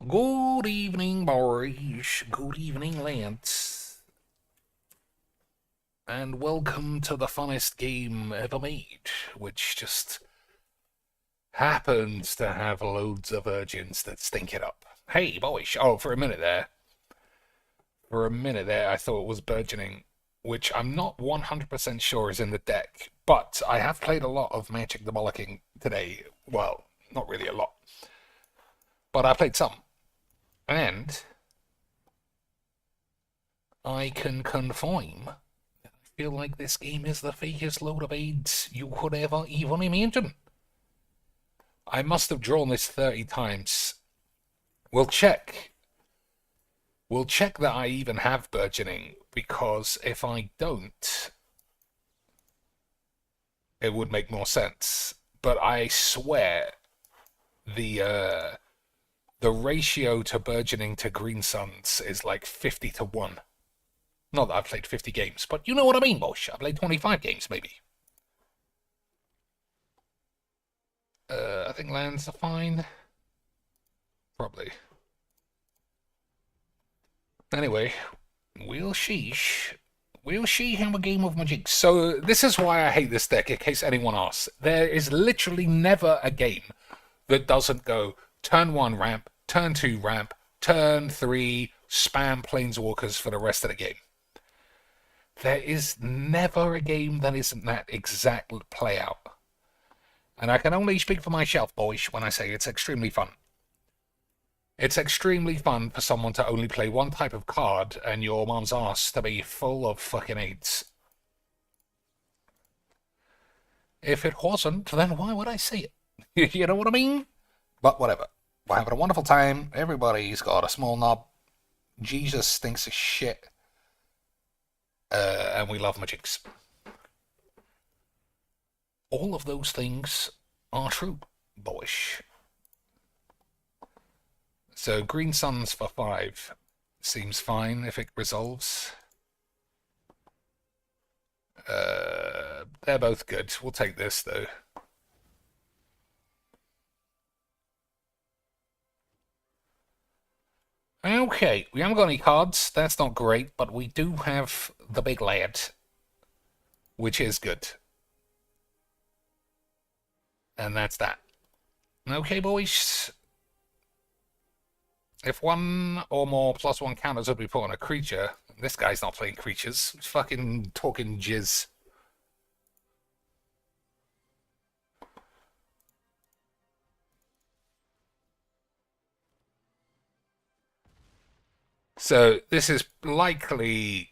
Good evening, boys. Good evening, lads. And welcome to the funnest game ever made, which just happens to have loads of virgins that stink it up. Hey, boys. Oh, for a minute there. I thought it was burgeoning, which I'm not 100% sure is in the deck. But I have played a lot of Magic the Bollocking today. Well, not really a lot. But I played some. And I can confirm that I feel like this game is the fakest load of AIDS you could ever even imagine. I must have drawn this 30 times. We'll check. We'll check that I even have burgeoning, because if I don't, it would make more sense. But I swear the ratio to burgeoning to green suns is like 50 to 1. Not that I've played 50 games, but you know what I mean, bosh. I've played 25 games, maybe. I think lands are fine. Probably. Anyway, we'll see. We'll see how a game of Mageecs. So this is why I hate this deck, in case anyone asks. There is literally never a game that doesn't go turn 1 ramp, turn 2 ramp, turn 3 spam planeswalkers for the rest of the game. There is never a game that isn't that exact play out. And I can only speak for myself, boys, when I say it's extremely fun. It's extremely fun for someone to only play one type of card and your mom's ass to be full of fucking AIDS. If it wasn't, then why would I say it? You know what I mean? But whatever. We're having a wonderful time. Everybody's got a small knob. Jesus stinks of shit. And we love Mageecs. All of those things are true, boyish. So green suns for 5 seems fine if it resolves. They're both good. We'll take this though. Okay, we haven't got any cards. That's not great, but we do have the big lad, which is good. And that's that. Okay, boys. If one or more +1 counters would be put on a creature, this guy's not playing creatures. He's fucking talking jizz. So this is likely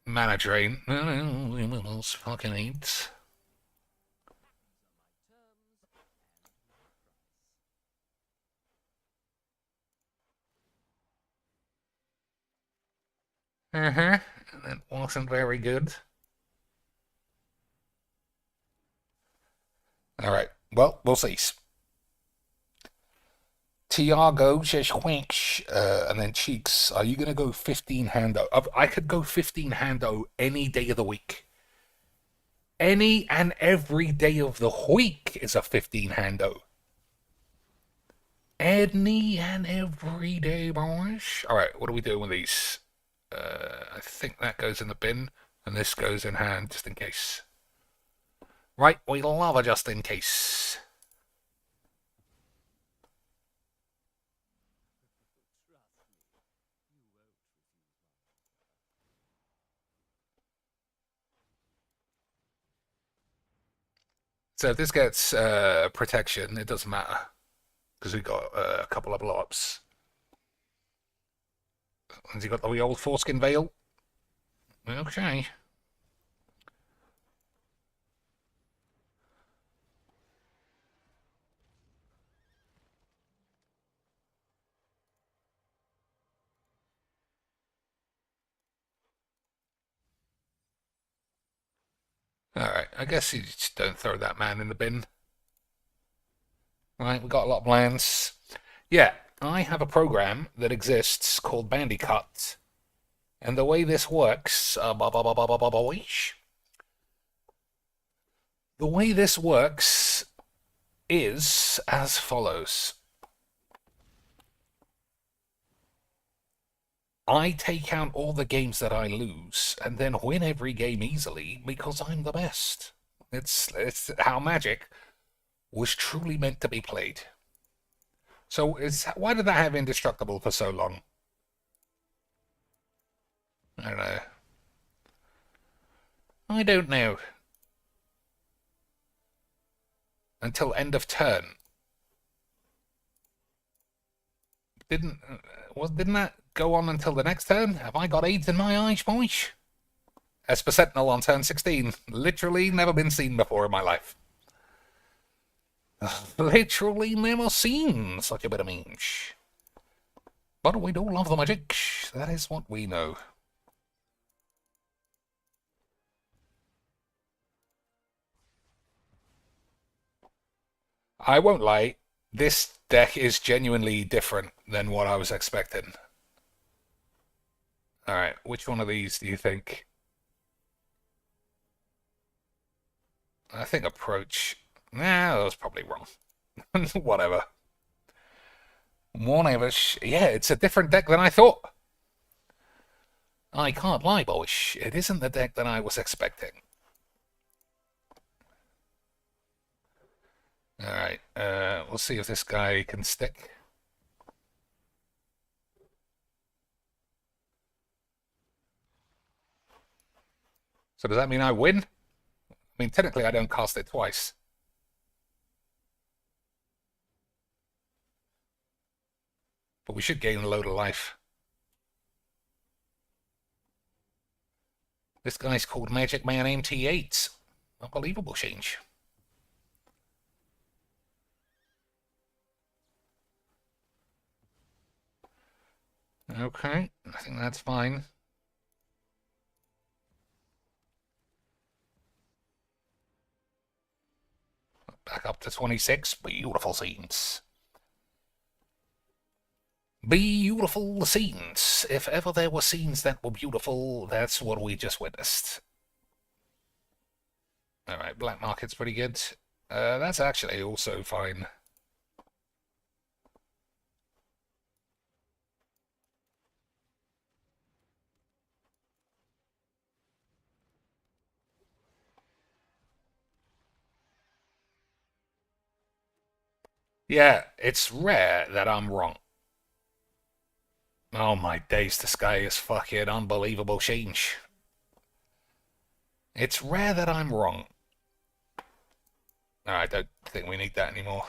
mana drain. Fucking eight. That wasn't very good. Alright, well, we'll see. Tiago says Wanks, and then Cheeks, are you going to go 15 hando? I could go 15 hando any day of the week. Any and every day of the week is a 15 hando. Any and every day, boys. Alright, what are we doing with these? I think that goes in the bin, and this goes in hand, just in case. Right, we love a just in case. So if this gets protection, it doesn't matter, because we've got a couple of blow-ups. Has he got the wee old foreskin veil? Okay. Alright, I guess you just don't throw that man in the bin. Right, we got a lot of lands. Yeah, I have a program that exists called Bandicut. And the way this works, the way this works is as follows. I take out all the games that I lose and then win every game easily because I'm the best. It's how Magic was truly meant to be played. So why did I have Indestructible for so long? I don't know. I don't know. Until end of turn. Didn't that go on until the next turn? Have I got AIDS in my eyes, boys? Esper Sentinel on turn 16. Literally never been seen before in my life. Literally never seen such a bit of memes. But we do love the Mageecs. That is what we know. I won't lie, this deck is genuinely different than what I was expecting. Alright, which one of these do you think? I think Approach. Nah, that was probably wrong. Whatever. Whatever. Yeah, it's a different deck than I thought. I can't lie, boys. It isn't the deck that I was expecting. Alright, we'll see if this guy can stick. So does that mean I win? I mean, technically I don't cast it twice. But we should gain a load of life. This guy's called Magic Man MT8. Unbelievable change. Okay, I think that's fine. Back up to 26. Beautiful scenes. Beautiful scenes. If ever there were scenes that were beautiful, that's what we just witnessed. Alright, black market's pretty good. That's actually also fine. Yeah, it's rare that I'm wrong. Oh my days, this guy is fucking unbelievable change. It's rare that I'm wrong. I don't think we need that anymore.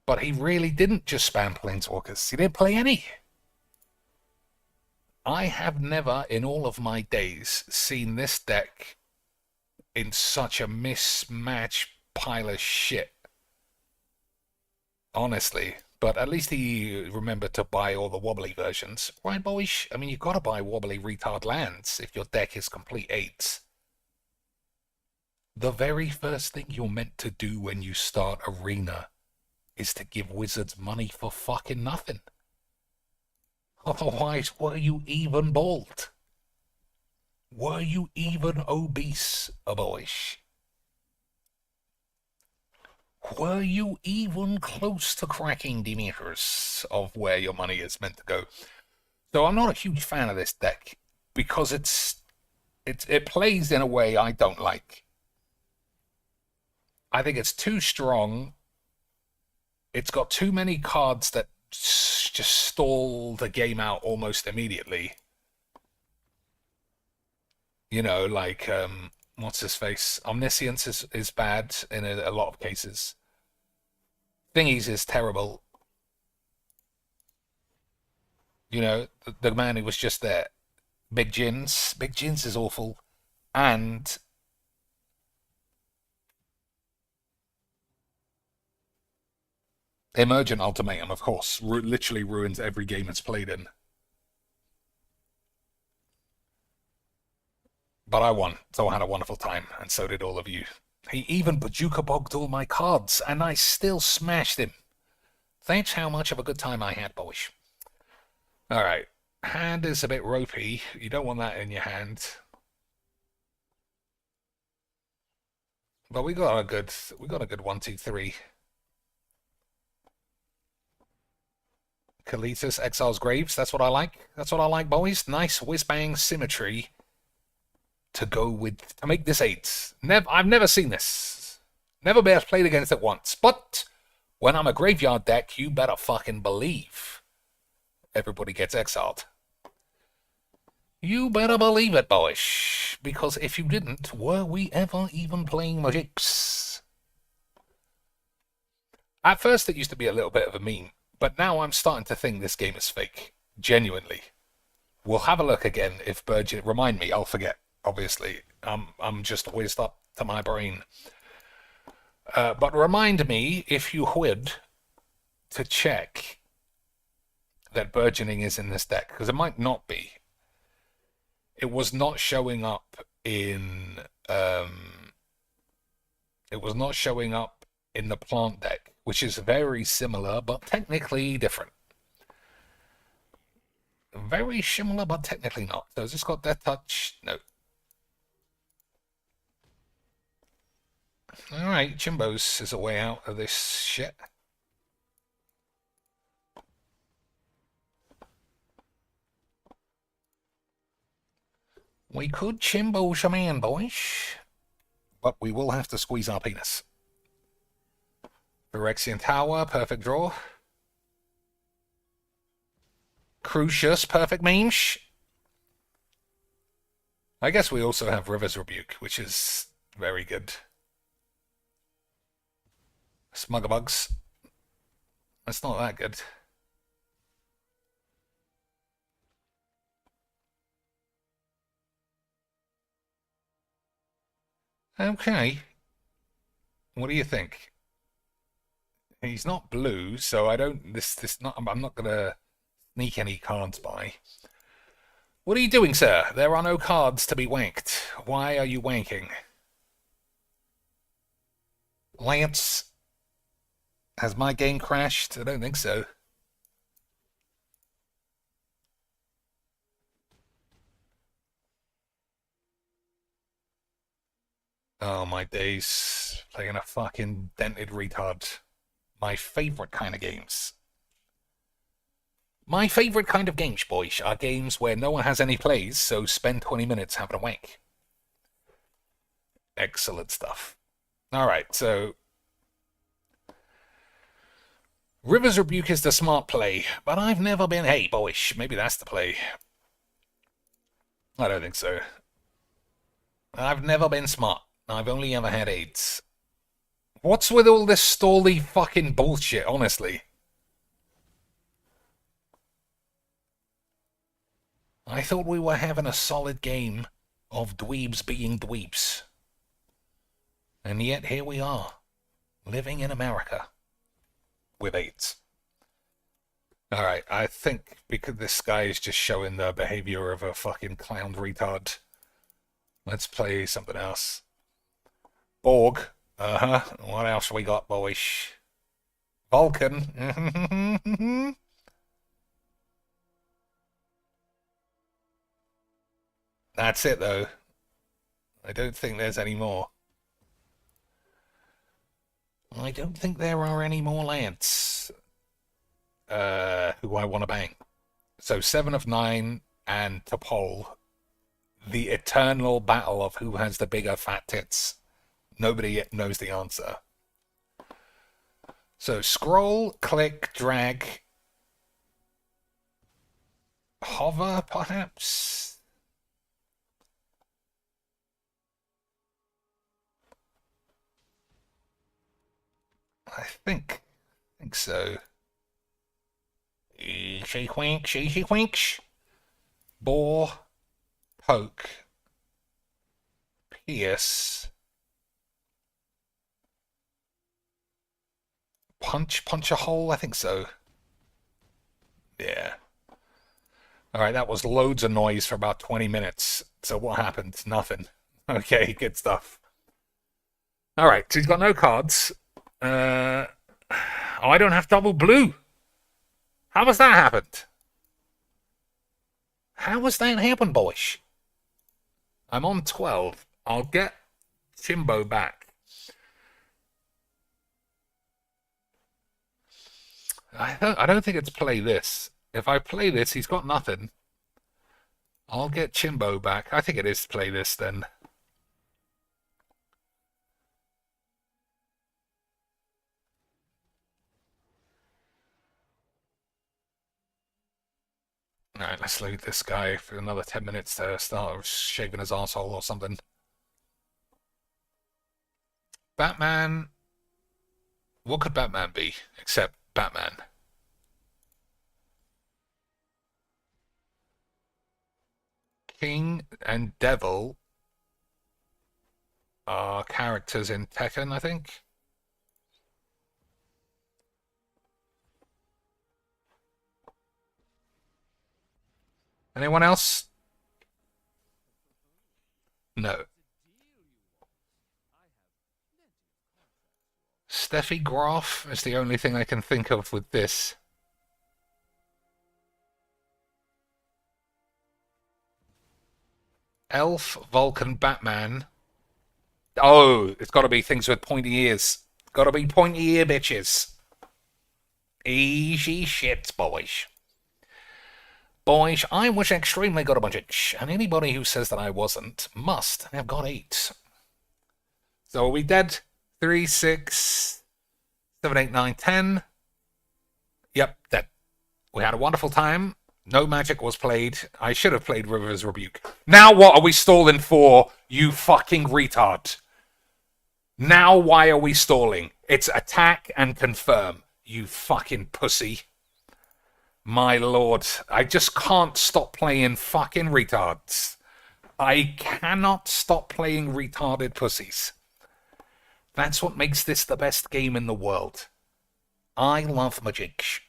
But he really didn't just spam Planeswalkers. He didn't play any. I have never, in all of my days, seen this deck in such a mismatch pile of shit. Honestly. But at least he remembered to buy all the wobbly versions. Right, boys? I mean, you've got to buy wobbly retard lands if your deck is complete 8s. The very first thing you're meant to do when you start Arena is to give wizards money for fucking nothing. Otherwise, were you even bald? Were you even obese, boys? Were you even close to cracking the meters of where your money is meant to go? So I'm not a huge fan of this deck because it plays in a way I don't like. I think it's too strong. It's got too many cards that just stall the game out almost immediately. You know, like what's his face? Omniscience is bad in a lot of cases. Thingies is terrible. You know, the man who was just there. Big Jins. Big Jins is awful. And Emergent Ultimatum, of course, literally ruins every game it's played in. But I won, so I had a wonderful time, and so did all of you. He even Bajuka bogged all my cards, and I still smashed him. That's how much of a good time I had, boys. Alright, hand is a bit ropey. You don't want that in your hand. But we got a good 1, 2, 3. Kalitas exiles graves. That's what I like. That's what I like, boys. Nice whiz-bang symmetry to go with, to make this 8. I've never seen this. Never been played against it once. But when I'm a graveyard deck, you better fucking believe everybody gets exiled. You better believe it, boys. Because if you didn't, were we ever even playing Mageecs? At first, it used to be a little bit of a meme. But now I'm starting to think this game is fake. Genuinely. We'll have a look again if Burgeon... Remind me, I'll forget. Obviously. I'm just whizzed up to my brain. But remind me, if you would, to check that Burgeoning is in this deck. Because it might not be. It was not showing up in... it was not showing up in the plant deck, which is very similar, but technically different. Very similar, but technically not. So has this got Death Touch? No. Alright, Chimbos is a way out of this shit. We could Chimbo Shaman, boys. But we will have to squeeze our penis. Phyrexian Tower, perfect draw. Crucius, perfect memes. I guess we also have River's Rebuke, which is very good. Smuggerbugs. That's not that good. Okay. What do you think? He's not blue, so I don't. I'm not gonna sneak any cards by. What are you doing, sir? There are no cards to be wanked. Why are you wanking? Lance, has my game crashed? I don't think so. Oh my days, playing a fucking dented retard. My favorite kind of games. My favorite kind of games, boys, are games where no one has any plays, so spend 20 minutes having a wank. Excellent stuff. Alright, so... River's Rebuke is the smart play, but I've never been... Hey, boys, maybe that's the play. I don't think so. I've never been smart. I've only ever had AIDS. What's with all this stally fucking bullshit, honestly? I thought we were having a solid game of dweebs being dweebs. And yet here we are, living in America with AIDS. Alright, I think because this guy is just showing the behavior of a fucking clown retard. Let's play something else. Borg. Uh-huh. What else we got, boys? Vulcan. That's it, though. I don't think there's any more. I don't think there are any more lads who I want to bang. So 7 of 9 and Topol. The eternal battle of who has the bigger fat tits. Nobody knows the answer. So scroll, click, drag, hover, perhaps? I think so. Shake wink, shake winks. Bore, poke, pierce, punch a hole. I think so. Yeah. All right, that was loads of noise for about 20 minutes. So what happened? Nothing. Okay, good stuff. All right, so he's got no cards. Oh, I don't have double blue. How has that happened? How has that happened, boys? I'm on 12. I'll get Chimbo back. I don't think it's play this. If I play this, he's got nothing. I'll get Chimbo back. I think it is play this then. Alright, let's leave this guy for another 10 minutes to start shaving his arsehole or something. Batman. What could Batman be except Batman? King and Devil are characters in Tekken, I think. Anyone else? No. Steffi Graf is the only thing I can think of with this. Elf, Vulcan, Batman. Oh, it's got to be things with pointy ears. Got to be pointy ear bitches. Easy shit, boys. Boys, I was extremely good at Mageecs, and anybody who says that I wasn't must have got 8. So are we dead? 3, 6, 7, 8, 9, 10. Yep, dead. We had a wonderful time. No magic was played. I should have played River's Rebuke. Now what are we stalling for, you fucking retard? Now why are we stalling? It's attack and confirm, you fucking pussy. My lord, I just can't stop playing fucking retards. I cannot stop playing retarded pussies. That's what makes this the best game in the world. I love Mageecs.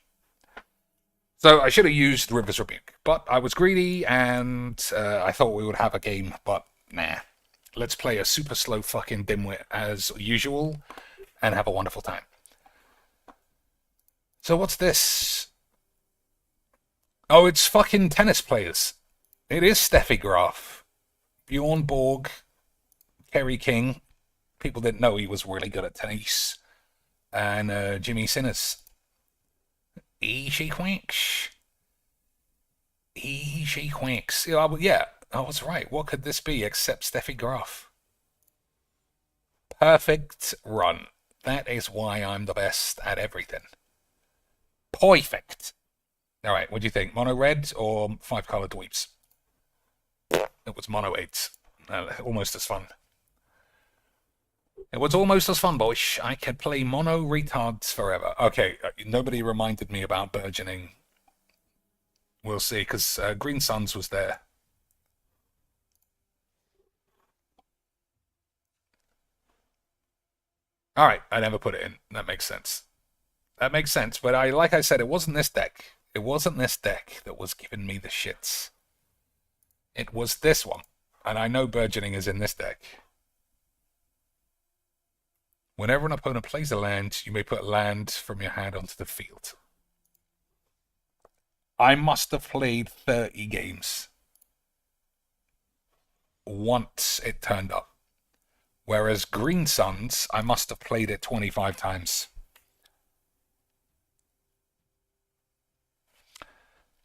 So I should have used River's Rebuke, but I was greedy and I thought we would have a game, but nah. Let's play a super slow fucking dimwit as usual and have a wonderful time. So what's this? Oh, it's fucking tennis players. It is Steffi Graf, Bjorn Borg, Kerry King. People didn't know he was really good at tennis. And Jimmy Sinners. Easy quicks. Easy quicks. Yeah, I was right. What could this be except Steffi Graf? Perfect run. That is why I'm the best at everything. Perfect. Alright, what do you think? Mono red or 5-color dweeps? It was mono 8. Almost as fun. It was almost as fun, boys. I could play mono retards forever. Okay, nobody reminded me about burgeoning. We'll see, because Green Suns was there. Alright, I never put it in. That makes sense. That makes sense, but like I said, it wasn't this deck. It wasn't this deck that was giving me the shits. It was this one. And I know burgeoning is in this deck. Whenever an opponent plays a land, you may put land from your hand onto the field. I must have played 30 games once it turned up. Whereas Green Suns, I must have played it 25 times.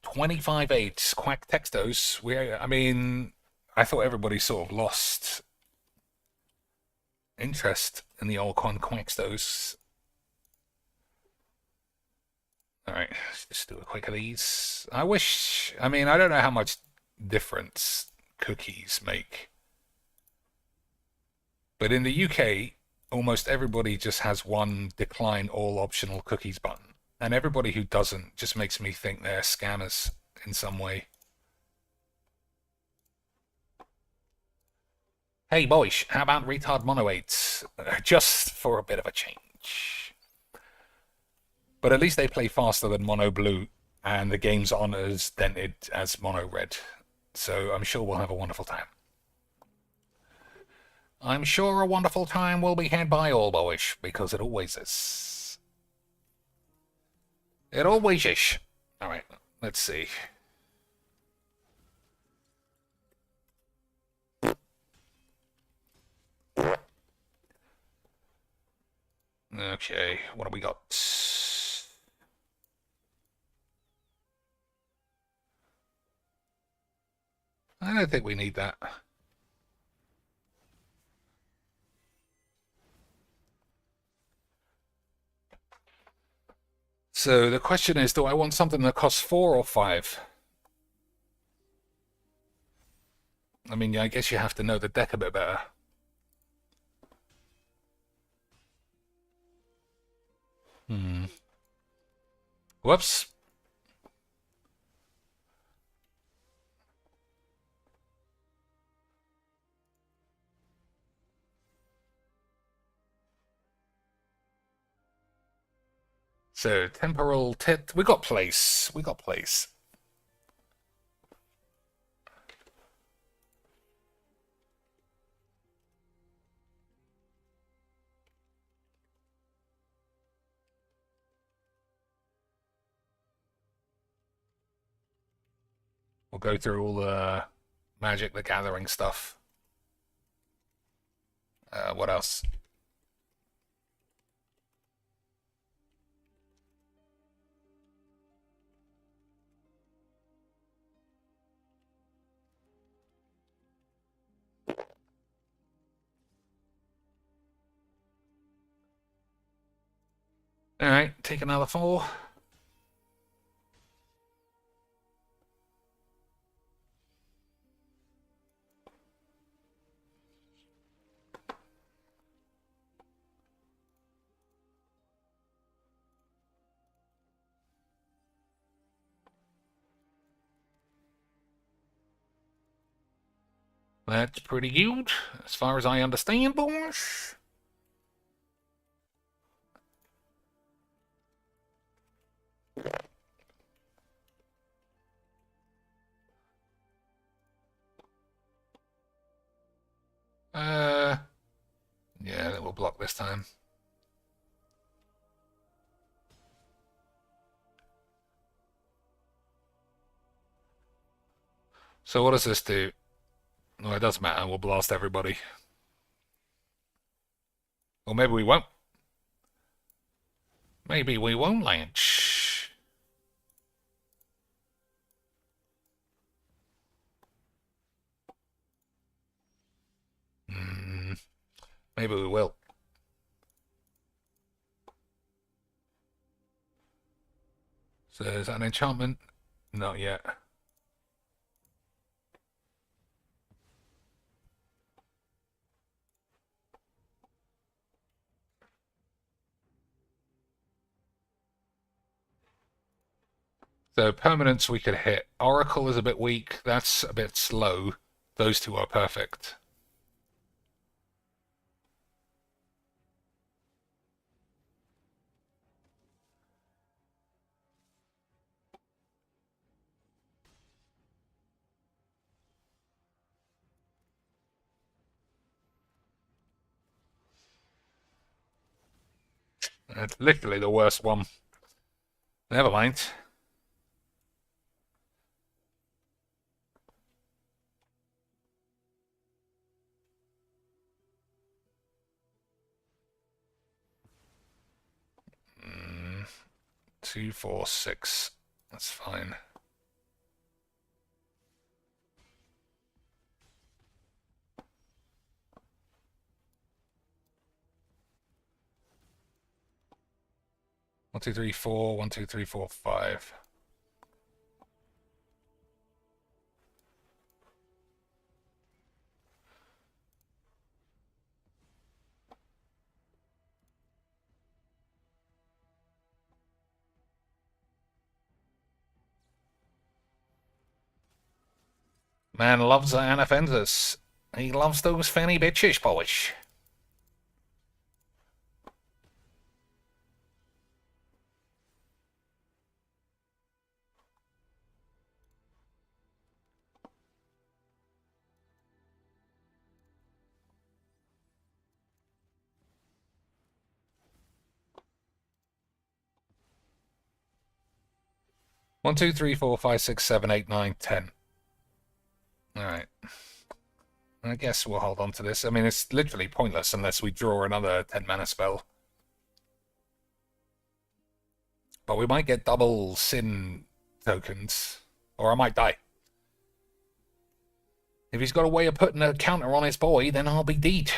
25-8, Quack Textos. I mean, I thought everybody sort of lost interest in the old Quackstos. Alright, let's just do a quick of these. I mean, I don't know how much difference cookies make. But in the UK, almost everybody just has one decline all optional cookies button. And everybody who doesn't just makes me think they're scammers in some way. Hey boys, how about retard mono 8s? Just for a bit of a change. But at least they play faster than mono blue, and the game's on as dented as mono red. So I'm sure we'll have a wonderful time. I'm sure a wonderful time will be had by all boys, because it always is. It always is. Alright, let's see. Okay, what have we got? I don't think we need that. So the question is, do I want something that costs 4 or 5? I mean, I guess you have to know the deck a bit better. Whoops. So, temporal tit. We got place. We got place. We'll go through all the Magic the Gathering stuff. What else? Alright, take another 4. That's pretty good, as far as I understand, boys. Yeah, we'll block this time. So what does this do? No, it doesn't matter. We'll blast everybody. Or maybe we won't. Maybe we won't, Lynch. Maybe we will. So is that an enchantment? Not yet. So permanents we could hit. Oracle is a bit weak. That's a bit slow. Those two are perfect. That's literally the worst one. Never mind. Mm, 2, 4, 6. That's fine. One, two, three, four. 1, 2, 3, 4, 5. Man loves Anaphenzis. He loves those fanny bitches, polish. One, two, three, four, 5, 6, 7, 8, 9, 10. Alright. I guess we'll hold on to this. I mean, it's literally pointless unless we draw another 10 mana spell. But we might get double sin tokens. Or I might die. If he's got a way of putting a counter on his boy, then I'll be deed.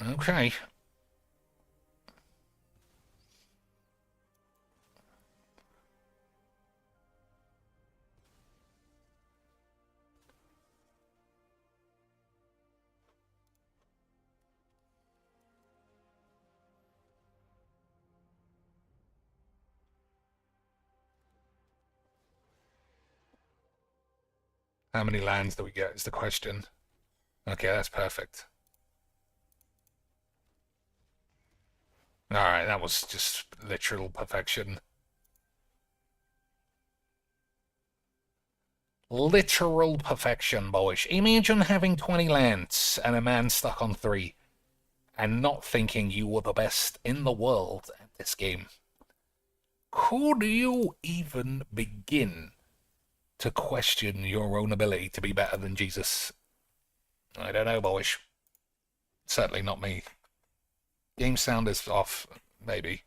Okay. How many lands do we get is the question. Okay, that's perfect. Alright, that was just literal perfection. Literal perfection, boys. Imagine having 20 lands and a man stuck on 3 and not thinking you were the best in the world at this game. Could you even begin to question your own ability to be better than Jesus? I don't know, boys. Certainly not me. Game sound is off, maybe.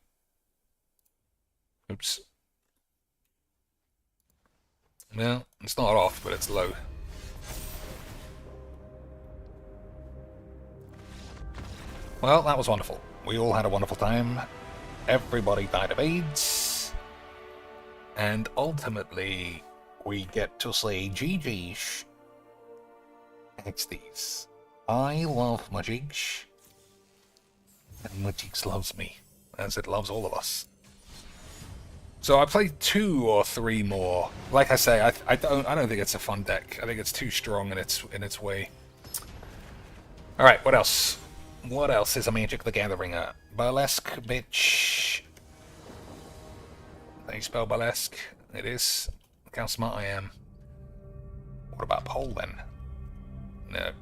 Oops. Well, it's not off, but it's low. Well, that was wonderful. We all had a wonderful time. Everybody died of AIDS. And ultimately, we get to say GG's. XDs. I love Mageecs. And Mageecs loves me, as it loves all of us. So I played 2 or 3 more. Like I say, I don't think it's a fun deck. I think it's too strong in its way. All right, what else? What else is a Magic the Gathering at? Burlesque, bitch. How you spell burlesque? It is. Look how smart I am. What about poll then? No.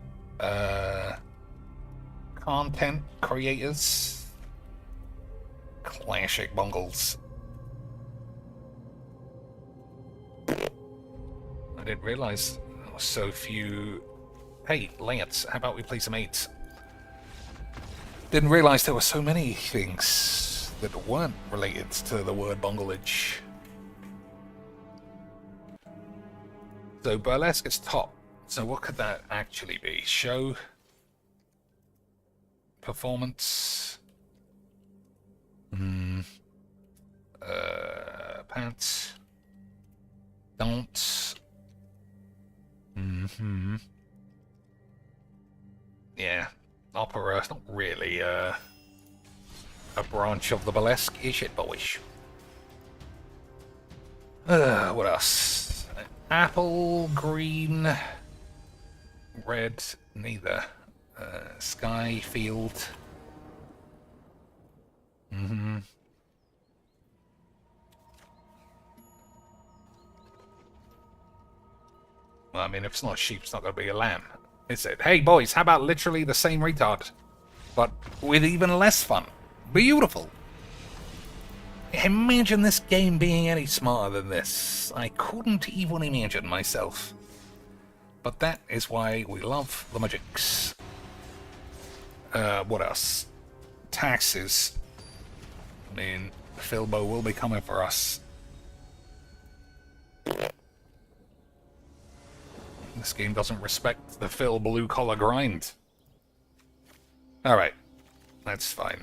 Content creators. Classic bungles. I didn't realize there were so few. Hey, Lance, how about we play some 8s? Didn't realize there were so many things that weren't related to the word bunglage. So burlesque is top. So what could that actually be? Show, performance, pants, don't. Yeah, opera. It's not really a branch of the burlesque, is it, boys? What else? Apple, green, red, neither. Sky, field. Well, I mean, if it's not a sheep, it's not going to be a lamb, is it? Hey, boys, how about literally the same retard, but with even less fun? Beautiful. Imagine this game being any smarter than this. I couldn't even imagine myself. But that is why we love the Mageecs. What else? Taxes. I mean, Philbo will be coming for us. This game doesn't respect the Phil blue-collar grind. Alright. That's fine.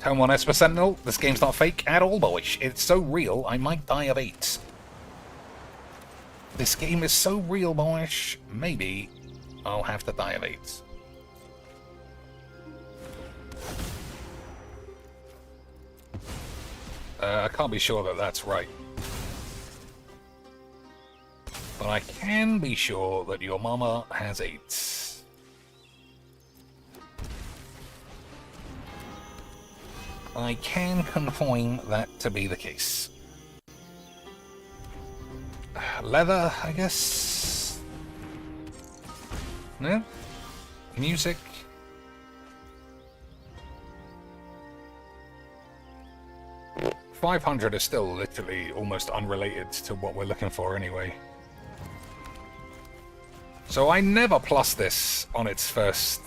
Tone 1 Esper Sentinel. This game's not fake at all, boys. It's so real, I might die of AIDS. This game is so real, boys. Maybe I'll have to die of AIDS. I can't be sure that that's right. But I can be sure that your mama has AIDS. I can confirm that to be the case. Leather, I guess? No? Music? $500 is still literally almost unrelated to what we're looking for anyway. So I never plus this on its first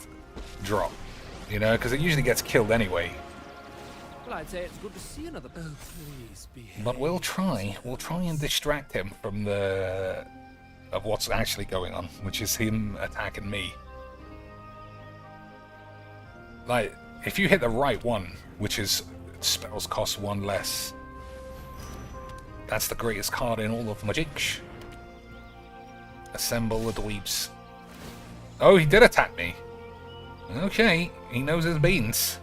drop. You know, because it usually gets killed anyway. Well, I'd say it's good to see another. Oh, please behave. But we'll try and distract him from of what's actually going on, which is him attacking me. Like, if you hit the right one, which is spells cost 1 less, that's the greatest card in all of Mageecs. Assemble the dweebs. Oh, he did attack me. Okay, he knows his beans.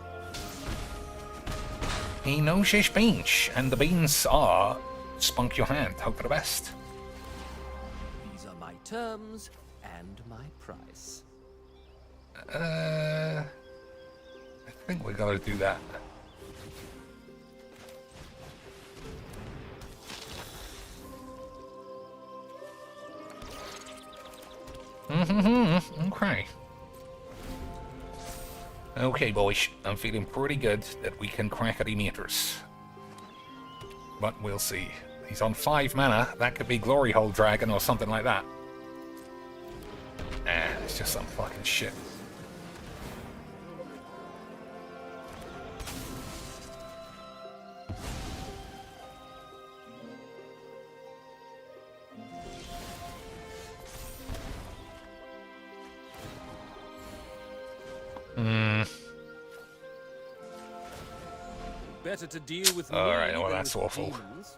He knows his beans, and the beans are spunk your hand, hope for the best. These are my terms and my price. I think we gotta do that. Okay. Okay, boys. I'm feeling pretty good that we can crack the meters. But we'll see. He's on 5 mana. That could be Glory Hole Dragon or something like that. Nah, it's just some fucking shit. Better to deal with All right, me well, than that's with awful. demons.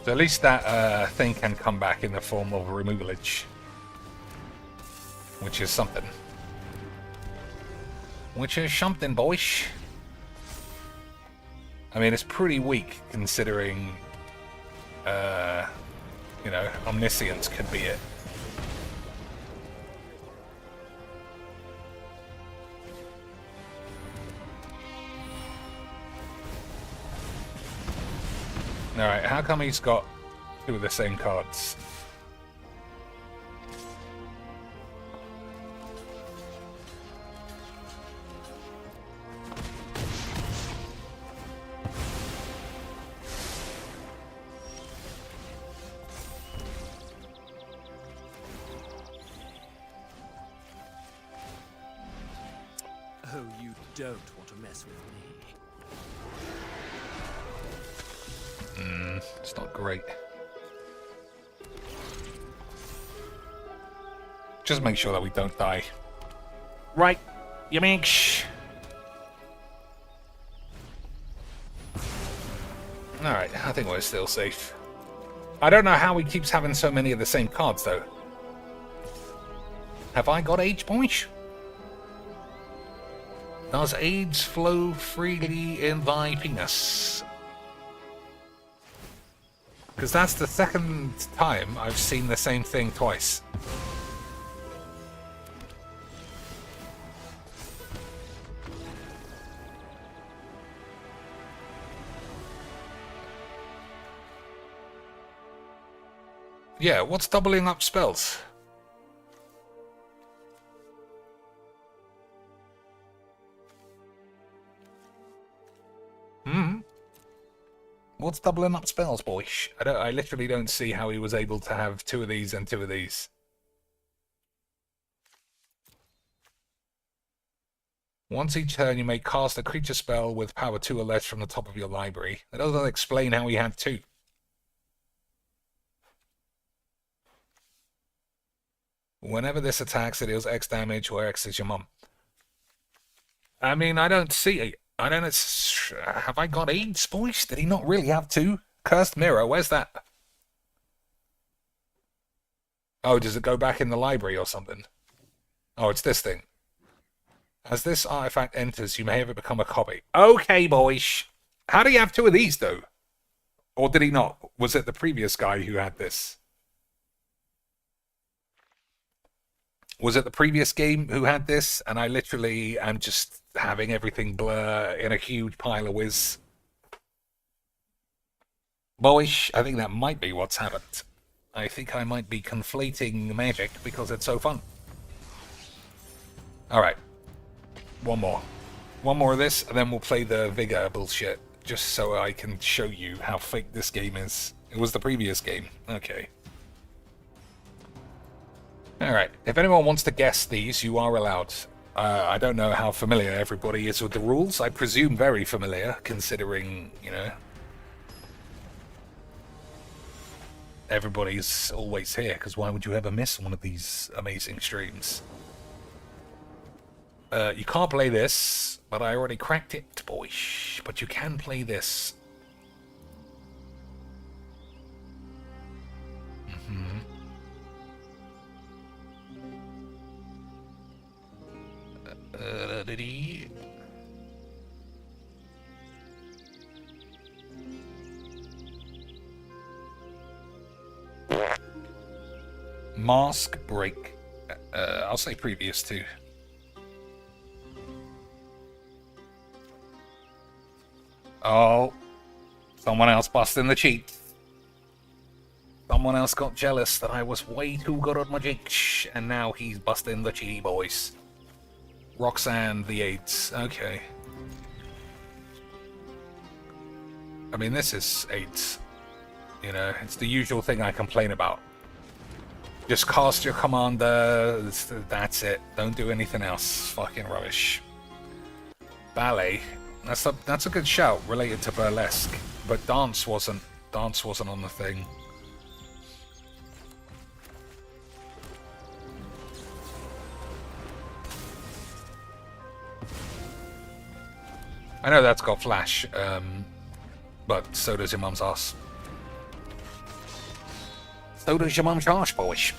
So at least that thing can come back in the form of removalage. Which is something. Which is something, boys. I mean, it's pretty weak considering, you know, Omniscience could be it. Alright, how come he's got 2 of the same cards? Oh, you don't want to mess with me. It's not great. Just make sure that we don't die. Right, you minx. Alright, I think we're still safe. I don't know how he keeps having so many of the same cards, though. Have I got age points? Does AIDS flow freely in thy penis? Because that's the second time I've seen the same thing twice. Yeah, what's doubling up spells? What's doubling up spells, boy? I literally don't see how he was able to have 2 of these and 2 of these. Once each turn, you may cast a creature spell with power 2 or less from the top of your library. That doesn't explain how he had 2. Whenever this attacks, it deals X damage, where X is your mum. I mean, I don't see it. I don't know. Have I got AIDS, boys? Did he not really have 2? Cursed Mirror, where's that? Oh, does it go back in the library or something? Oh, it's this thing. As this artifact enters, you may have it become a copy. Okay, boys. How do you have 2 of these, though? Or did he not? Was it the previous guy who had this? Was it the previous game who had this? And I literally am just having everything blur in a huge pile of whiz. Boyish, I think that might be what's happened. I think I might be conflating magic because it's so fun. Alright. one more. One more of this, and then we'll play the Vigor bullshit, just so I can show you how fake this game is. It was the previous game. Okay. Alright, if anyone wants to guess these, you are allowed. I don't know how familiar everybody is with the rules. I presume very familiar, considering, you know, everybody's always here, because why would you ever miss one of these amazing streams? You can't play this, but I already cracked it, boy. But you can play this. Mask break. I'll say previous to. Oh, someone else busting the cheat. Someone else got jealous that I was way too good at Mageecs, and now he's busting the cheaty boys. Roxanne the AIDS. Okay. I mean, this is AIDS. You know, it's the usual thing I complain about. Just cast your commander. That's it. Don't do anything else. Fucking rubbish. Ballet. That's a good shout related to burlesque, but dance wasn't. Dance wasn't on the thing. I know that's got flash, but so does your mum's ass. So does your mum's ass, boys.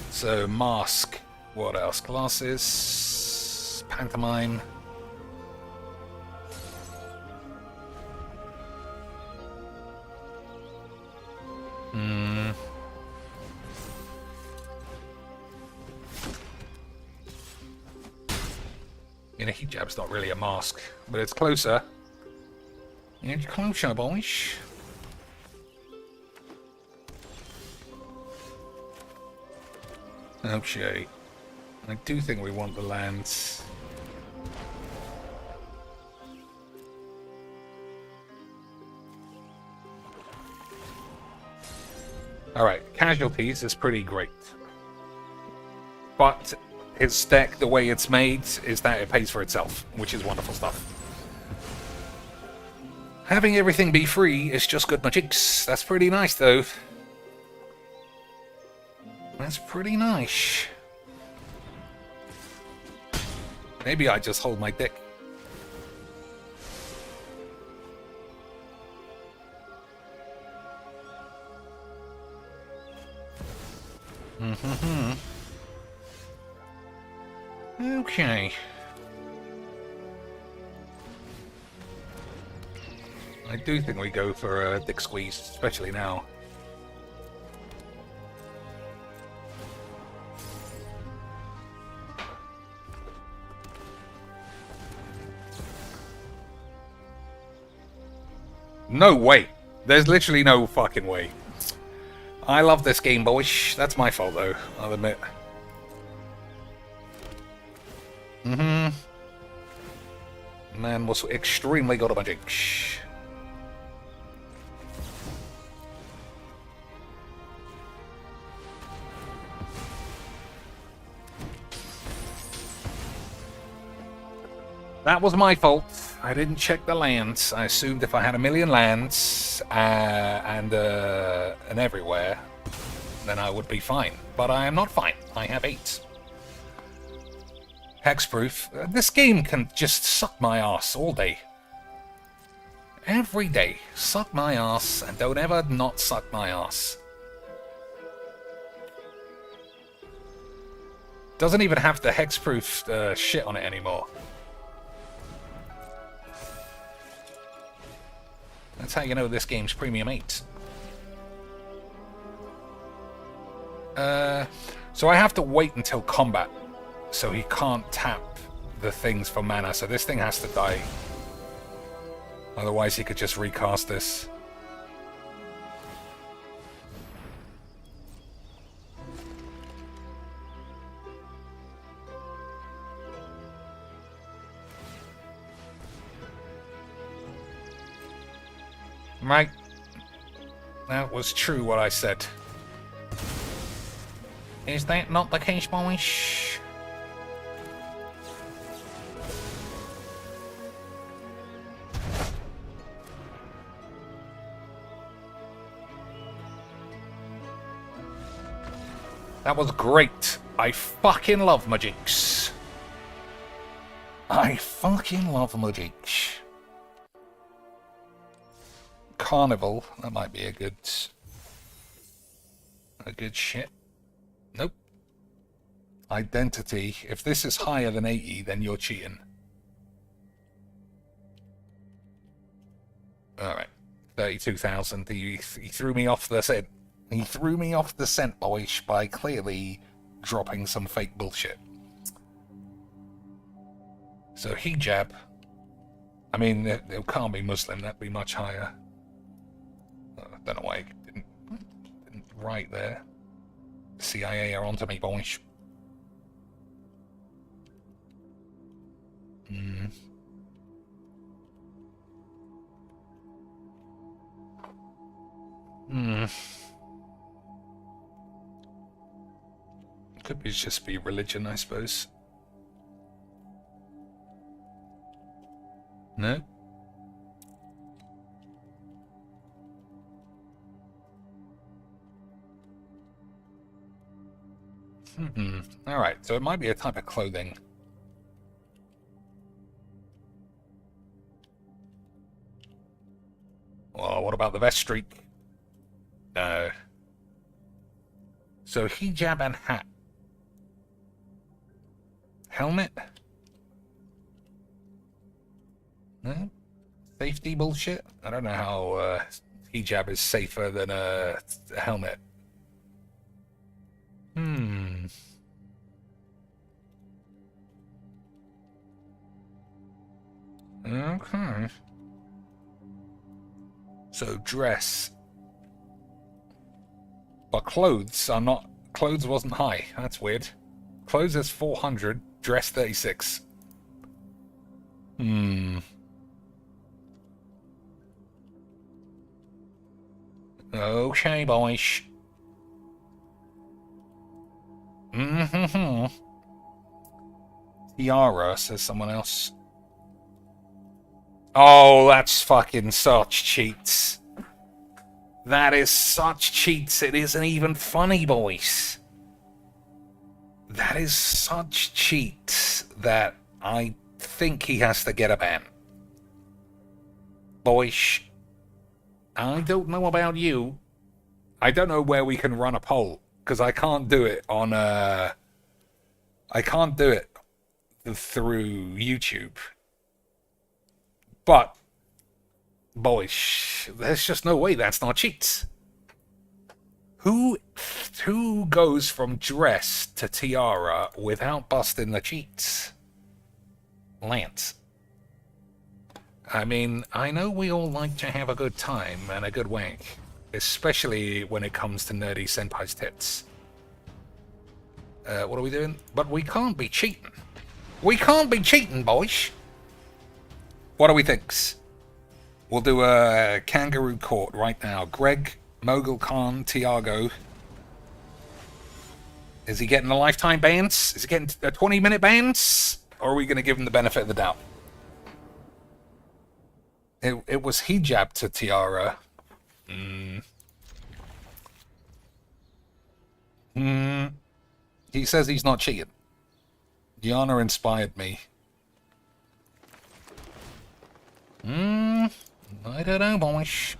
So, mask. What else? Glasses. Pantomime. You know, hijab's not really a mask, but it's closer. It's closer, boys. Okay. I do think we want the lands. Alright, casualties is pretty great. But his deck, the way it's made, is that it pays for itself, which is wonderful stuff. Having everything be free is just good Mageecs. That's pretty nice, though. That's pretty nice. Maybe I just hold my dick. Okay. I do think we go for a dick squeeze, especially now. No way. There's literally no fucking way. I love this game, boys. That's my fault, though, I'll admit. Man was extremely good at Mageecs. That was my fault. I didn't check the lands. I assumed if I had 1,000,000 lands and everywhere, then I would be fine. But I am not fine. I have 8. Hexproof. This game can just suck my ass all day. Every day. Suck my ass, and don't ever not suck my ass. Doesn't even have the hexproof shit on it anymore. That's how you know this game's Premium 8. So I have to wait until combat. So he can't tap the things for mana. So this thing has to die. Otherwise he could just recast this. Right. That was true what I said. Is that not the case, boys? That was great. I fucking love Mageecs. I fucking love Mageecs. Carnival, that might be a good shit. Nope. Identity. If this is higher than 80, then you're cheating. Alright. 32,000. He threw me off the scent. He threw me off the scent, boys, by clearly dropping some fake bullshit. So hijab. I mean, it can't be Muslim. That'd be much higher. I don't know why I didn't write there. CIA are onto me, boys. Could be just be religion, I suppose. No? Alright, so it might be a type of clothing. Well, what about the vest streak? No. So hijab and hat. Helmet? No? Safety bullshit? I don't know how hijab is safer than a helmet. Okay. So dress. But clothes are not... Clothes wasn't high. That's weird. Clothes is 400. Dress 36. Okay, boys. Tiara, says someone else. Oh, that's fucking such cheats. That is such cheats, it isn't even funny, boys. That is such cheats that I think he has to get a ban. Boys, I don't know about you. I don't know where we can run a poll, because I can't do it on, I can't do it through YouTube. But, boys, there's just no way that's not cheats. Who goes from dress to tiara without busting the cheats? Lance. I mean, I know we all like to have a good time and a good wank, especially when it comes to nerdy senpai's tits. What are we doing? But we can't be cheating. We can't be cheating, boys. What do we think? We'll do a kangaroo court right now. Greg, Mogul Khan, Tiago. Is he getting a lifetime bans? Is he getting a 20-minute bans? Or are we going to give him the benefit of the doubt? It was hijab to tiara. He says he's not cheating. Yana inspired me. I don't know, boys.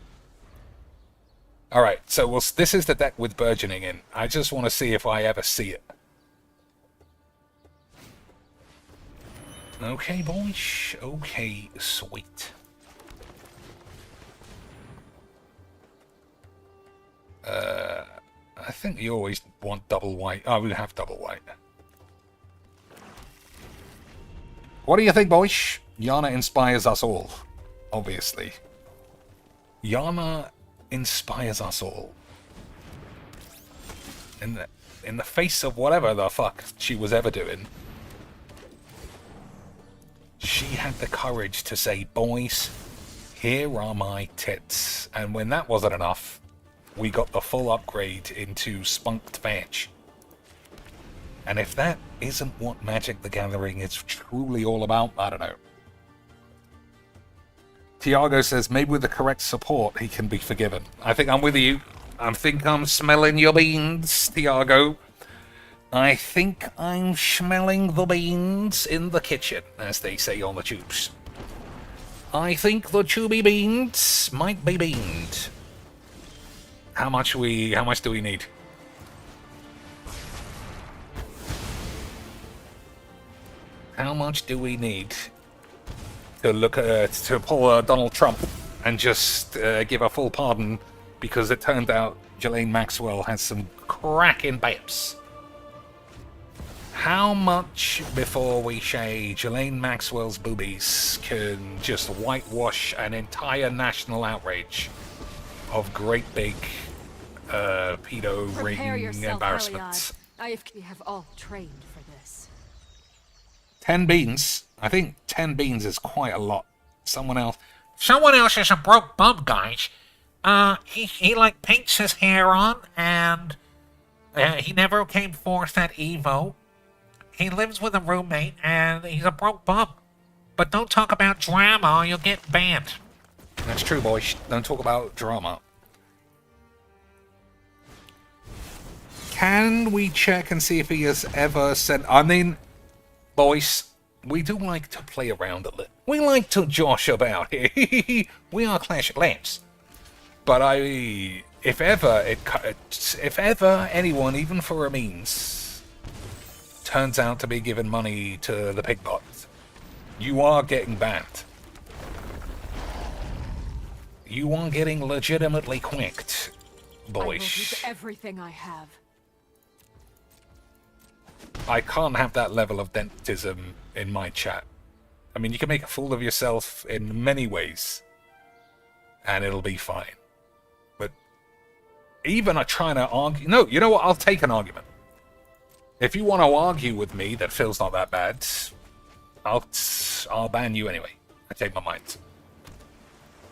Alright, so this is the deck with burgeoning in. I just want to see if I ever see it. Okay, boys. Okay, sweet. I think you always want double white. Oh, we have double white. What do you think, boys? Yana inspires us all, obviously. Yana inspires us all. In the face of whatever the fuck she was ever doing, she had the courage to say, boys, Here are my tits. And when that wasn't enough, we got the full upgrade into Spunked Veg. And if that isn't what Magic the Gathering is truly all about, I don't know. Tiago says, maybe with the correct support, he can be forgiven. I think I'm with you. I think I'm smelling your beans, Tiago. I think I'm smelling the beans in the kitchen, as they say on the tubes. I think the tubey beans might be beaned. How much do we need? How much do we need to look to pull Donald Trump and just give a full pardon because it turned out Ghislaine Maxwell has some cracking babes? How much before we say Ghislaine Maxwell's boobies can just whitewash an entire national outrage of great big pedo ring embarrassments? We have all trained for this. 10 beans? I think 10 beans is quite a lot. Someone else is a broke bum, guys. He like paints his hair on, and he never came forth at Evo. He lives with a roommate, and he's a broke bum. But don't talk about drama, or you'll get banned. That's true, boys. Don't talk about drama. Can we check and see if he has ever sent... I mean, boys, we do like to play around a little. We like to josh about here. We are Clash of Clans. But if ever anyone, even for a means, turns out to be giving money to the pigbot, you are getting banned. You are getting legitimately quicked, boys. I will use everything I have. I can't have that level of dentism in my chat. I mean, you can make a fool of yourself in many ways, and it'll be fine. But even trying to argue... No, you know what? I'll take an argument. If you want to argue with me that Phil's not that bad, I'll ban you anyway. I take my mind.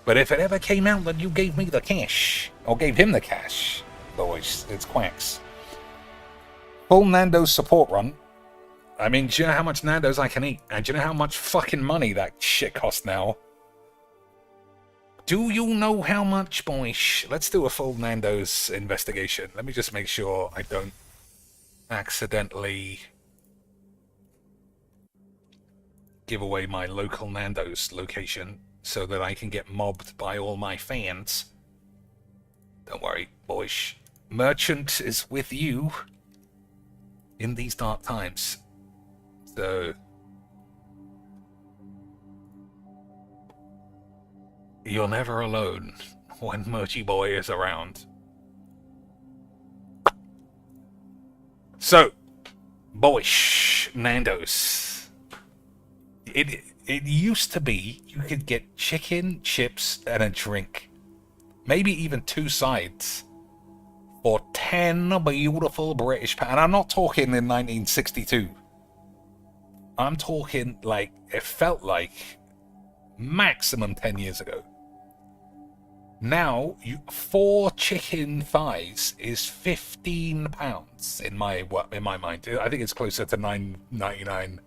But if it ever came out that you gave me the cash, or gave him the cash, boys, it's quacks. Full Nando's support run. I mean, do you know how much Nando's I can eat? And do you know how much fucking money that shit costs now? Do you know how much, boys? Let's do a full Nando's investigation. Let me just make sure I don't accidentally give away my local Nando's location so that I can get mobbed by all my fans. Don't worry, boys. Merchant is with you in these dark times. So you're never alone when Merchy Boy is around. So, boys, Nando's. It used to be you could get chicken, chips, and a drink. Maybe even 2 sides for 10 beautiful British pounds. And I'm not talking in 1962. I'm talking like, it felt like maximum 10 years ago. Now, 4 chicken thighs is £15 in my mind. I think it's closer to $9.99.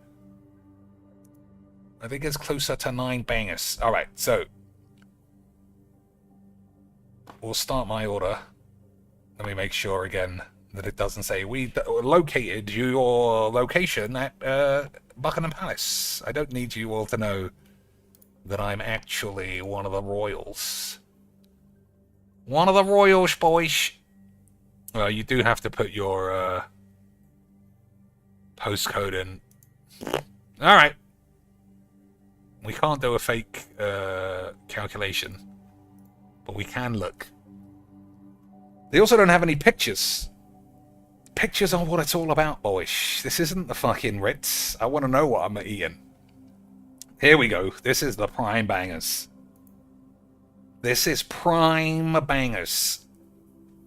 I think it's closer to 9 bangers. All right, so we'll start my order. Let me make sure again that it doesn't say we located your location at Buckingham Palace. I don't need you all to know that I'm actually one of the royals. One of the royals, boys. Well, you do have to put your postcode in. All right. We can't do a fake calculation, but we can look. They also don't have any pictures. Pictures are what it's all about, boys. This isn't the fucking Ritz. I want to know what I'm eating. Here we go. This is the prime bangers. This is prime bangers.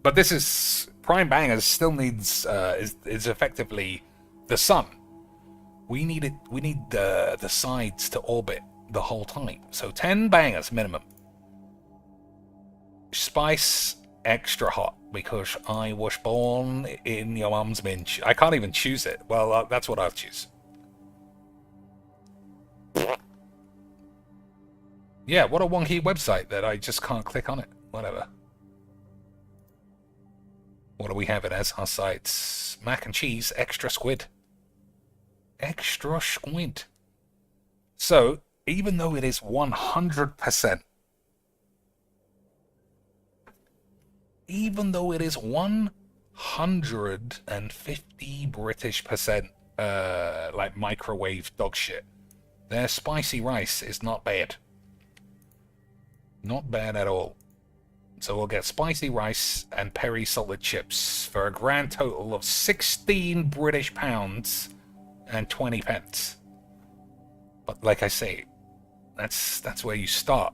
But this is... Prime bangers still needs... is effectively the sun. We need the sides to orbit the whole time. So 10 bangers minimum. Spice extra hot because I was born in your mum's minge. I can't even choose it. Well, that's what I'll choose. Yeah, what a wonky website that I just can't click on it. Whatever. What do we have it as our sites? Mac and cheese, extra squid. Extra squid. So, even though it is 100%, even though it is 150 British%, like microwave dog shit, their spicy rice is not bad. Not bad at all. So we'll get spicy rice and peri salted chips for a grand total of 16 British pounds and 20 pence. But like I say, that's where you start.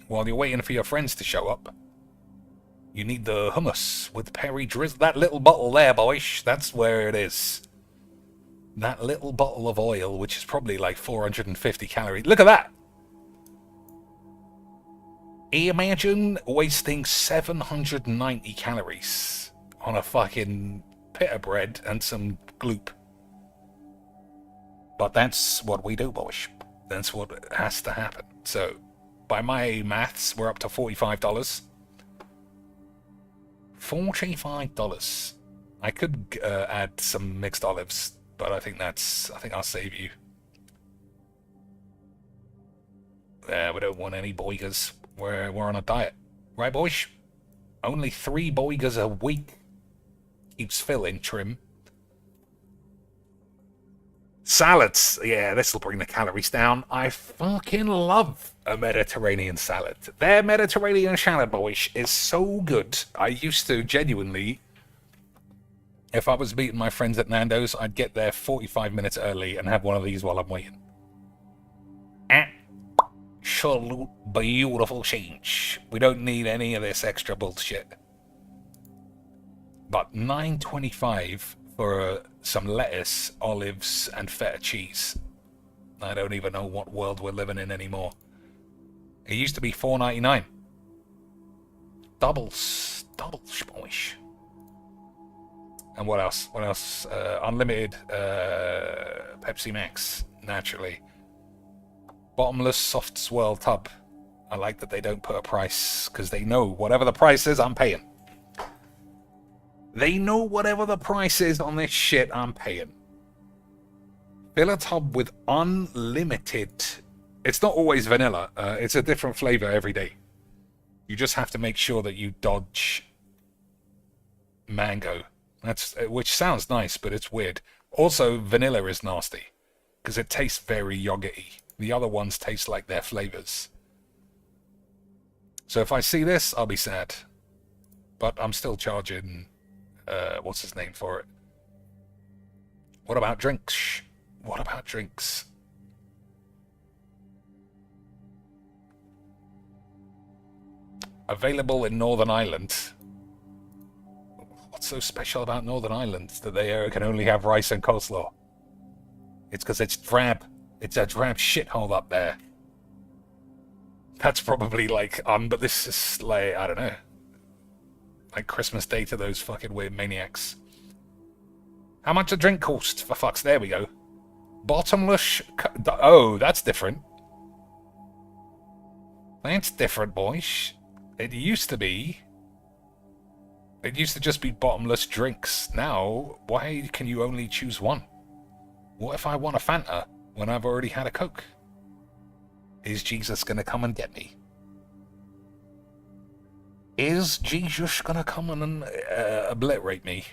While you're waiting for your friends to show up, you need the hummus with peri drizzle. That little bottle there, boys, that's where it is. That little bottle of oil, which is probably like 450 calories. Look at that! Imagine wasting 790 calories on a fucking pita bread and some gloop. But that's what we do, boys. That's what has to happen. So, by my maths, we're up to $45. $45. I could add some mixed olives, but I think I'll save you. We don't want any boigers. We're on a diet. Right, boys? Only 3 boigers a week. Keeps filling trim. Salads. Yeah, this will bring the calories down. I fucking love a Mediterranean salad. Their Mediterranean salad, boys, is so good. I used to genuinely, if I was meeting my friends at Nando's, I'd get there 45 minutes early and have one of these while I'm waiting. Absolute beautiful change. We don't need any of this extra bullshit. But $9.25 for some lettuce, olives, and feta cheese. I don't even know what world we're living in anymore. It used to be $4.99. Doubles, boys. And what else? Unlimited Pepsi Max, naturally. Bottomless soft swirl tub. I like that they don't put a price, because they know whatever the price is, I'm paying. They know whatever the price is on this shit, I'm paying. Fill a tub with unlimited. It's not always vanilla. It's a different flavor every day. You just have to make sure that you dodge mango. Which sounds nice, but it's weird. Also, vanilla is nasty, because it tastes very yogurty. The other ones taste like their flavors. So if I see this, I'll be sad. But I'm still charging, what's his name for it? What about drinks? What about drinks? Available in Northern Ireland. What's so special about Northern Ireland that they can only have rice and coleslaw? It's because it's drab. It's a drab shithole up there. That's probably like, but this is like, I don't know. Like Christmas Day to those fucking weird maniacs. How much a drink cost? For fuck's, there we go. Bottomless, oh, that's different. That's different, boys. It used to just be bottomless drinks. Now, why can you only choose one? What if I want a Fanta when I've already had a Coke? Is Jesus gonna come and get me? Is Jesus gonna come and obliterate me?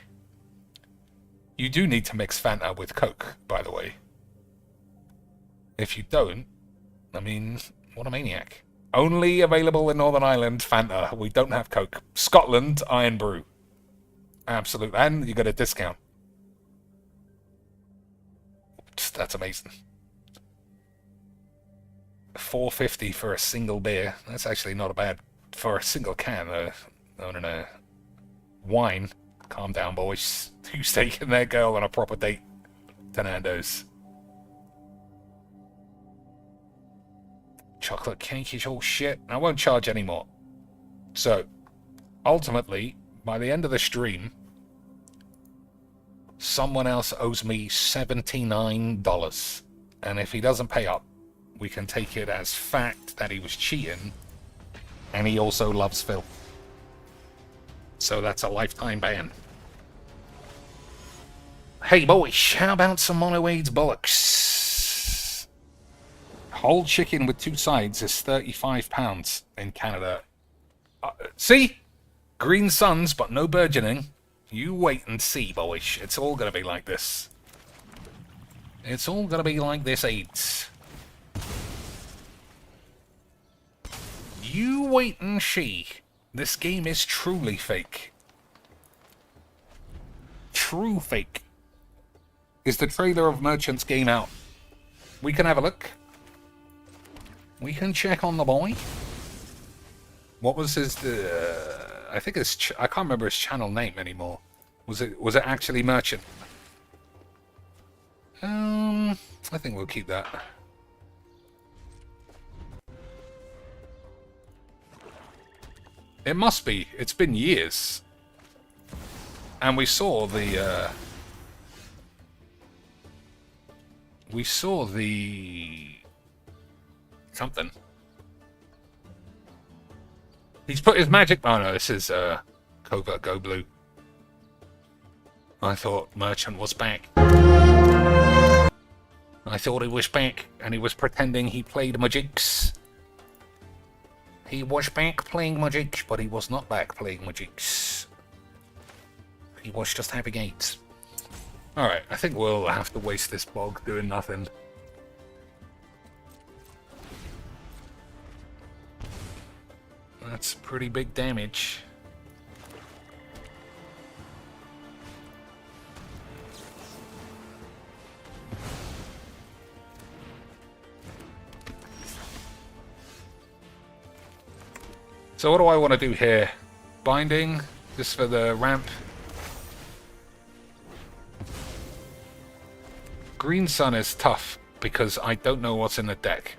You do need to mix Fanta with Coke, by the way. If you don't, I mean, what a maniac. Only available in Northern Ireland, Fanta. We don't have Coke. Scotland, Iron Brew. Absolute. And you get a discount. That's amazing. $4.50 for a single beer. That's actually not bad for a single can. No. Wine. Calm down, boys. Who's taking their girl on a proper date to Nando's? Chocolate cake is all shit. I won't charge any more. So, ultimately, by the end of the stream, someone else owes me $79. And if he doesn't pay up, we can take it as fact that he was cheating, and he also loves Phil. So that's a lifetime ban. Hey boys, how about some mono-aids bollocks? Whole chicken with 2 sides is £35 in Canada. See? Green suns, but no burgeoning. You wait and see, boys. It's all gonna be like this. It's all gonna be like this, AIDS. You wait and see. This game is truly fake. True fake. Is the trailer of Merchant's game out? We can have a look. We can check on the boy. What was his? I think his. I can't remember his channel name anymore. Was it actually Merchant? I think we'll keep that. It must be. It's been years. And we saw the... something. He's put his magic... Oh no, this is Covert Go Blue. I thought Merchant was back. I thought he was back, and he was pretending he played Mageecs. He was back playing Mageecs, but he was not back playing Mageecs. He was just having AIDS. Alright, I think we'll have to waste this bog doing nothing. That's pretty big damage. So what do I want to do here? Binding, just for the ramp. Green Sun is tough because I don't know what's in the deck.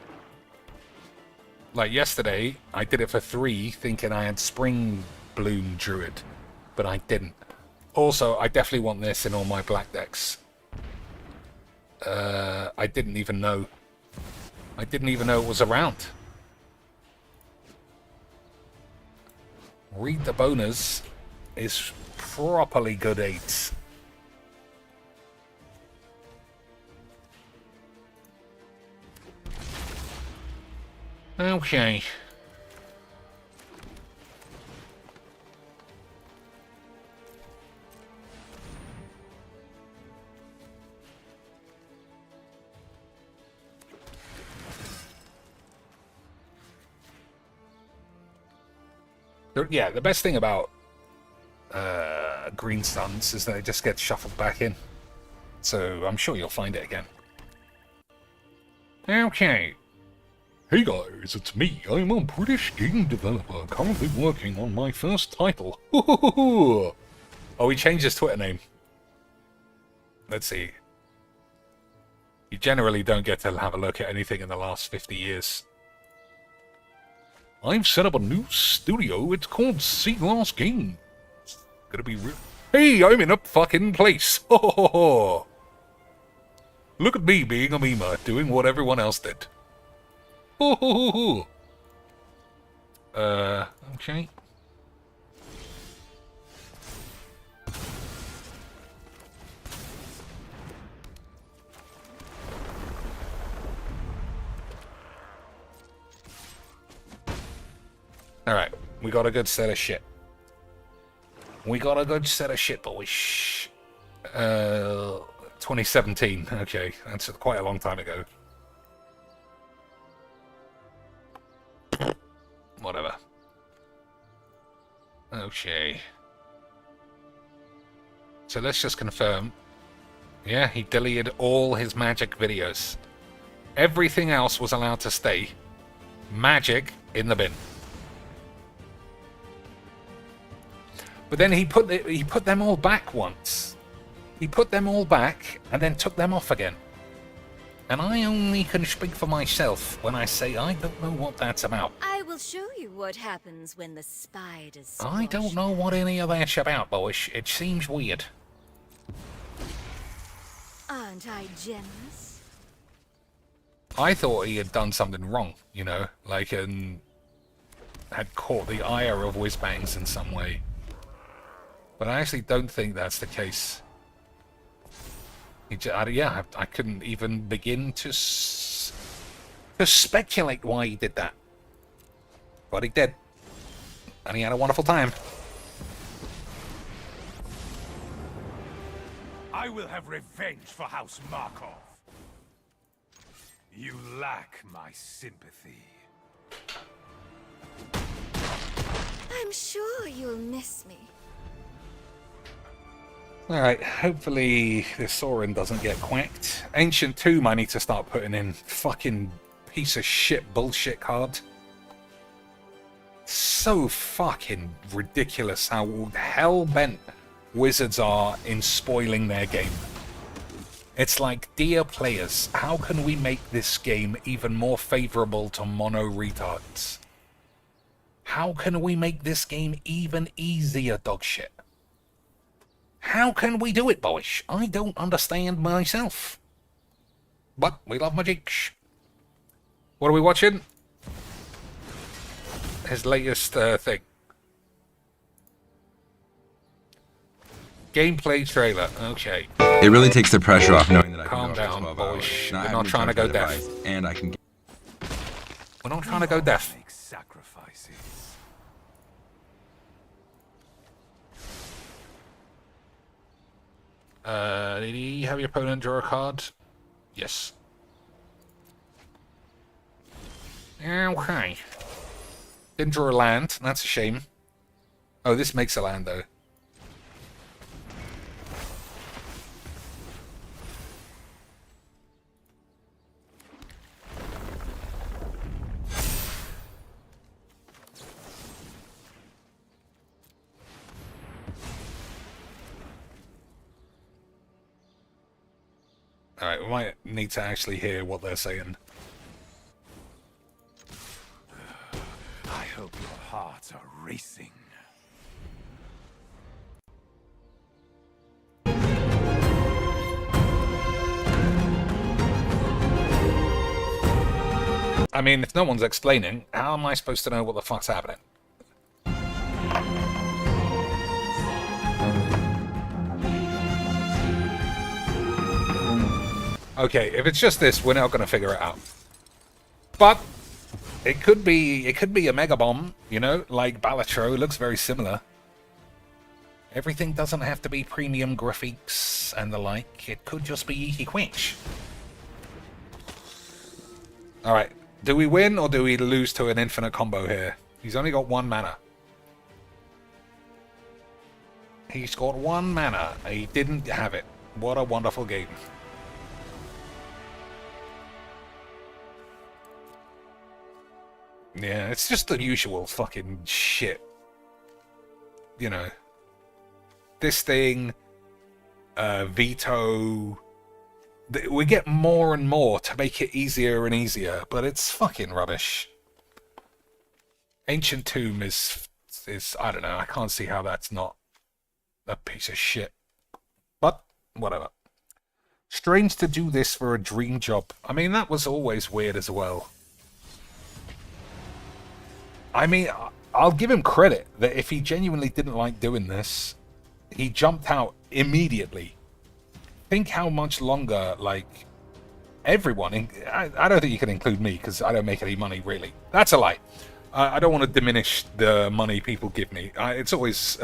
Like yesterday, I did it for 3 thinking I had Spring Bloom Druid, but I didn't. Also, I definitely want this in all my black decks. I didn't even know. I didn't even know it was around. Read the bonus is properly good 8s. Okay. Yeah, the best thing about Green Suns is that it just gets shuffled back in. So I'm sure you'll find it again. Okay. Hey guys, it's me. I'm a British game developer currently working on my first title. Oh, he changed his Twitter name. Let's see. You generally don't get to have a look at anything in the last 50 years. I've set up a new studio. It's called Sea Glass Games. It's gonna be real. Hey, I'm in a fucking place. Oh, look at me being a memer, doing what everyone else did. Oh, okay. Alright, we got a good set of shit. We got a good set of shit, boys. 2017, okay, that's quite a long time ago. Whatever. Okay. So let's just confirm. Yeah, he deleted all his magic videos. Everything else was allowed to stay. Magic in the bin. But then he put them all back once. He put them all back and then took them off again. And I only can speak for myself when I say I don't know what that's about. I will show you what happens when the spiders. I don't know what any of that's about, boys. It seems weird. Aren't I generous? I thought he had done something wrong, you know, like had caught the ire of Whizbangs in some way. But I actually don't think that's the case. Yeah, I couldn't even begin to speculate why he did that. But he did. And he had a wonderful time. I will have revenge for House Markov. You lack my sympathy. I'm sure you'll miss me. Alright, hopefully this Sorin doesn't get quacked. Ancient Tomb I need to start putting in. Fucking piece of shit bullshit card. So fucking ridiculous how hell-bent Wizards are in spoiling their game. It's like, dear players, how can we make this game even more favorable to mono retards? How can we make this game even easier, dogshit? How can we do it, boys? I don't understand myself. But we love Mageecs. What are we watching? His latest thing. Gameplay trailer. Okay. It really takes the pressure off knowing that I Calm can go down, for 12 boys. hours, We're having not to trying to charge go my deaf. device, and I can. We're not trying to go deaf. Make sacrifices. Did you have your opponent draw a card? Yes. Okay. Didn't draw a land. That's a shame. Oh, this makes a land, though. Alright, we might need to actually hear what they're saying. I hope your hearts are racing. I mean, if no one's explaining, how am I supposed to know what the fuck's happening? Okay, if it's just this, we're not going to figure it out. But it could be a Mega Bomb, you know, like Balatro. It looks very similar. Everything doesn't have to be premium graphics and the like. It could just be Yeeky Quench. Alright, do we win or do we lose to an infinite combo here? He's only got 1 mana. He's got 1 mana. He didn't have it. What a wonderful game. Yeah, it's just the usual fucking shit. You know. This thing, veto. We get more and more to make it easier and easier, but it's fucking rubbish. Ancient Tomb is I don't know, I can't see how that's not a piece of shit. But, whatever. Strange to do this for a dream job. I mean, that was always weird as well. I mean, I'll give him credit that if he genuinely didn't like doing this, he jumped out immediately. Think how much longer, like, everyone, I don't think you can include me because I don't make any money, really. That's a lie. I don't want to diminish the money people give me. It's always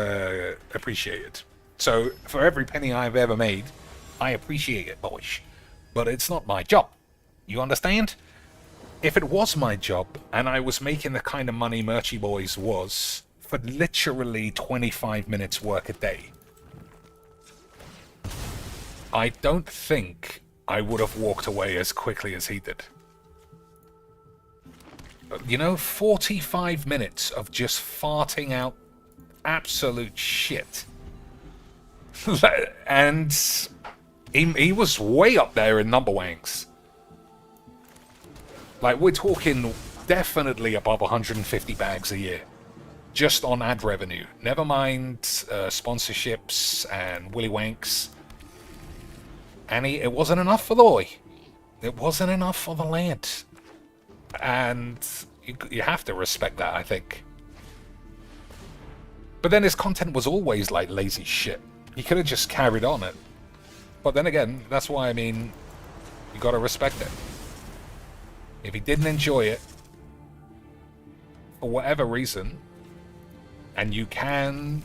appreciated. So, for every penny I've ever made, I appreciate it, boys. But it's not my job. You understand? If it was my job, and I was making the kind of money Merchy Boys was, for literally 25 minutes work a day, I don't think I would have walked away as quickly as he did. You know, 45 minutes of just farting out absolute shit. And he was way up there in number wanks. Like, we're talking definitely above 150 bags a year. Just on ad revenue. Never mind sponsorships and willy wanks. And it wasn't enough for the boy. It wasn't enough for the lad. And you have to respect that, I think. But then his content was always like lazy shit. He could have just carried on it. But then again, that's why, I mean, you gotta respect it. If he didn't enjoy it, for whatever reason, and you can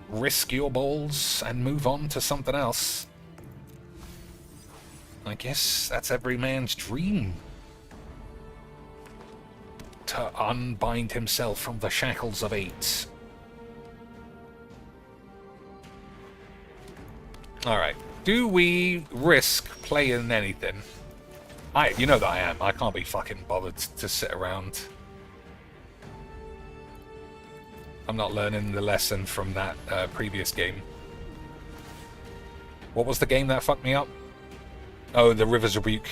risk your balls and move on to something else, I guess that's every man's dream. To unbind himself from the shackles of AIDS. Alright. Do we risk playing anything? You know that I am. I can't be fucking bothered to sit around. I'm not learning the lesson from that previous game. What was the game that fucked me up? Oh, the River's Rebuke.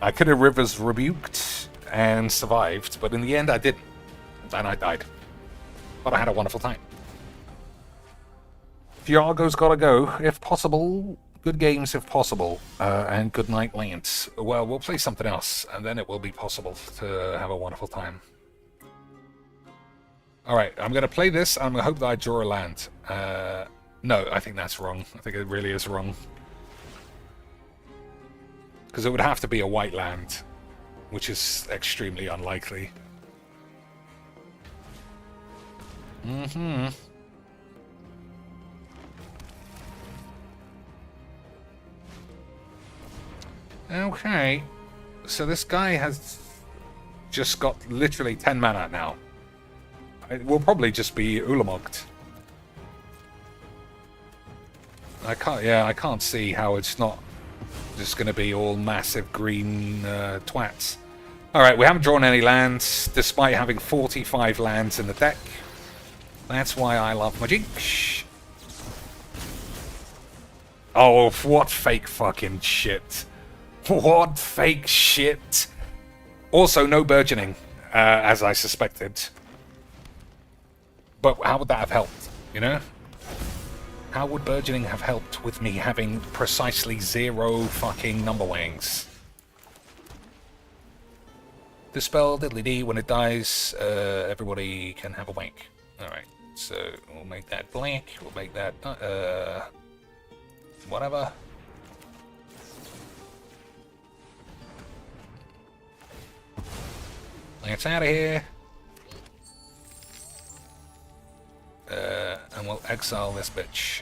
I could have River's Rebuked and survived, but in the end I didn't. And I died. But I had a wonderful time. Tiago's gotta go, if possible. Good games, if possible. And good night, Lance. Well, we'll play something else, and then it will be possible to have a wonderful time. Alright, I'm gonna play this, and I'm gonna hope that I draw a land. No, I think that's wrong. I think it really is wrong. Because it would have to be a white land, which is extremely unlikely. Mm-hmm. Okay. So this guy has just got literally 10 mana now. It will probably just be Ulamogged. I can't see how it's not just going to be all massive green twats. Alright, we haven't drawn any lands, despite having 45 lands in the deck. That's why I love Mageecs. Oh, what fake fucking shit. What fake shit. Also, no burgeoning, as I suspected. But how would that have helped, you know? How would burgeoning have helped with me having precisely 0 fucking number wangs? Dispel diddly-dee, when it dies, everybody can have a wank. Alright, so we'll make that blank, we'll make that, whatever. Let's out of here. And we'll exile this bitch.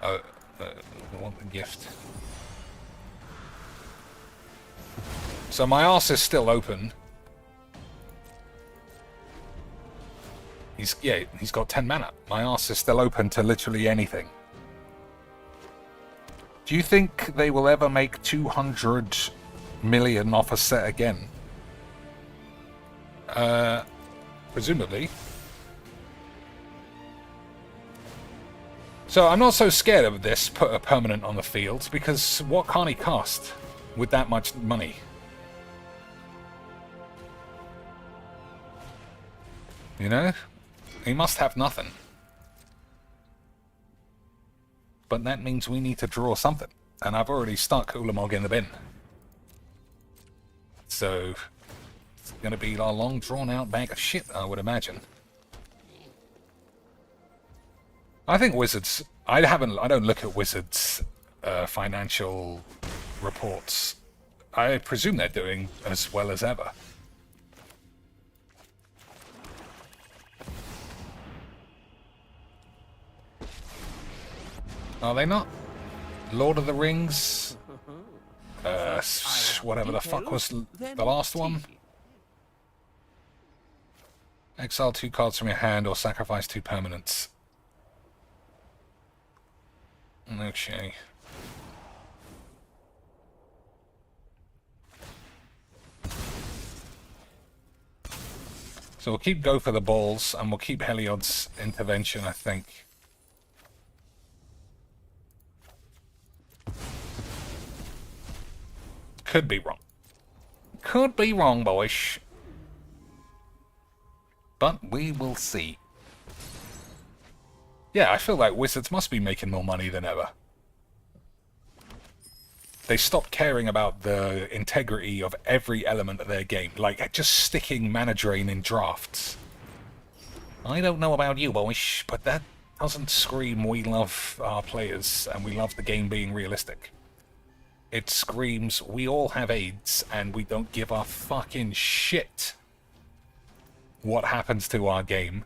Oh, we want the gift. So my arse is still open. He's got 10 mana. My arse is still open to literally anything. Do you think they will ever make 200 million off a set again? Presumably. So I'm not so scared of this, put a permanent on the field, because what can't he cast with that much money? You know? He must have nothing. But that means we need to draw something. And I've already stuck Ulamog in the bin. So it's going to be a long drawn out bag of shit, I would imagine. I think Wizards... I don't look at Wizards' financial reports. I presume they're doing as well as ever. Are they not? Lord of the Rings? Whatever the fuck was the last one? Exile 2 cards from your hand or sacrifice 2 permanents. Okay. So we'll keep Go for the balls, and we'll keep Heliod's intervention, I think. Could be wrong. Could be wrong, boys. But we will see. Yeah, I feel like Wizards must be making more money than ever. They stopped caring about the integrity of every element of their game, like just sticking mana drain in drafts. I don't know about you, boys, but that doesn't scream we love our players and we love the game being realistic. It screams we all have AIDS and we don't give a fucking shit what happens to our game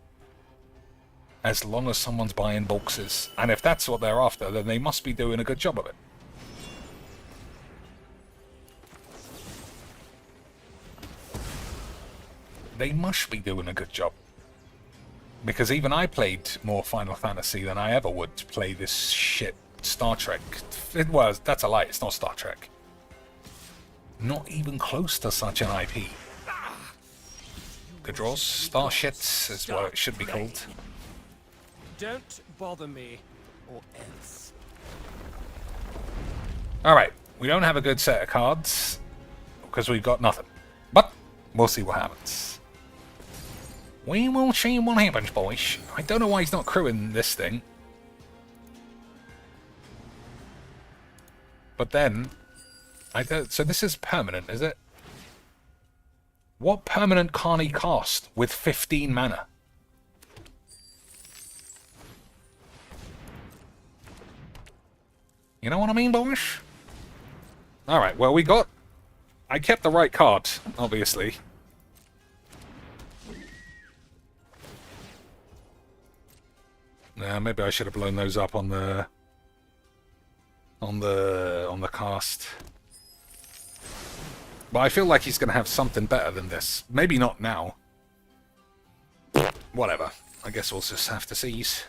as long as someone's buying boxes. And if that's what they're after, then they must be doing a good job of it. They must be doing a good job. Because even I played more Final Fantasy than I ever would play this shit Star Trek. It was, that's a lie, it's not Star Trek. Not even close to such an IP. Good draws, Star Shits is what it should be called. Don't bother me, or else. Alright, we don't have a good set of cards, because we've got nothing. But, we'll see what happens. We will see what happens, boys. I don't know why he's not crewing this thing. But then, I don't. So this is permanent, is it? What permanent can't he cast with 15 mana? You know what I mean, boys? Alright, well we got... I kept the right card, obviously. Maybe I should have blown those up on the cast. But I feel like he's going to have something better than this. Maybe not now. Whatever. I guess we'll just have to seize.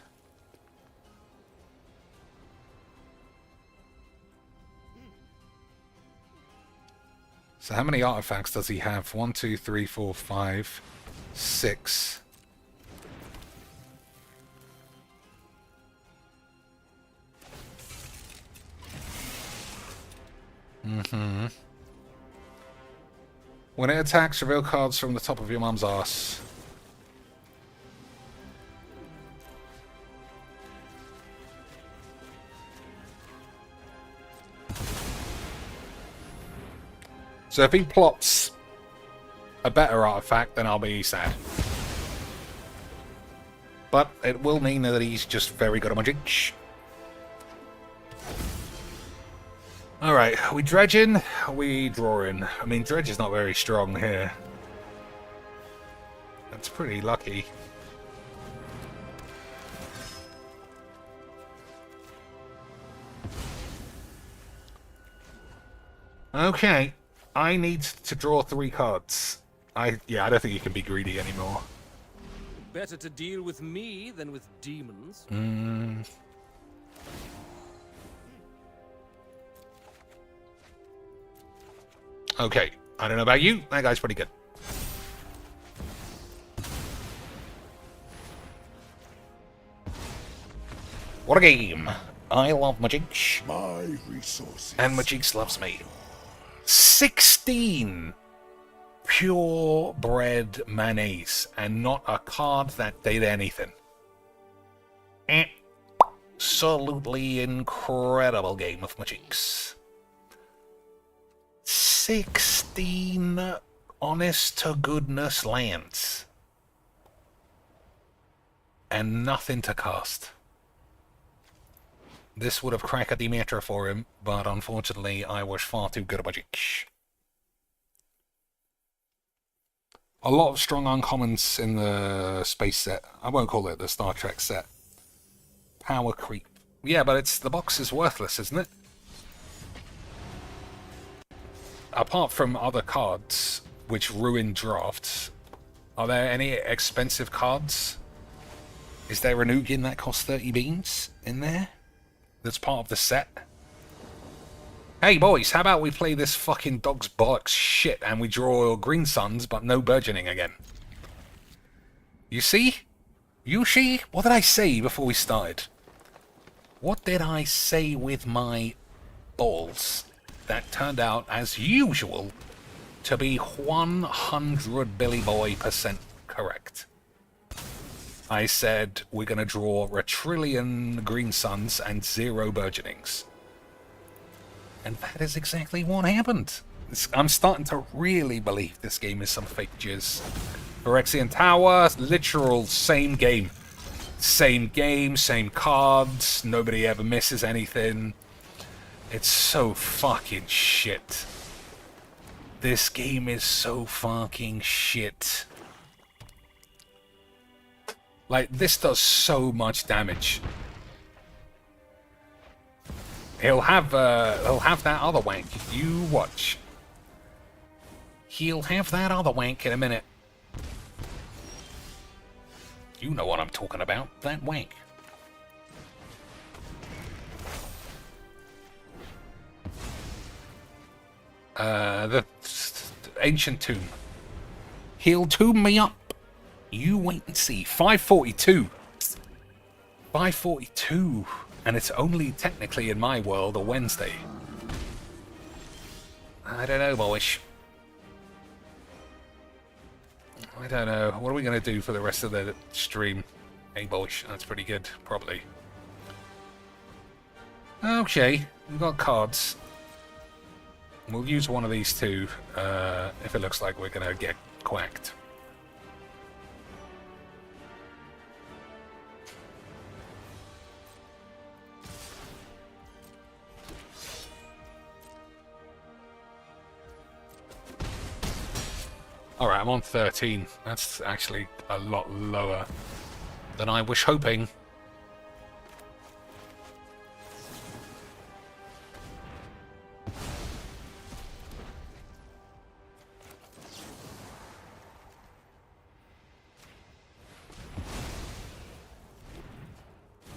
So how many artifacts does he have? 1, 2, 3, 4, 5, 6. When it attacks, reveal cards from the top of your mum's ass. So if he plops a better artifact, then I'll be sad. But it will mean that he's just very good at Mageecs. Alright, are we dredging? Are we drawing? I mean, dredge is not very strong here. That's pretty lucky. Okay, I need to draw 3 cards. Yeah, I don't think you can be greedy anymore. Better to deal with me than with demons. Okay, I don't know about you, that guy's pretty good. What a game. I love Mageecs. My resources. And Mageecs loves me. 16 purebred mayonnaise, and not a card that did anything. Absolutely incredible game of Mageecs. 16 honest-to-goodness lands. And nothing to cast. This would have cracked the Maestro for him, but unfortunately I was far too good at Mageecs. A lot of strong uncommons in the space set. I won't call it the Star Trek set. Power creep. Yeah, but the box is worthless, isn't it? Apart from other cards, which ruin drafts, are there any expensive cards? Is there an Ugin that costs 30 beans in there? That's part of the set? Hey boys, how about we play this fucking dog's bollocks shit and we draw green suns but no burgeoning again? You see? You see? What did I say before we started? What did I say with my balls? That turned out, as usual, to be 100 Billy Boy % correct. I said we're going to draw a trillion green suns and 0 burgeonings. And that is exactly what happened. I'm starting to really believe this game is some fake jizz. Phyrexian Tower, literal same game. Same game, same cards, nobody ever misses anything. It's so fucking shit. This game is so fucking shit. Like, this does so much damage. He'll have that other wank. You watch. He'll have that other wank in a minute. You know what I'm talking about. That wank. The ancient tomb. He'll tomb me up. You wait and see. 542. 542. And it's only technically in my world a Wednesday. I don't know, boys. I don't know. What are we going to do for the rest of the stream? Hey, boys. That's pretty good, probably. Okay. We've got cards. We'll use one of these two if it looks like we're going to get quacked. Alright, I'm on 13. That's actually a lot lower than I was hoping.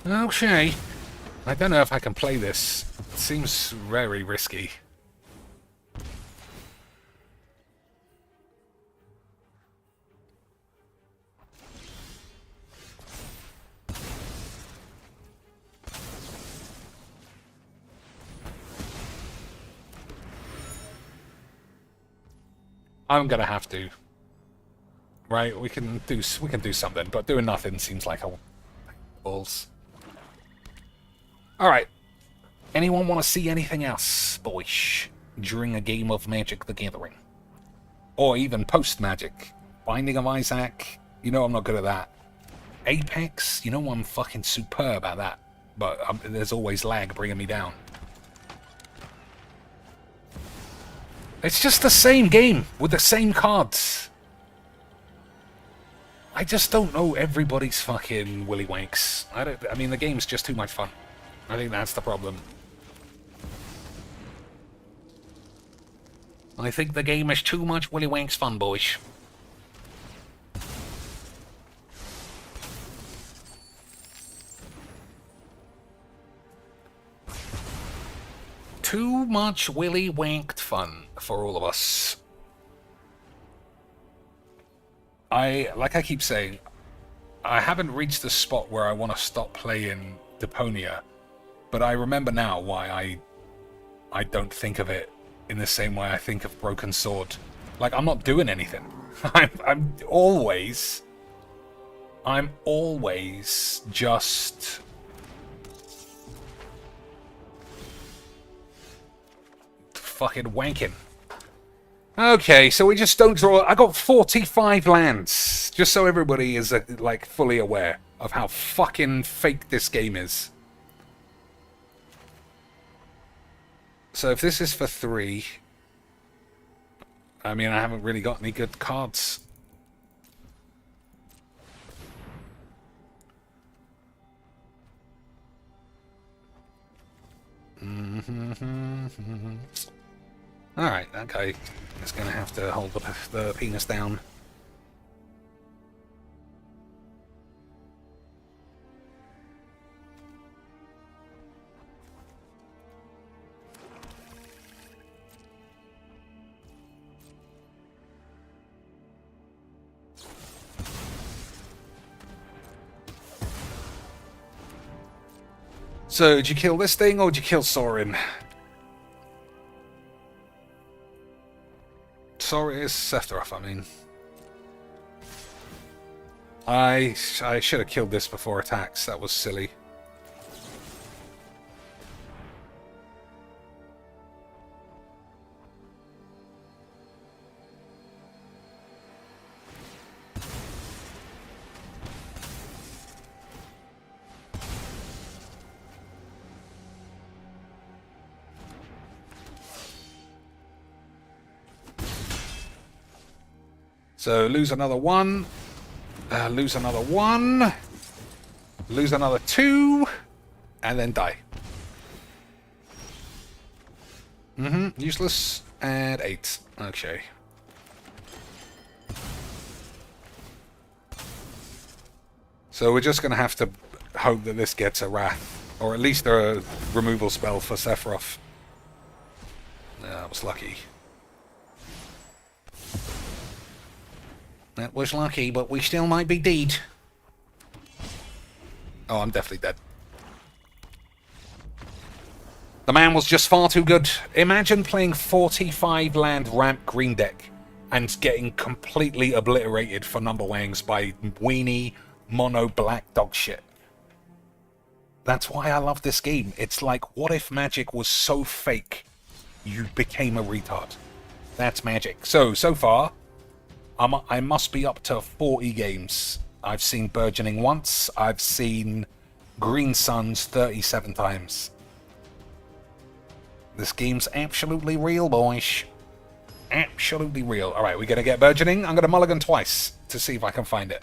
Okay. I don't know if I can play this. It seems very risky. I'm gonna have to. Right, we can do something, but doing nothing seems like a balls. All right. Anyone want to see anything else, boys, during a game of Magic: The Gathering, or even post Magic? Binding of Isaac. You know I'm not good at that. Apex. You know I'm fucking superb at that, but there's always lag bringing me down. It's just the same game with the same cards. I just don't know everybody's fucking willy wanks. I mean, the game's just too much fun. I think that's the problem. I think the game is too much willy wanks fun, boys. Too much willy wanked fun for all of us. Like I keep saying, I haven't reached the spot where I want to stop playing Deponia, but I remember now why I don't think of it in the same way I think of Broken Sword. Like, I'm not doing anything. I'm always just fucking wanking. Okay, so we just don't draw. I got 45 lands, just so everybody is like fully aware of how fucking fake this game is. So if this is for 3, I mean, I haven't really got any good cards. Alright, that guy is going to have to hold the penis down. So, did you kill this thing or did you kill Sorin? Sorry, it's Sephiroth, I mean. I should have killed this before attacks. That was silly. So lose another 1, lose another 1, lose another 2, and then die. Useless, and 8. Okay. So we're just going to have to hope that this gets a Wrath, or at least a removal spell for Sephiroth. That was lucky. That was lucky, but we still might be dead. Oh, I'm definitely dead. The man was just far too good. Imagine playing 45 land ramp green deck and getting completely obliterated for number wangs by weenie mono black dog shit. That's why I love this game. It's like, what if Magic was so fake you became a retard? That's Magic. So far, I must be up to 40 games. I've seen Burgeoning once. I've seen Green Suns 37 times. This game's absolutely real, boys. Absolutely real. Alright, we're going to get Burgeoning. I'm going to mulligan twice to see if I can find it.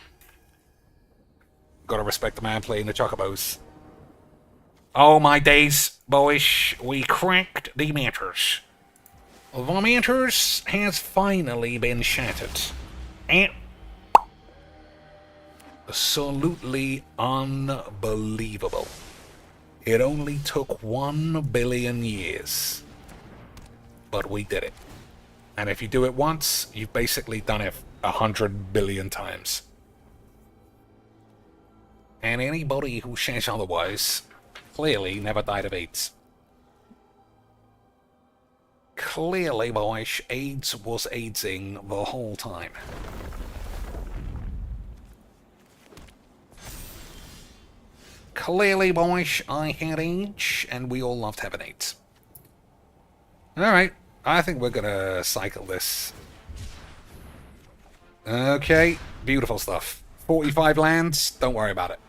Gotta respect the man playing the Chocobos. Oh my days, boys. We cracked the Manters. The Manters has finally been shattered. Absolutely unbelievable. It only took 1 billion years. But we did it. And if you do it once, you've basically done it 100 billion times. And anybody who says otherwise clearly never died of AIDS. Clearly, boys, AIDS was AIDSing the whole time. Clearly, boys, I had AIDS, and we all loved having AIDS. Alright, I think we're gonna cycle this. Okay, beautiful stuff. 45 lands, don't worry about it.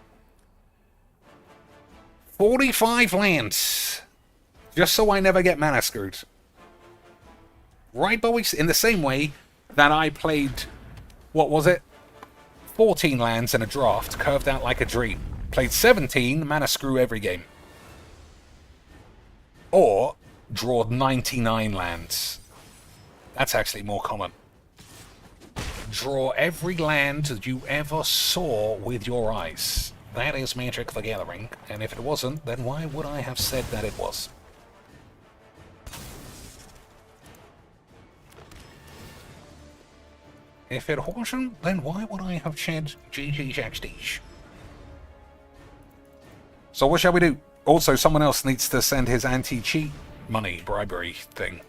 45 lands! Just so I never get mana screwed. Right, boys? In the same way that I played, what was it? 14 lands in a draft, curved out like a dream. Played 17, mana screw every game. Or, drawed 99 lands. That's actually more common. Draw every land that you ever saw with your eyes. That is Magic the Gathering, and if it wasn't, then why would I have said that it was? If it wasn't, then why would I have said GG's XD's? So what shall we do? Also, someone else needs to send his anti-cheat money bribery thing.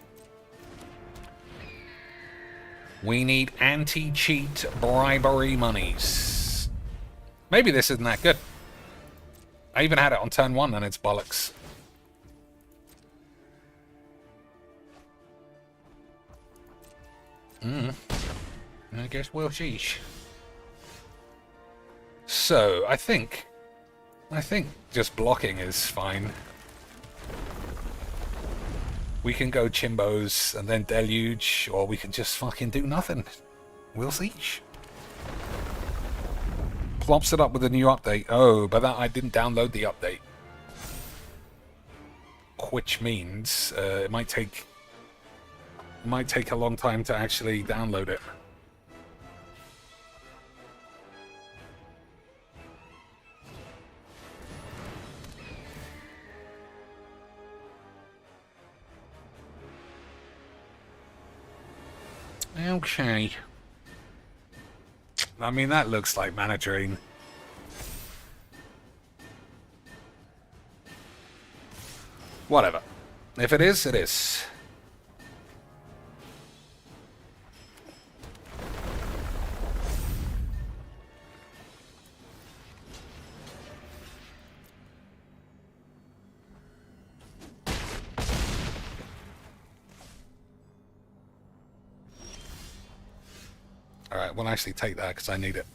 We need anti-cheat bribery monies. Maybe this isn't that good. I even had it on turn 1 and it's bollocks. I guess we'll see. So, I think just blocking is fine. We can go Chimbos and then Deluge, or we can just fucking do nothing. We'll see. Plops it up with a new update. Oh, but that I didn't download the update. Which means it might take a long time to actually download it. Okay. I mean, that looks like mana drain. Whatever. If it is, it is. Alright, we'll actually take that because I need it.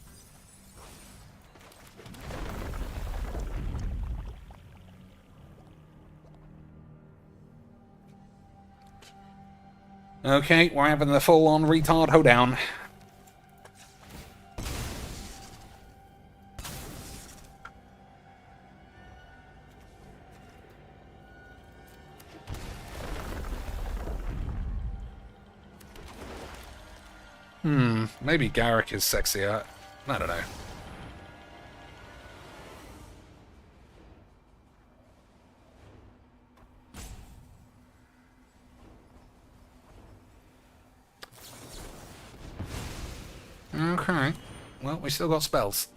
Okay, we're having the full-on retard hoedown. Maybe Garrick is sexier. I don't know. Okay. Well, we still got spells.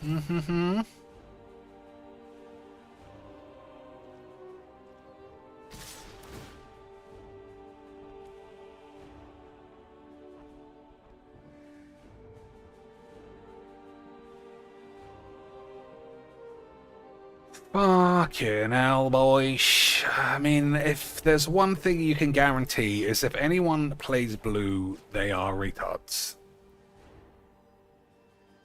Mm-hmm. Fucking hell, boys. I mean, if there's one thing you can guarantee is if anyone plays blue, they are retards.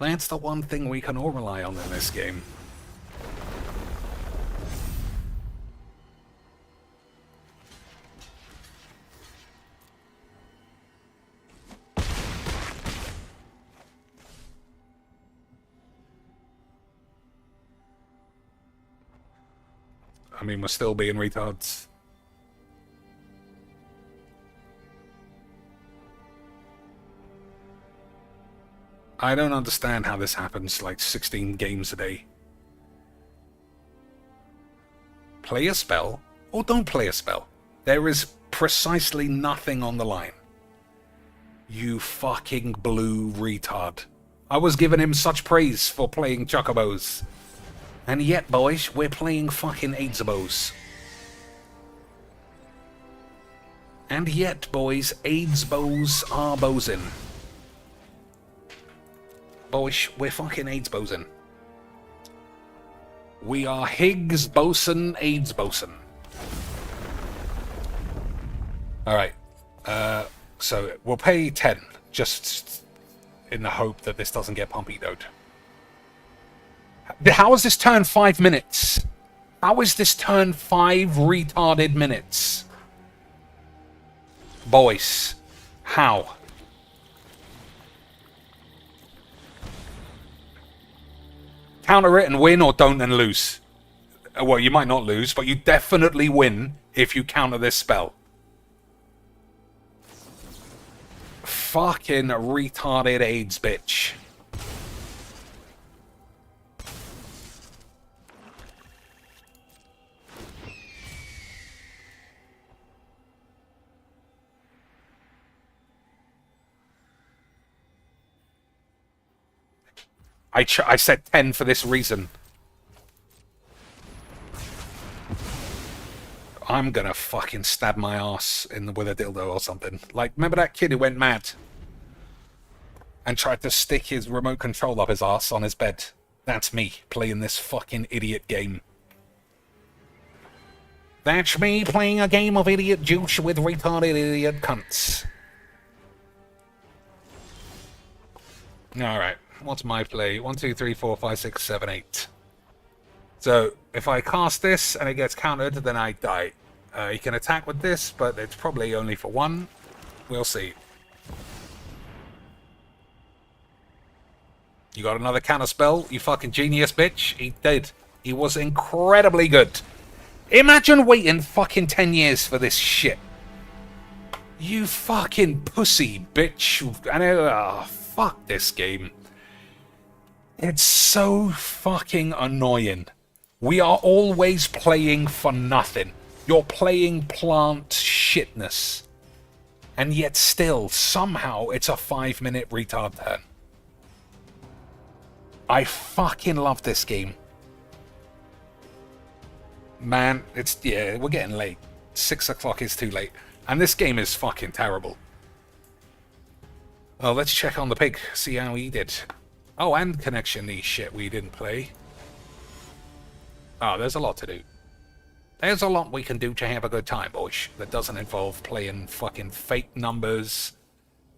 That's the one thing we can all rely on in this game. I mean, we're still being retards. I don't understand how this happens like 16 games a day. Play a spell or don't play a spell. There is precisely nothing on the line. You fucking blue retard. I was giving him such praise for playing Chocobos. And yet, boys, we're playing fucking Aidsabos. And yet, boys, Aidsbos are bosin. Boys, we're fucking Aidsbosin. We are Higgs Boson Aidsboson. Alright. So, we'll pay 10, just in the hope that this doesn't get pumpy-doed. How is this turn 5 minutes? How is this turn 5 retarded minutes? Boys, how? Counter it and win, or don't and lose. Well, you might not lose, but you definitely win if you counter this spell. Fucking retarded AIDS bitch. I said 10 for this reason. I'm gonna fucking stab my ass with a dildo or something. Like, remember that kid who went mad and tried to stick his remote control up his ass on his bed? That's me playing this fucking idiot game. That's me playing a game of idiot juice with retarded idiot cunts. Alright. What's my play? 1, 2, 3, 4, 5, 6, 7, 8. So, if I cast this and it gets countered, then I die. You can attack with this, but it's probably only for 1. We'll see. You got another counter spell, you fucking genius bitch? He did. He was incredibly good. Imagine waiting fucking 10 years for this shit. You fucking pussy bitch. And fuck this game. It's so fucking annoying. We are always playing for nothing. You're playing plant shitness. And yet still, somehow, it's a 5-minute retard turn. I fucking love this game. Man, we're getting late. 6 o'clock is too late. And this game is fucking terrible. Well, let's check on the pig, see how he did. Oh, and connection shit we didn't play. Oh, there's a lot to do. There's a lot we can do to have a good time, boys. That doesn't involve playing fucking fake numbers,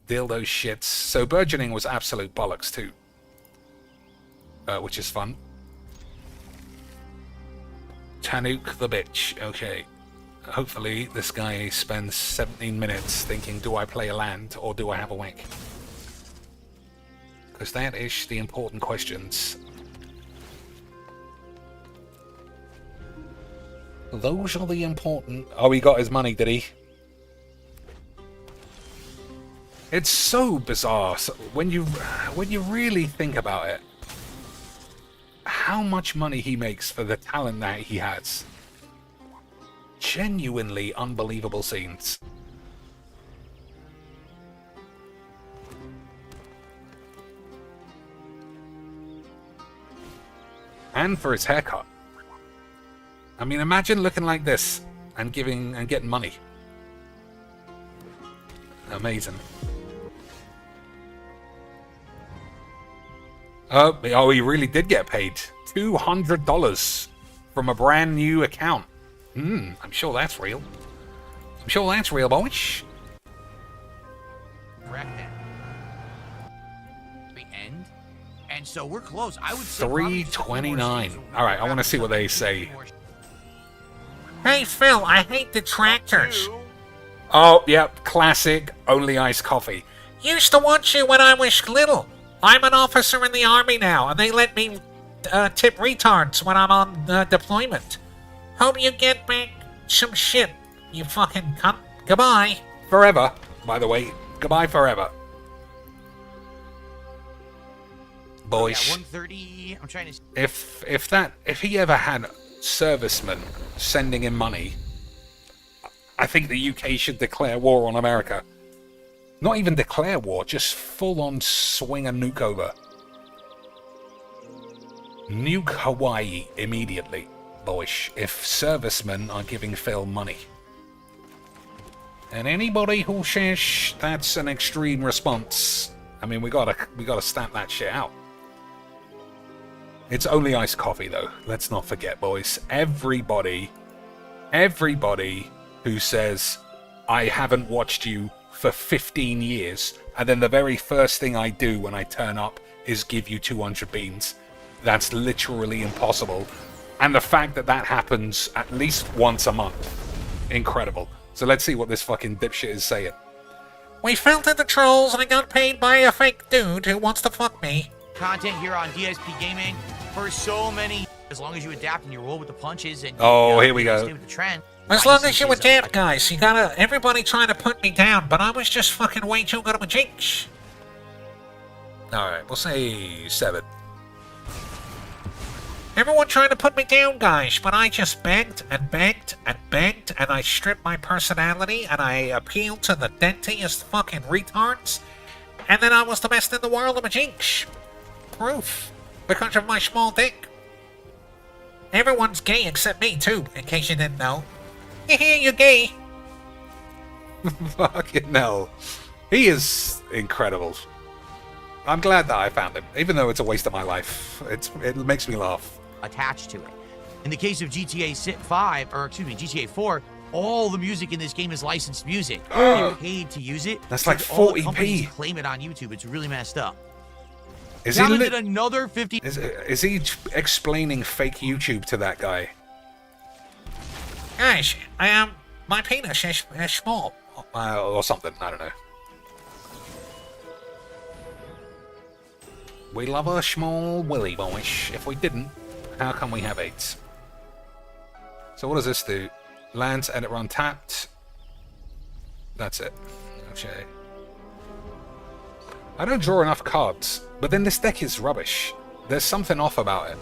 dildo shits. So burgeoning was absolute bollocks too. Which is fun. Tanuk the bitch. Okay. Hopefully this guy spends 17 minutes thinking, do I play a land or do I have a wank? Because that is the important questions. Those are the important... Oh, he got his money, did he? It's so bizarre when you really think about it. How much money he makes for the talent that he has. Genuinely unbelievable scenes. And for his haircut. I mean, imagine looking like this and getting money. Amazing. Oh, he really did get paid $200 from a brand new account. I'm sure that's real. I'm sure that's real, boys. The end. And so we're close. I would say 329. All right, I want to see what they say. Hey Phil, I hate the tractors. Oh, yep, classic, only iced coffee. Used to watch you when I was little. I'm an officer in the army now, and they let me tip retards when I'm on deployment. Hope you get back some shit, you fucking cunt. Goodbye. Forever, by the way. Goodbye forever. Boys. Yeah, 130. I'm trying to... If he ever had servicemen sending him money, I think the UK should declare war on America. Not even declare war, just full-on swing a nuke over. Nuke Hawaii immediately, boys, if servicemen are giving Phil money. And anybody who says that's an extreme response, I mean, we gotta stamp that shit out. It's only iced coffee, though. Let's not forget, boys. Everybody who says, I haven't watched you for 15 years, and then the very first thing I do when I turn up is give you 200 beans. That's literally impossible. And the fact that that happens at least once a month. Incredible. So let's see what this fucking dipshit is saying. We fell into trolls and I got paid by a fake dude who wants to fuck me. Content here on DSP Gaming for so many... As long as you adapt and you roll with the punches and... Oh, here we go. Stay with the trend. As long as you adapt, guys. You gotta... Everybody trying to put me down, but I was just fucking way too good of a jinx. Alright, we'll say 7. Everyone trying to put me down, guys, but I just begged and begged and begged, and I stripped my personality, and I appealed to the dentiest fucking retards, and then I was the best in the world of a jinx. Proof. Because of my small dick. Everyone's gay except me, too, in case you didn't know. You're gay. Fucking hell. He is incredible. I'm glad that I found him, even though it's a waste of my life. It makes me laugh. Attached to it. In the case of GTA 5, or excuse me, GTA 4, all the music in this game is licensed music. They're paid to use it. That's like all the 40p. companies claim it on YouTube. It's really messed up. Is Now he did another 50. Is he explaining fake YouTube to that guy? Guys, my penis is small. Or something, I don't know. We love a small willy, boys. If we didn't, how can we have 8? So what does this do? Lands, edit run tapped. That's it. Okay. I don't draw enough cards, but then this deck is rubbish. There's something off about it.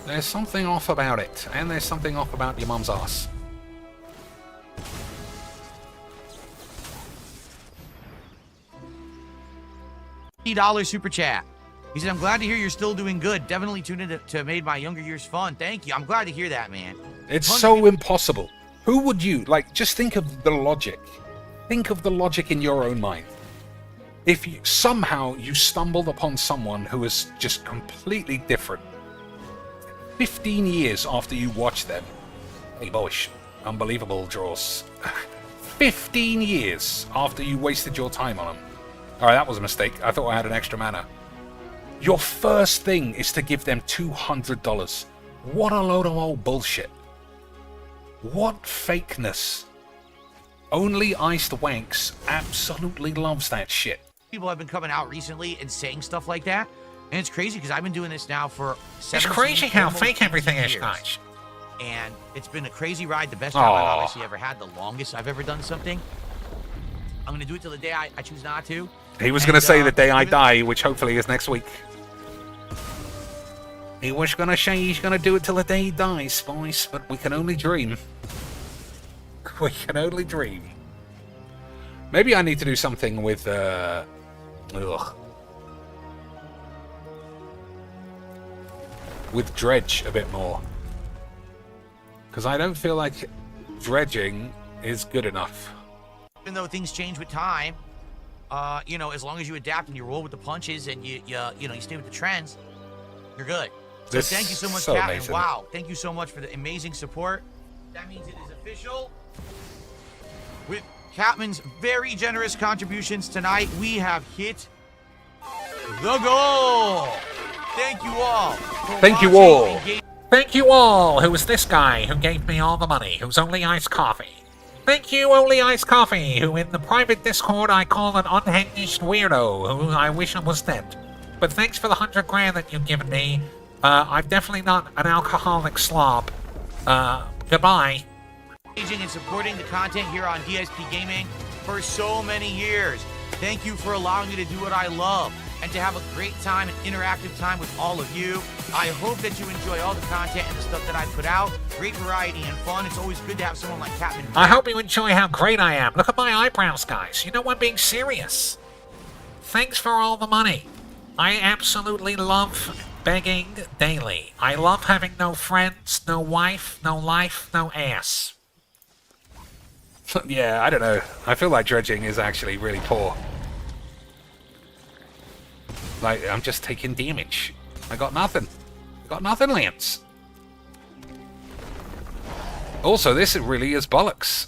There's something off about it, and there's something off about your mum's ass. $50 super chat. He said, I'm glad to hear you're still doing good. Definitely tuned in to made my younger years fun. Thank you. I'm glad to hear that, man. It's so impossible. Who would you, like, just think of the logic. Think of the logic in your own mind. If you, somehow you stumbled upon someone who is just completely different, 15 years after you watch them. Hey, boys, unbelievable draws. 15 years after you wasted your time on them. Alright, that was a mistake. I thought I had an extra mana. Your first thing is to give them $200. What a load of old bullshit. What fakeness. Only Iced Wanks absolutely loves that shit. People have been coming out recently and saying stuff like that. And it's crazy because I've been doing this now for 17, It's crazy how almost fake everything 18 is, years. guys. And it's been a crazy ride. The best job I've Aw. obviously ever had. The longest I've ever done something. I'm going to do it till the day I choose not to. He was going to say the day I even- die, which hopefully is next week. He was going to say he's going to do it till the day he dies, boys, but we can only dream. We can only dream. Maybe I need to do something with, with Dredge a bit more. Because I don't feel like dredging is good enough. Even though things change with time, you know, as long as you adapt and you roll with the punches and you stay with the trends, you're good. So This thank you so much, so Captain. amazing. Wow, thank you so much for the amazing support. That means it is official. With Capman's very generous contributions tonight, we have hit the goal. Thank you all. for Thank you watching all. and ga- Thank you all. Who was this guy who gave me all the money? Who's only iced coffee? Thank you, only iced coffee. Who in the private Discord I call an unhinged weirdo. Who I wish I was dead. But thanks for the $100,000 that you've given me. I'm definitely not an alcoholic slob. Goodbye. engaging and supporting the content here on DSP Gaming for so many years. Thank you for allowing me to do what I love and to have a great time and interactive time with all of you. I hope that you enjoy all the content and the stuff that I put out. Great variety and fun. It's always good to have someone like Captain. I hope you enjoy how great I am. Look at my eyebrows, guys. You know I'm being serious. Thanks for all the money. I absolutely love begging daily. I love having no friends, no wife, no life, no ass. Yeah, I don't know. I feel like dredging is actually really poor. Like, I'm just taking damage. I got nothing. I got nothing, Lance. Also, this really is bollocks.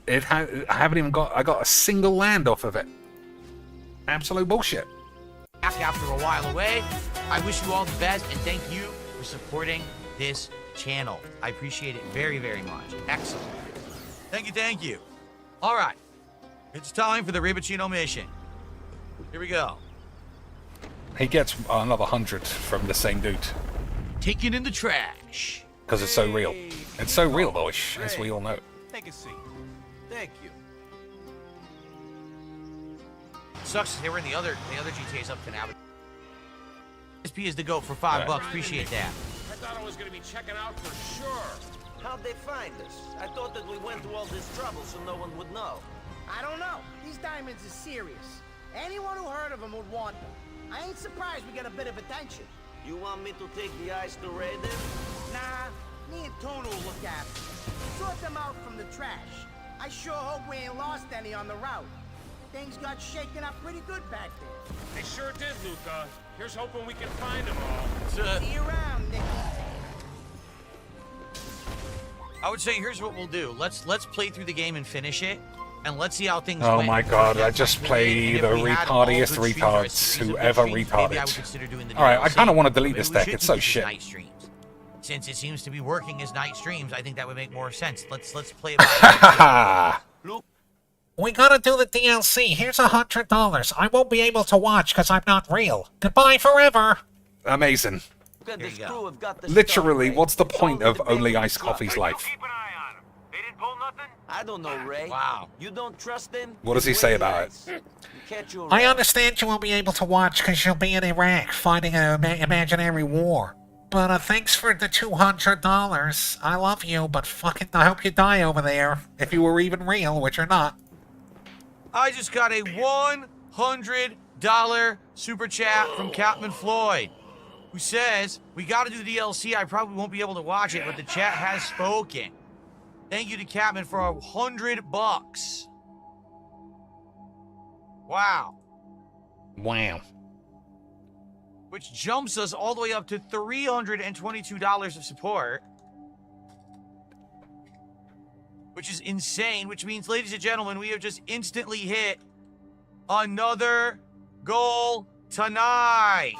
I haven't even got... I got a single land off of it. Absolute bullshit. Back after a while away. I wish you all the best and thank you for supporting this channel. I appreciate it very, very much. Excellent. Thank you, thank you. All right. It's time for the Ribicino mission. Here we go. He gets another 100 from the same dude. Taken in the trash. Because it's so real. It's so real, boys, as we all know. Take a seat. Thank you. Sucks they were in the other GTA's up to now. SP is the GOAT for $5. Appreciate that. I thought I was gonna be checking out for sure. How'd they find us? I thought that we went through all this trouble so no one would know. I don't know. These diamonds are serious. Anyone who heard of them would want them. I ain't surprised we get a bit of attention. You want me to take the ice to raid them? Nah, me and Tony will look after them. Sort them out from the trash. I sure hope we ain't lost any on the route. Things got shaken up pretty good back there. They sure did, Luca. Here's hoping we can find them all. See you around, Nicky. I would say here's what we'll do. Let's play through the game and finish it, and let's see how things Oh went. my god, I just play the retardiest retards who ever retarded. Alright, I kind of want to delete this deck, it's so shit. Since it seems to be working as night streams, I think that would make more sense. Let's play it by Haha! We gotta do the DLC. Here's $100. I won't be able to watch because I'm not real. Goodbye forever. Amazing. Good, Here this you go. crew have got the Literally, stuff, Ray. what's the It's point only of the Only bacon Iced and stuff. Coffee's life? Keep an eye on them. They didn't pull nothing? I don't know, Ray. Wow. You don't trust them? What does he say about it? You catch your I rat. understand you won't be able to watch because you'll be in Iraq fighting an imaginary war. But thanks for the $200. I love you, but fucking I hope you die over there. If you were even real, which you're not. I just got a $100 super chat from Captain Floyd, who says, we gotta do the DLC. I probably won't be able to watch it, but the chat has spoken. Thank you to Captain for $100. Wow. Wow. which jumps us all the way up to $322 of support. Which is insane, which means, ladies and gentlemen, we have just instantly hit another goal tonight.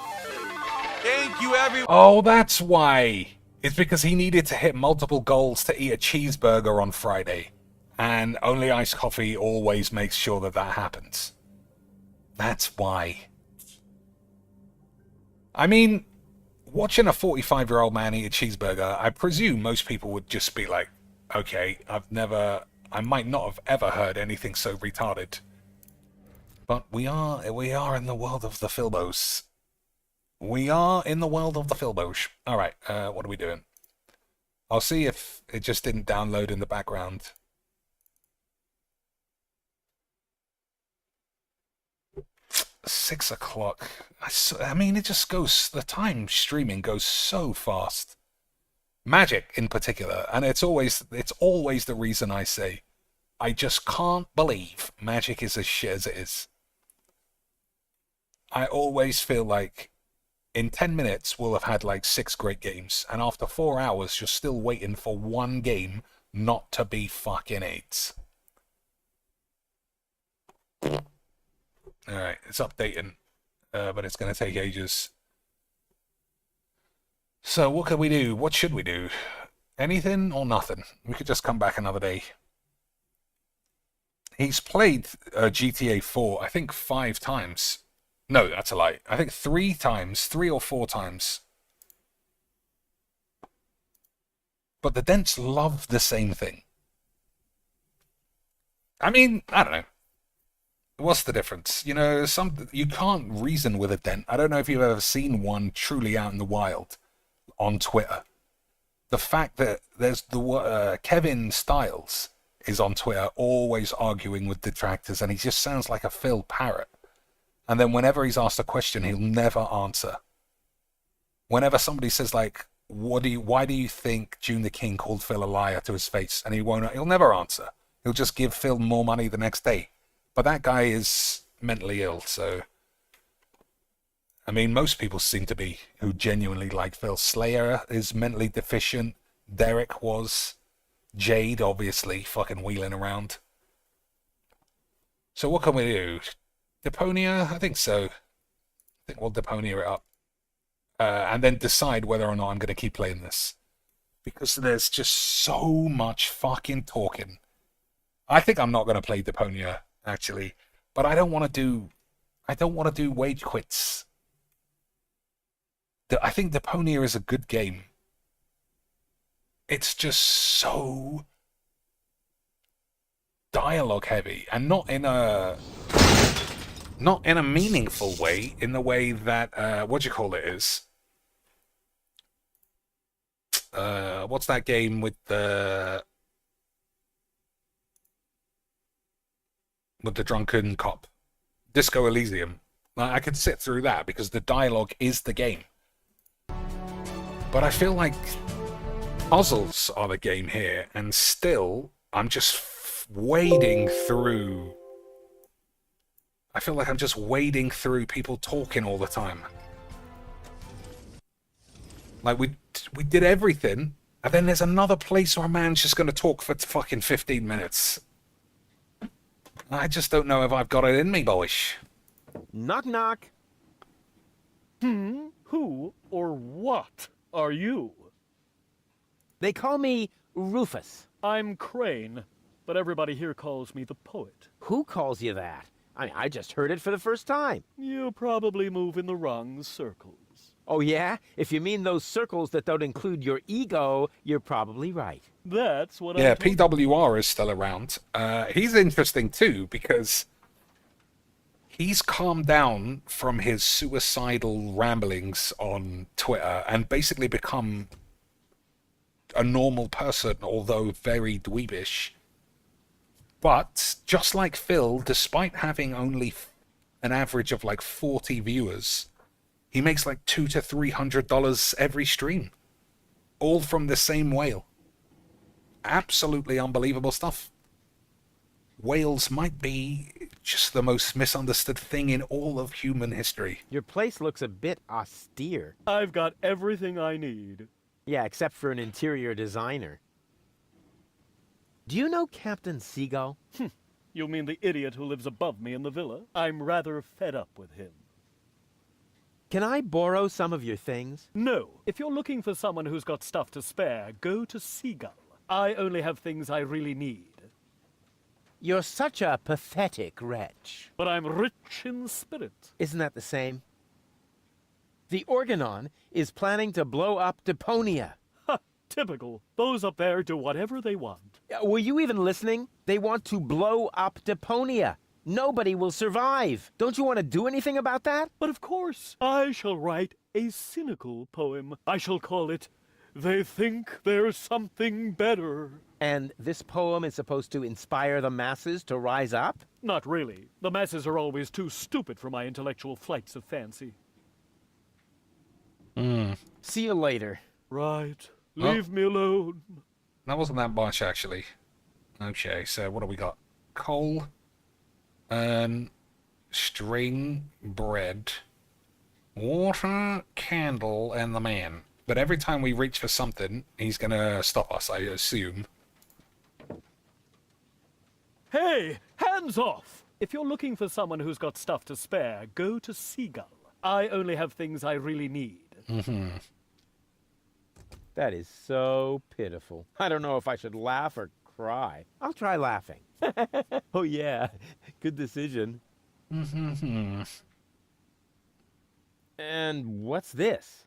Thank you, everyone. Oh, that's why. It's because he needed to hit multiple goals to eat a cheeseburger on Friday. And only iced coffee always makes sure that that happens. That's why. I mean, watching a 45-year-old man eat a cheeseburger, I presume most people would just be like, okay, I might not have ever heard anything so retarded. But we are in the world of the Filbos. We are in the world of the Filbos. Alright, what are we doing? I'll see if it just didn't download in the background. $6 I mean, it just goes, the time streaming goes so fast. Magic in particular, and it's always the reason I say, I just can't believe Magic is as shit as it is. I always feel like in 10 minutes we'll have had like 6 great games, and after 4 hours you're still waiting for one game not to be fucking AIDS. Alright, it's updating, but it's going to take ages. So what can we do? What should we do? Anything or nothing? We could just come back another day. He's played GTA 4, I think 5 times. No, that's a lie. I think 3 times, 3 or 4 times. But the Dents love the same thing. I mean, I don't know. What's the difference? You know, you can't reason with a Dent. I don't know if you've ever seen one truly out in the wild on Twitter. The fact that there's the Kevin Stiles is on Twitter always arguing with detractors, and he just sounds like a Phil parrot. And then whenever he's asked a question, he'll never answer. Whenever somebody says like, why do you think June the King called Phil a liar to his face? And he'll never answer. He'll just give Phil more money the next day. But that guy is mentally ill, so... I mean, most people seem to be, who genuinely like Phil. Slayer is mentally deficient. Derek was. Jade, obviously, fucking wheeling around. So what can we do? Deponia? I think so. I think we'll Deponia it up. And then decide whether or not I'm going to keep playing this. Because there's just so much fucking talking. I think I'm not going to play Deponia, actually. But I don't want to do wage quits. I think Deponia is a good game. It's just so dialogue heavy, and not in a meaningful way, in the way that what do you call it is. What's that game with the drunken cop? Disco Elysium. I could sit through that because the dialogue is the game. But I feel like puzzles are the game here, and still, I'm just wading through... I feel like I'm just wading through people talking all the time. Like, we did everything, and then there's another place where a man's just going to talk for fucking 15 minutes. I just don't know if I've got it in me, boys. Knock, knock. Who or what are you? They call me Rufus. I'm Crane, but everybody here calls me the poet. Who calls you that? I just heard it for the first time. You probably move in the wrong circles. Oh, yeah? If you mean those circles that don't include your ego, you're probably right. That's what Yeah, PWR is still around. He's interesting, too, because he's calmed down from his suicidal ramblings on Twitter and basically become a normal person, although very dweebish. But, just like Phil, despite having only an average of like 40 viewers, he makes like $200 to $300 every stream. All from the same whale. Absolutely unbelievable stuff. Whales might be just the most misunderstood thing in all of human history. Your place looks a bit austere. I've got everything I need. Yeah, except for an interior designer. Do you know Captain Seagull? You mean the idiot who lives above me in the villa? I'm rather fed up with him. Can I borrow some of your things? No. If you're looking for someone who's got stuff to spare, go to Seagull. I only have things I really need. You're such a pathetic wretch. But I'm rich in spirit. Isn't that the same? The Organon is planning to blow up Deponia. Ha! Typical. Those up there do whatever they want. Were you even listening? They want to blow up Deponia. Nobody will survive. Don't you want to do anything about that? But of course, I shall write a cynical poem. I shall call it, "They Think There's Something Better." And this poem is supposed to inspire the masses to rise up? Not really. The masses are always too stupid for my intellectual flights of fancy. See you later. Right. Leave me alone. That wasn't that much, actually. Okay, so what do we got? Coal, string, bread, water, candle, and the man. But every time we reach for something, he's gonna stop us, I assume. Hey, hands off! If you're looking for someone who's got stuff to spare, go to Seagull. I only have things I really need. That is so pitiful. I don't know if I should laugh or cry. I'll try laughing. Oh yeah, good decision. And what's this?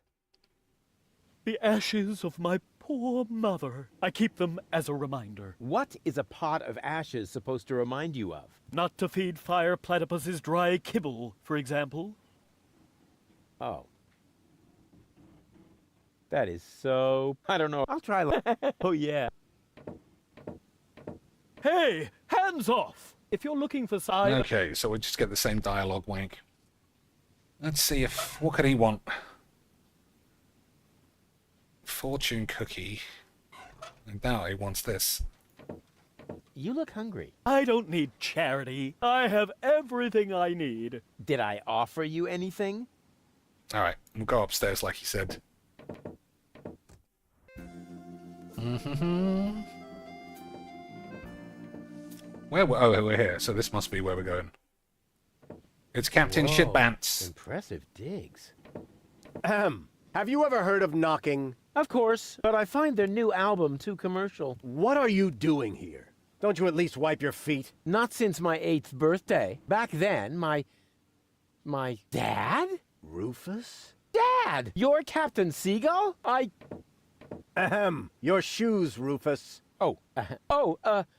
The ashes of my poor mother. I keep them as a reminder. What is a pot of ashes supposed to remind you of? Not to feed fire platypus's dry kibble, for example. Oh. That is so... I don't know. I'll try Oh yeah. Hey, hands off! If you're looking for Okay, so we just get the same dialogue wank. Let's see if... What could he want? Fortune cookie. I doubt he wants this. You look hungry. I don't need charity. I have everything I need. Did I offer you anything? Alright, we'll go upstairs like he said. Where we're here, so this must be where we're going. It's Captain Whoa, Shitbants. Impressive digs. Have you ever heard of knocking? Of course, but I find their new album too commercial. What are you doing here? Don't you at least wipe your feet? Not since my 8th birthday. Back then, my dad? Rufus? Dad! You're Captain Seagull? Your shoes, Rufus.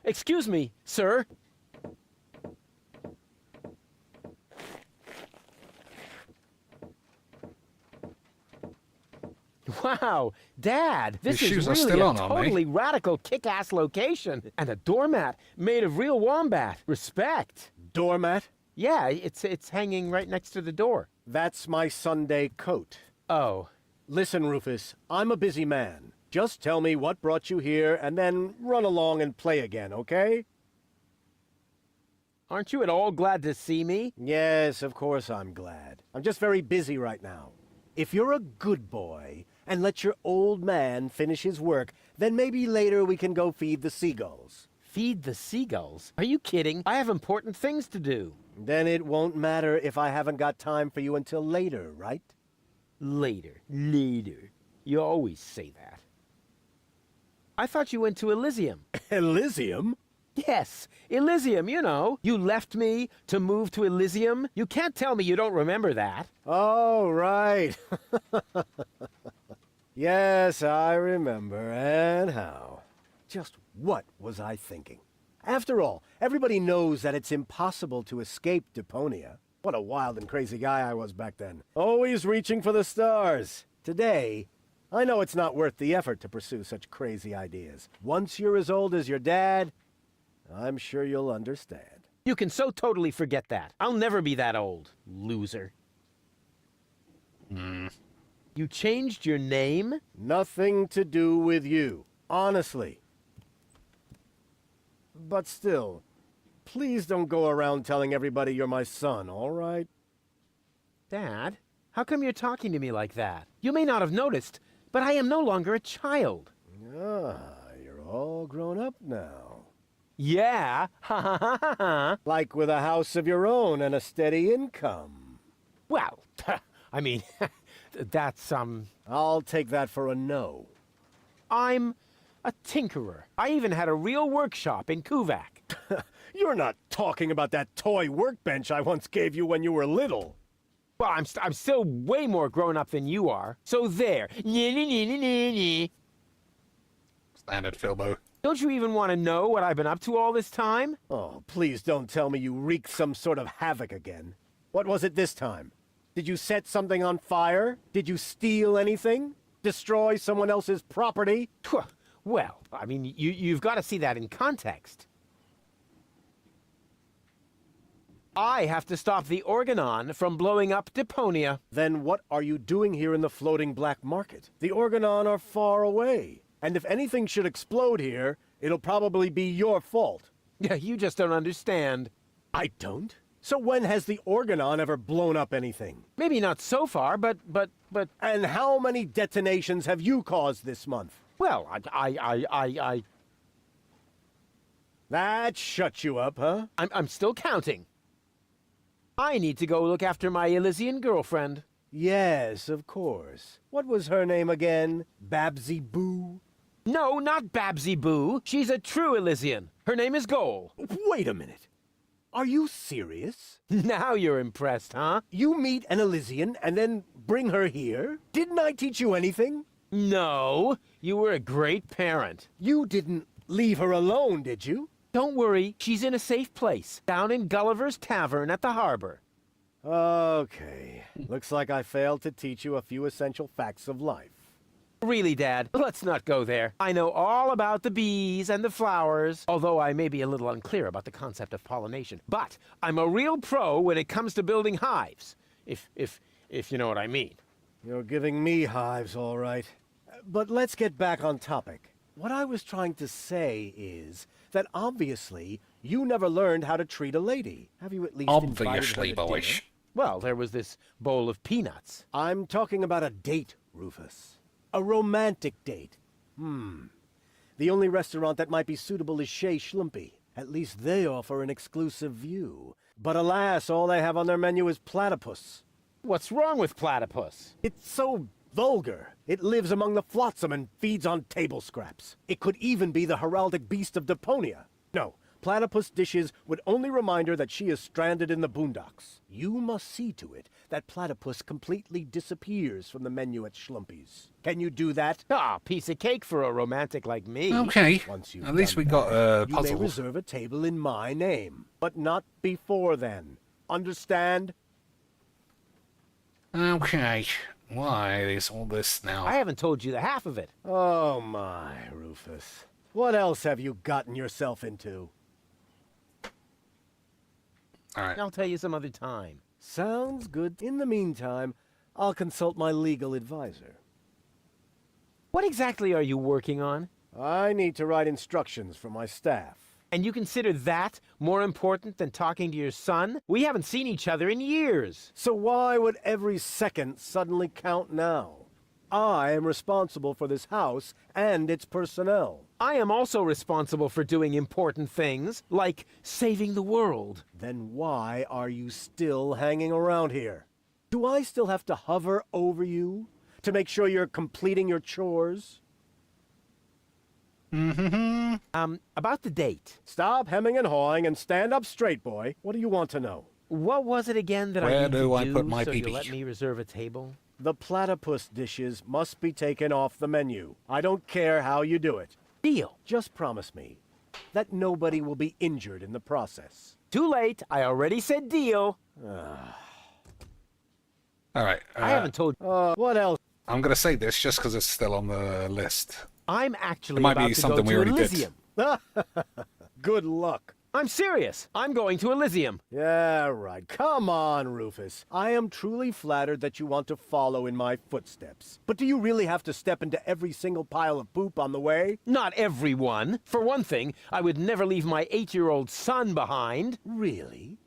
Excuse me, sir. Wow, Dad, this Your shoes is are really still a on, aren't they? totally radical kick-ass location. And a doormat made of real wombat. Respect. Doormat? Yeah, it's hanging right next to the door. That's my Sunday coat. Oh. Listen, Rufus, I'm a busy man. Just tell me what brought you here, and then run along and play again, okay? Aren't you at all glad to see me? Yes, of course I'm glad. I'm just very busy right now. If you're a good boy, and let your old man finish his work, then maybe later we can go feed the seagulls. Feed the seagulls? Are you kidding? I have important things to do. Then it won't matter if I haven't got time for you until later, right? Later. You always say that. I thought you went to Elysium. Elysium? Yes, Elysium, you know. You left me to move to Elysium. You can't tell me you don't remember that. Oh, right. Yes, I remember. And how? Just what was I thinking? After all, everybody knows that it's impossible to escape Deponia. What a wild and crazy guy I was back then. Always reaching for the stars. Today, I know it's not worth the effort to pursue such crazy ideas. Once you're as old as your dad, I'm sure you'll understand. You can so totally forget that. I'll never be that old, loser. You changed your name? Nothing to do with you. Honestly. But still, please don't go around telling everybody you're my son, all right? Dad, how come you're talking to me like that? You may not have noticed, but I am no longer a child. Ah, you're all grown up now. Yeah, ha ha ha ha ha. Like with a house of your own and a steady income. Well, I mean, that's, I'll take that for a no. I'm a tinkerer. I even had a real workshop in Kuvak. You're not talking about that toy workbench I once gave you when you were little. Well, I'm still way more grown up than you are. So there. Standard Philbo. Don't you even want to know what I've been up to all this time? Oh, please don't tell me you wreaked some sort of havoc again. What was it this time? Did you set something on fire? Did you steal anything? Destroy someone else's property? Well, I mean, you've got to see that in context. I have to stop the Organon from blowing up Deponia. Then what are you doing here in the floating black market? The Organon are far away. And if anything should explode here, it'll probably be your fault. Yeah, you just don't understand. I don't? So when has the Organon ever blown up anything? Maybe not so far, but... And how many detonations have you caused this month? Well, That shut you up, huh? I'm still counting. I need to go look after my Elysian girlfriend. Yes, of course. What was her name again? Babsy Boo? No, not Babsy Boo. She's a true Elysian. Her name is Goal. Wait a minute. Are you serious? Now you're impressed, huh? You meet an Elysian and then bring her here? Didn't I teach you anything? No, you were a great parent. You didn't leave her alone, did you? Don't worry, she's in a safe place, down in Gulliver's Tavern at the harbor. Okay. Looks like I failed to teach you a few essential facts of life. Really, Dad, let's not go there. I know all about the bees and the flowers, although I may be a little unclear about the concept of pollination. But I'm a real pro when it comes to building hives, if you know what I mean. You're giving me hives, all right. But let's get back on topic. What I was trying to say is that obviously you never learned how to treat a lady. Have you at least Obviously, invited her to boy. dinner? Well, there was this bowl of peanuts. I'm talking about a date, Rufus. A romantic date. The only restaurant that might be suitable is Chez Schlumpy. At least they offer an exclusive view. But alas, all they have on their menu is platypus. What's wrong with platypus? It's so vulgar. It lives among the flotsam and feeds on table scraps. It could even be the heraldic beast of Deponia. No, platypus dishes would only remind her that she is stranded in the boondocks. You must see to it that platypus completely disappears from the menu at Schlumpy's. Can you do that? Ah, piece of cake for a romantic like me. Okay. Once you've At least done we got that, you may puzzles. reserve a table in my name, but not before then. Understand? Okay. Why is all this now? I haven't told you the half of it. Oh my, Rufus. What else have you gotten yourself into? All right. I'll tell you some other time. Sounds good. In the meantime, I'll consult my legal advisor. What exactly are you working on? I need to write instructions for my staff. And you consider that more important than talking to your son? We haven't seen each other in years. So why would every second suddenly count now? I am responsible for this house and its personnel. I am also responsible for doing important things, like saving the world. Then why are you still hanging around here? Do I still have to hover over you to make sure you're completing your chores? About the date. Stop hemming and hawing and stand up straight, boy. What do you want to know? What was it again that Where I need do to I do put my so pee-pee? you let me reserve a table? The platypus dishes must be taken off the menu. I don't care how you do it. Deal. Just promise me that nobody will be injured in the process. Too late. I already said deal. All right. I haven't told you. What else? I'm going to say this just because it's still on the list. I'm actually It might about be to something go we to already did. Elysium. Good luck. I'm serious. I'm going to Elysium. Yeah, right. Come on, Rufus. I am truly flattered that you want to follow in my footsteps. But do you really have to step into every single pile of poop on the way? Not everyone. For one thing, I would never leave my 8-year-old son behind. Really?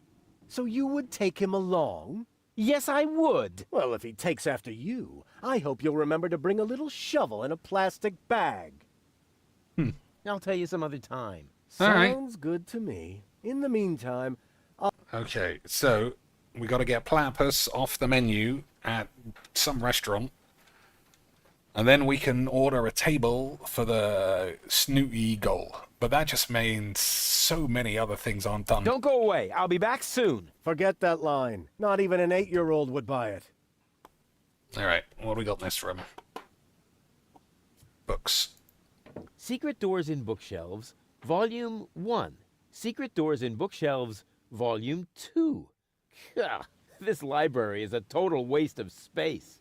So you would take him along? Yes, I would. Well, if he takes after you, I hope you'll remember to bring a little shovel and a plastic bag. I'll tell you some other time. All right. Sounds good to me. In the meantime, Okay, so we got to get platypus off the menu at some restaurant. And then we can order a table for the snooty goal. But that just means so many other things aren't done. Don't go away. I'll be back soon. forget that line. Not even an 8-year-old would buy it. Alright, what do we got in this room? Books. Secret Doors in Bookshelves, Volume 1. Secret Doors in Bookshelves, Volume 2. Gah, this library is a total waste of space.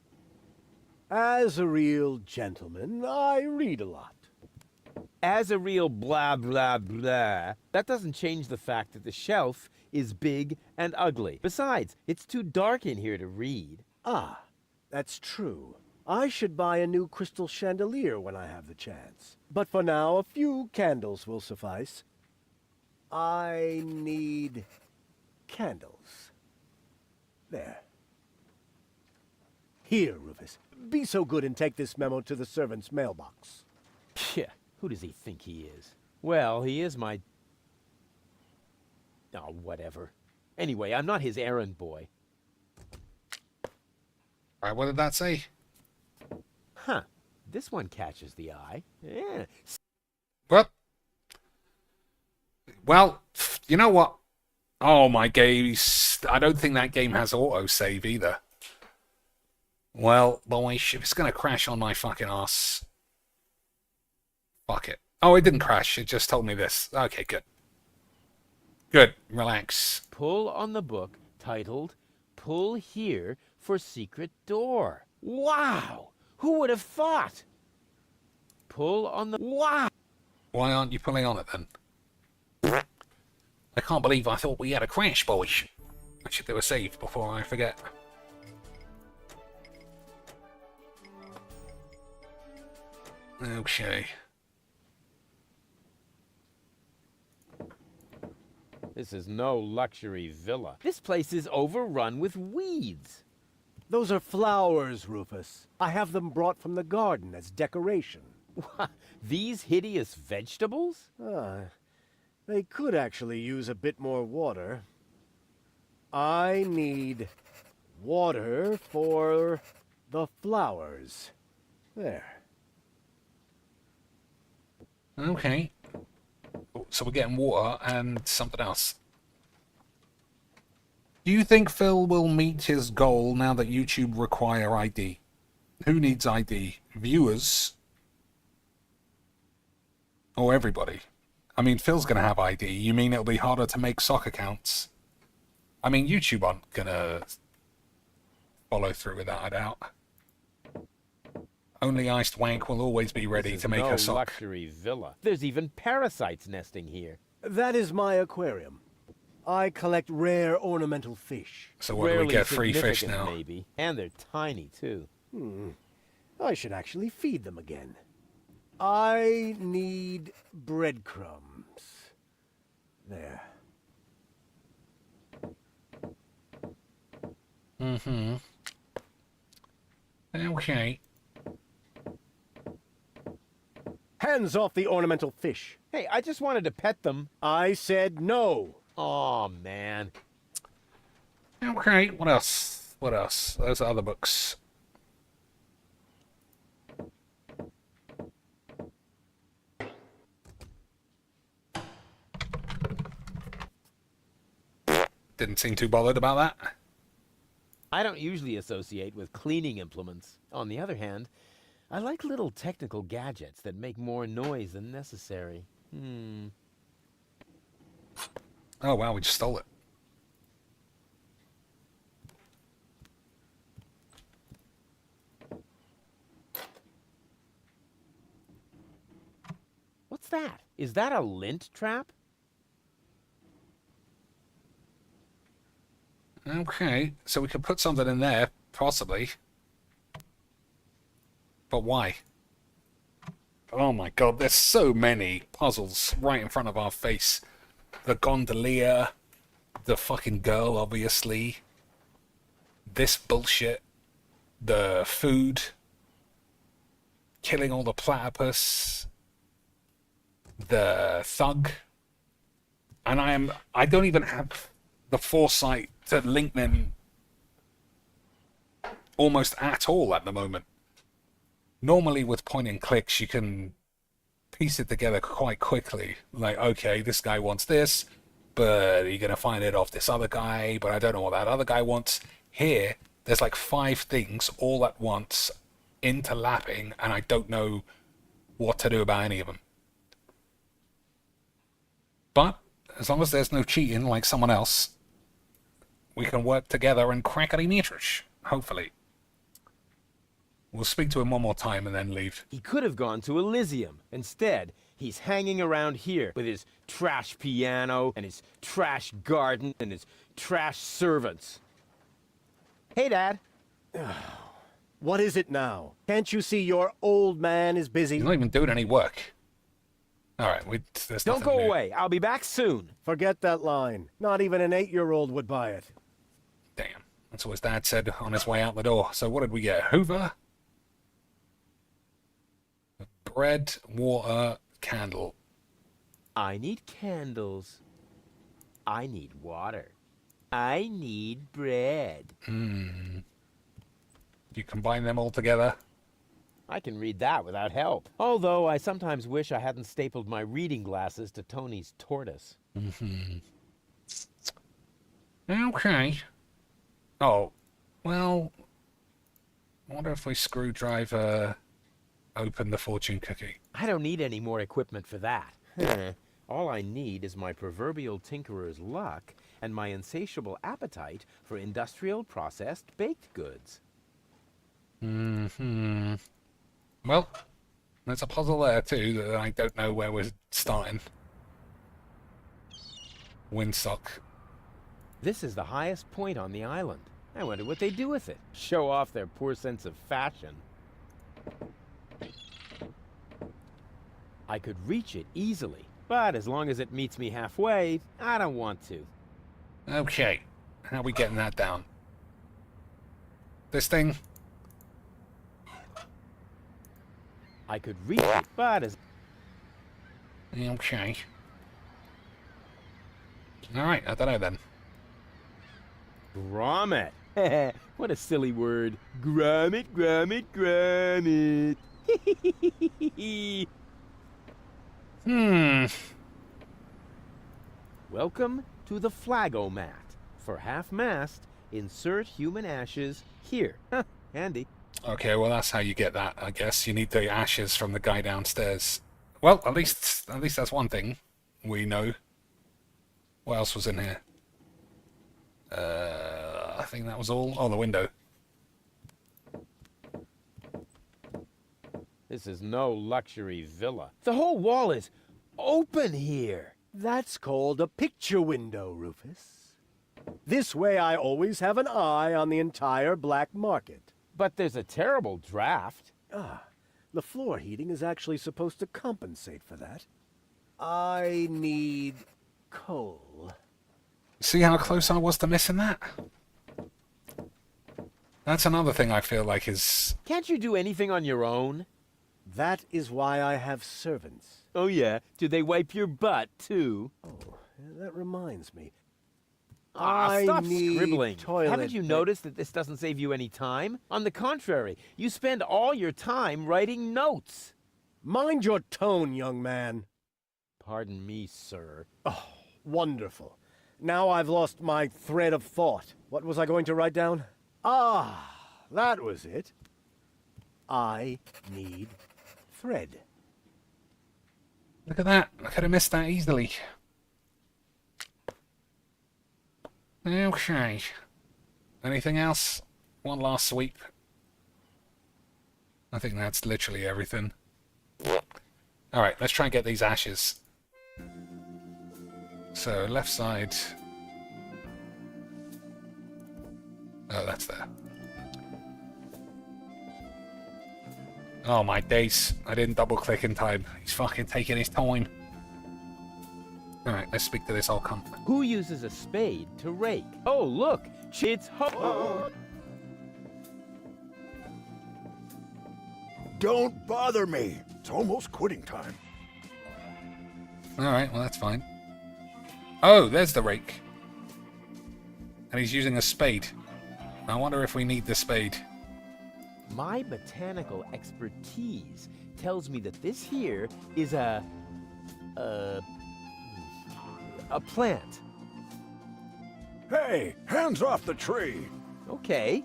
As a real gentleman, I read a lot. As a real blah blah blah, that doesn't change the fact that the shelf is big and ugly. Besides, it's too dark in here to read. Ah, that's true. I should buy a new crystal chandelier when I have the chance. But for now, a few candles will suffice. I need candles. There. Here, Rufus. Be so good and take this memo to the servant's mailbox. Yeah, who does he think he is? Well, he is my... Oh, whatever. Anyway, I'm not his errand boy. Alright, what did that say? Huh. This one catches the eye. Yeah. What? Well, you know what? Oh my gaze. I don't think that game has autosave either. Well, boys, if it's going to crash on my fucking ass. Fuck it. Oh, it didn't crash. It just told me this. Okay, good. Good. Relax. Pull on the book titled Pull Here for Secret Door. Wow! Who would have thought? Pull on the... Wow! Why aren't you pulling on it then? I can't believe I thought we had a crash, boys. I should do a save before I forget. Okay. This is no luxury villa. This place is overrun with weeds. Those are flowers, Rufus. I have them brought from the garden as decoration. What? These hideous vegetables? They could actually use a bit more water. I need water for the flowers. There. Okay. So we're getting water and something else. Do you think Phil will meet his goal now that YouTube require ID? Who needs ID? Viewers? Or everybody? I mean, Phil's going to have ID. You mean it'll be harder to make sock accounts? I mean, YouTube aren't going to follow through with that, I doubt. Only Iced Wank will always be ready to make a sock. Luxury villa. There's even parasites nesting here. That is my aquarium. I collect rare ornamental fish. So what do we get? Free fish now? Maybe. And they're tiny, too. I should actually feed them again. I need breadcrumbs. There. Okay. Hands off the ornamental fish. Hey, I just wanted to pet them. I said no. Aw, man. Okay, what else? What else? Those are other books. Didn't seem too bothered about that. I don't usually associate with cleaning implements. On the other hand, I like little technical gadgets that make more noise than necessary. Oh wow, we just stole it. What's that? Is that a lint trap? Okay, so we could put something in there, possibly. But why? Oh my god, there's so many puzzles right in front of our face. The gondolier, the fucking girl, obviously. This bullshit. The food. Killing all the platypus. The thug. And I don't even have the foresight to link them almost at all at the moment. Normally with point and clicks you can piece it together quite quickly. Like, okay, this guy wants this, but you're going to find it off this other guy, but I don't know what that other guy wants. Here, there's like 5 things all at once, interlapping, and I don't know what to do about any of them. But as long as there's no cheating like someone else, we can work together and crackety metrish, hopefully. We'll speak to him one more time and then leave. He could have gone to Elysium. Instead, he's hanging around here with his trash piano and his trash garden and his trash servants. Hey, Dad. What is it now? Can't you see your old man is busy? He's not even doing any work. Alright, there's Don't nothing go new. away. I'll be back soon. Forget that line. Not even an 8-year-old would buy it. Damn. That's what his dad said on his way out the door. So what did we get? Hoover? Bread, water, candle. I need candles. I need water. I need bread. You combine them all together? I can read that without help. Although I sometimes wish I hadn't stapled my reading glasses to Tony's tortoise. Okay. Oh, well, I wonder if we screwdriver open the fortune cookie. I don't need any more equipment for that. All I need is my proverbial tinkerer's luck and my insatiable appetite for industrial processed baked goods. Well, there's a puzzle there too that I don't know where we're starting. Windsock. This is the highest point on the island. I wonder what they do with it. Show off their poor sense of fashion. I could reach it easily, but as long as it meets me halfway, I don't want to. Okay, how are we getting that down? This thing? I could reach it, but as... Okay. Alright, I don't know then. Grommet. What a silly word. Grommet, grommet, grommet. Welcome to the Flagomat. For half-mast, insert human ashes here. Handy. Okay, well that's how you get that, I guess. You need the ashes from the guy downstairs. Well, at least that's one thing we know. What else was in here? I think that was all. Oh, the window. This is no luxury villa. The whole wall is open here. That's called a picture window, Rufus. This way I always have an eye on the entire black market. But there's a terrible draft. The floor heating is actually supposed to compensate for that. I need coal. See how close I was to missing that? That's another thing I feel like is... Can't you do anything on your own? That is why I have servants. Oh yeah? Do they wipe your butt, too? Oh, that reminds me. Stop scribbling. Toilet Haven't you noticed that this doesn't save you any time? On the contrary, you spend all your time writing notes. Mind your tone, young man. Pardon me, sir. Oh, wonderful. Now I've lost my thread of thought. What was I going to write down? That was it. I need thread. Look at that. I could have missed that easily. Okay. Anything else? One last sweep. I think that's literally everything. Alright, let's try and get these ashes. So, left side. Oh, that's there. Oh my days. I didn't double click in time. He's fucking taking his time. Alright, let's speak to this old cunt. Who uses a spade to rake? Oh, look! It's Don't bother me. It's almost quitting time. Alright, well that's fine. Oh, there's the rake. And he's using a spade. I wonder if we need the spade. My botanical expertise tells me that this here is a plant. Hey, hands off the tree. Okay.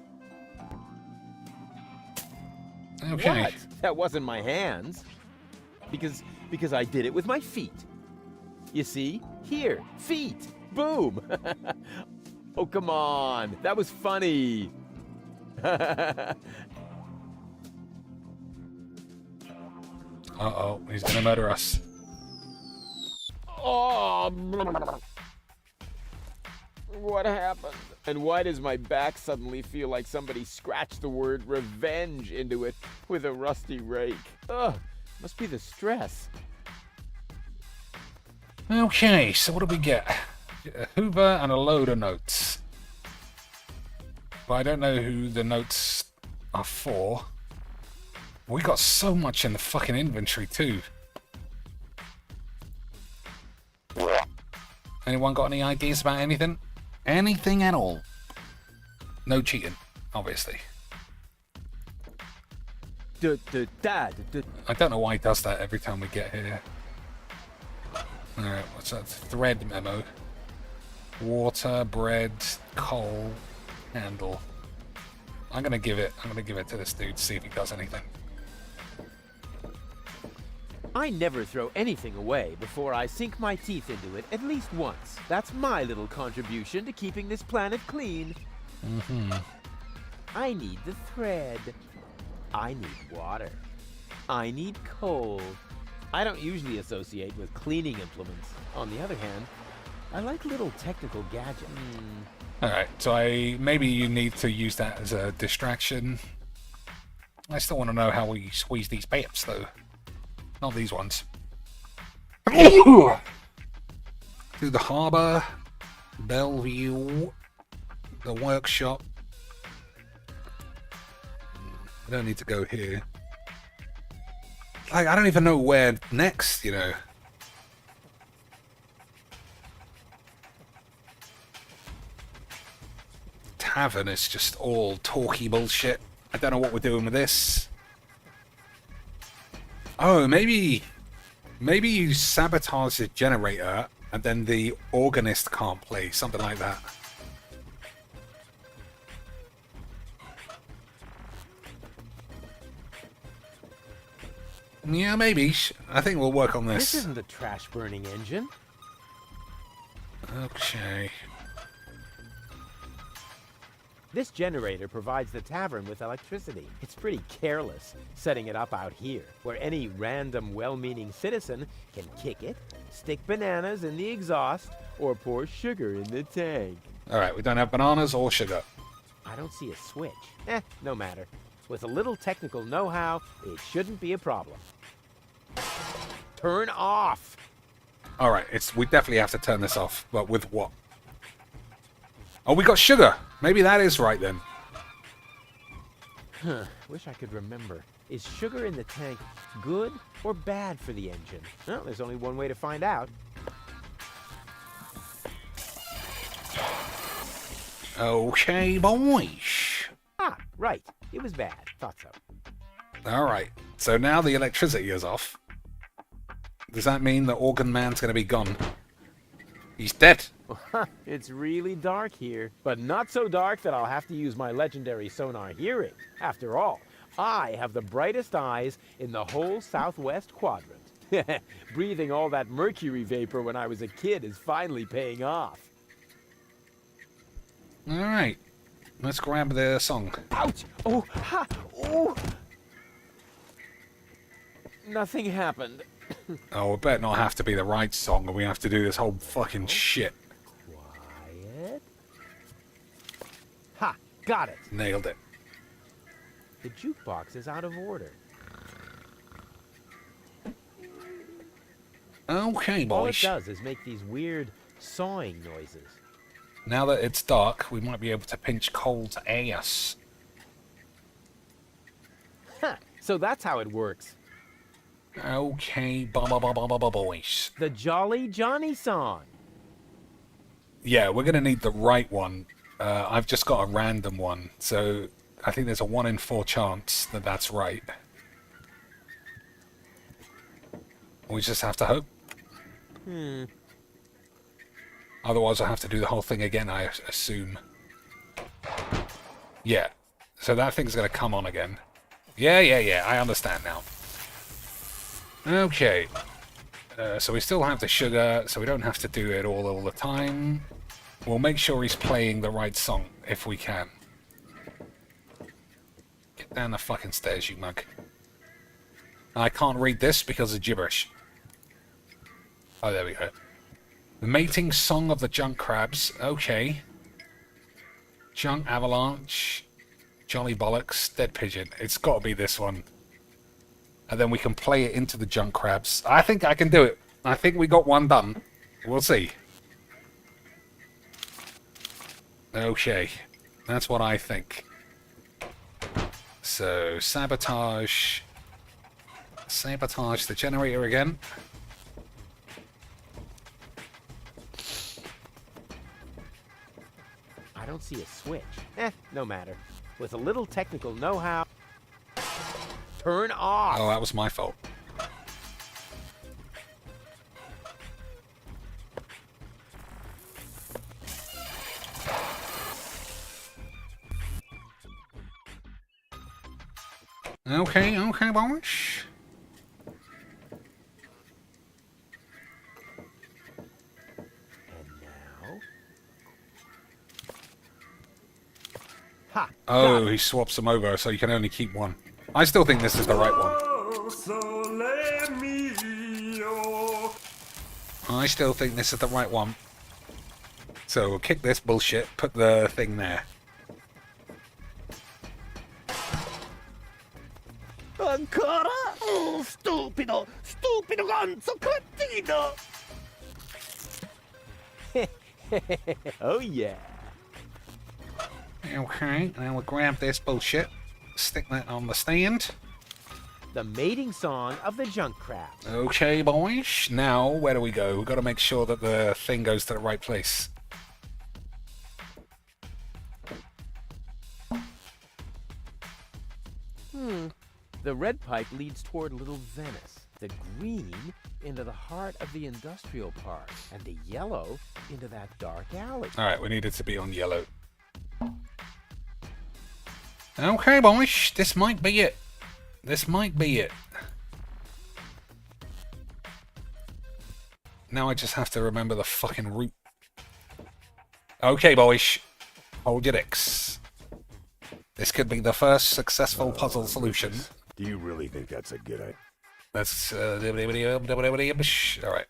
Okay. What? That wasn't my hands. Because I did it with my feet. You see? Here, feet. Boom. Oh, come on. That was funny. Uh-oh, he's gonna murder us. Oh, what happened? And why does my back suddenly feel like somebody scratched the word revenge into it with a rusty rake? Ugh, must be the stress. Okay, so what do we get? A Hoover and a load of notes. But I don't know who the notes are for. We got so much in the fucking inventory too. Anyone got any ideas about anything? Anything at all? No cheating, obviously. I don't know why he does that every time we get here. Alright, what's that? Thread memo. Water, bread, coal, handle. I'm gonna give it to this dude, see if he does anything. I never throw anything away before I sink my teeth into it at least once. That's my little contribution to keeping this planet clean. Mm-hmm. I need the thread. I need water. I need coal. I don't usually associate with cleaning implements. On the other hand, I like little technical gadgets. Alright, so maybe you need to use that as a distraction. I still want to know how we squeeze these pips, though. Not these ones. To the harbour, Bellevue, the workshop. I don't need to go here. Like, I don't even know where next, you know. Tavern is just all talky bullshit. I don't know what we're doing with this. Oh, maybe you sabotage the generator and then the organist can't play, something like that. Yeah, maybe. I think we'll work on this. This isn't a trash burning engine. Okay. This generator provides the tavern with electricity. It's pretty careless setting it up out here, where any random well-meaning citizen can kick it, stick bananas in the exhaust, or pour sugar in the tank. Alright, we don't have bananas or sugar. I don't see a switch. No matter. With a little technical know-how, it shouldn't be a problem. Turn off! Alright, we definitely have to turn this off, but with what? Oh, we got sugar! Maybe that is right then. Huh, wish I could remember. Is sugar in the tank good or bad for the engine? Well, there's only one way to find out. Okay, boys. Ah, right. It was bad. Thought so. Alright, so now the electricity is off. Does that mean the organ man's gonna be gone? He's dead. It's really dark here, but not so dark that I'll have to use my legendary sonar hearing. After all, I have the brightest eyes in the whole southwest quadrant. Breathing all that mercury vapor when I was a kid is finally paying off. Alright, let's grab the song. Ouch! Oh! Ha! Oh! Nothing happened. Oh, it better not have to be the right song or we have to do this whole fucking shit. Quiet. Ha! Got it. Nailed it. The jukebox is out of order. Okay, All it boys. does is make these weird sawing noises. Now that it's dark, we might be able to pinch Cole's ass. Huh. So that's how it works. Okay, boys. The Jolly Johnny song. Yeah, we're going to need the right one. I've just got a random one, so I think there's a 1 in 4 chance that that's right. We just have to hope. Otherwise I'll have to do the whole thing again, I assume. Yeah, so that thing's going to come on again. Yeah, I understand now. Okay. So we still have the sugar, so we don't have to do it all the time. We'll make sure he's playing the right song, if we can. Get down the fucking stairs, you mug. I can't read this because of gibberish. Oh, there we go. The mating song of the junk crabs. Okay. Junk avalanche. Jolly bollocks. Dead pigeon. It's got to be this one. And then we can play it into the junk crabs. I think I can do it. I think we got one done. We'll see. Okay. That's what I think. So, sabotage. Sabotage the generator again. I don't see a switch. No matter. With a little technical know-how. Turn off! Oh, that was my fault. Okay, boys. Ha! Oh, he swaps them over, so you can only keep one. I still think this is the right one. I still think this is the right one. So we'll kick this bullshit, put the thing there. Ancora? Oh, stupido! Stupido gonzo cretino! Oh, yeah. Okay, now we'll grab this bullshit, stick that on the stand. The mating song of the junk crabs. Okay, boys. Now, where do we go? We've got to make sure that the thing goes to the right place. The red pipe leads toward Little Venice. The green into the heart of the industrial park. And the yellow into that dark alley. Alright, we need it to be on yellow. Okay, boys. This might be it. This might be it. Now I just have to remember the fucking route. Okay, boys. Hold your dicks. This could be the first successful puzzle solution. Do you really think that's a good idea? That's alright.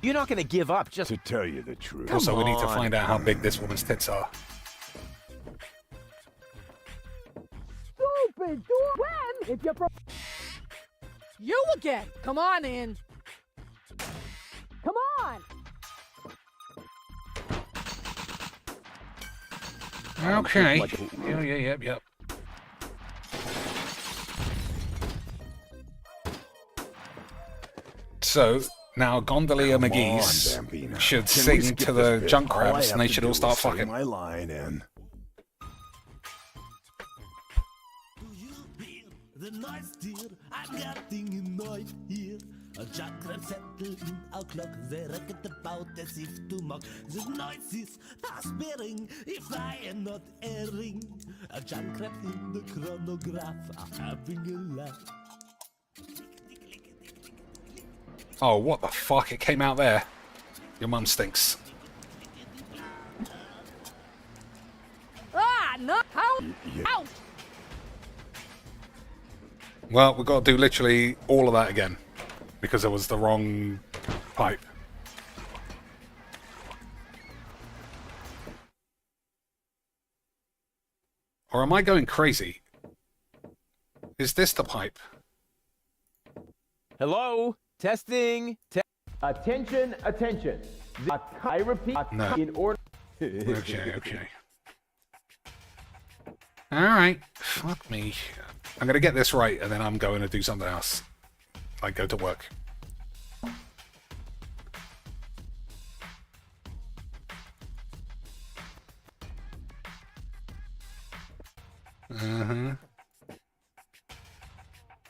You're not gonna give up just To tell you the truth. Also, we need to find out how big this woman's tits are. Stupid! When? If you're You again! Come on in! Come on! Okay. Yep. So, now Gondolier Mageecs should sing to the junk crabs and they should all start fucking. My line in. The noise, dear, I'm getting annoyed here. A junk crab settled in our clock. They reckon about as if to mock. The noise is past bearing, if I am not erring. A junk crab in the chronograph are having a laugh. Oh, what the fuck? It came out there. Your mum stinks. Ah, no! How? Out! Well, we've got to do literally all of that again. Because it was the wrong pipe. Or am I going crazy? Is this the pipe? Hello? Testing. Attention, attention. I repeat, No. in order. Okay, okay. Alright. Fuck me. I'm going to get this right, and then I'm going to do something else. Like go to work.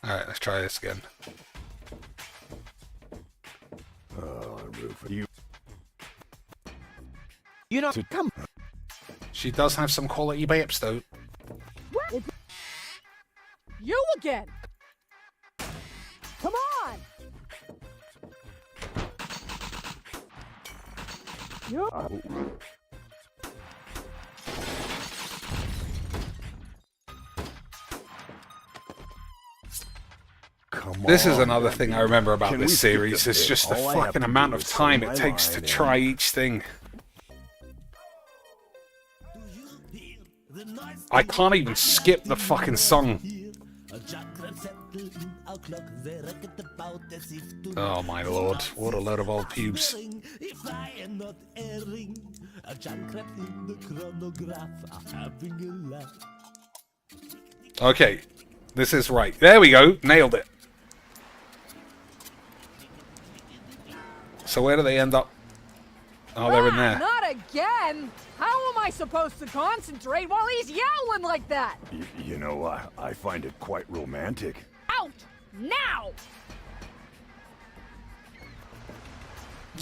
Alright, let's try this again. You know, come. She does have some quality babes, though. You again! Come on! This is another thing I remember about this series. It's just the fucking amount of time it takes to try each thing. I can't even skip the fucking song. Oh my lord, what a load of old pubes. Okay, this is right. There we go, nailed it. So where do they end up? Oh, they're in there. Not again! How am I supposed to concentrate while he's yowling like that? You know, I find it quite romantic. Out! Now!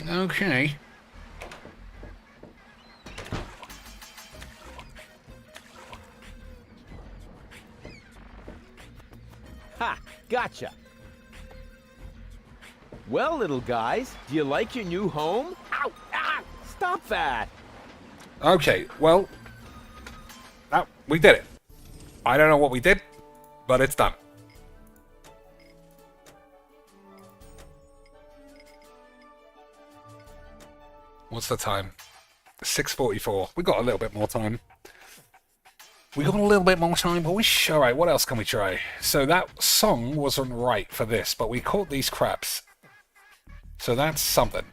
Okay. Ha! Gotcha. Well, little guys, do you like your new home? Ow! Ah! Stop that! Okay, well, we did it. I don't know what we did, but it's done. What's the time? 6:44. We got a little bit more time. We got a little bit more time, but alright, what else can we try? So that song wasn't right for this, but we caught these crabs. So that's something.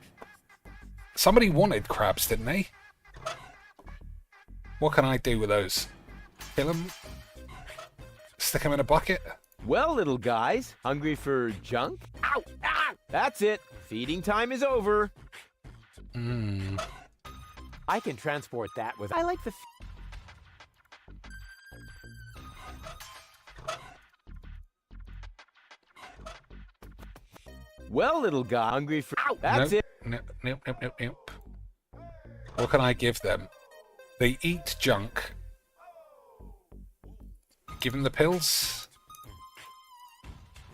Somebody wanted crabs, didn't they? What can I do with those? Kill them? Stick them in a bucket? Well, little guys, hungry for junk? Ow! Ah! That's it. Feeding time is over. I can transport that with... I like the... Well, little guy, hungry for... Ow! That's nope, it. Nope. What can I give them? They eat junk. Give them the pills.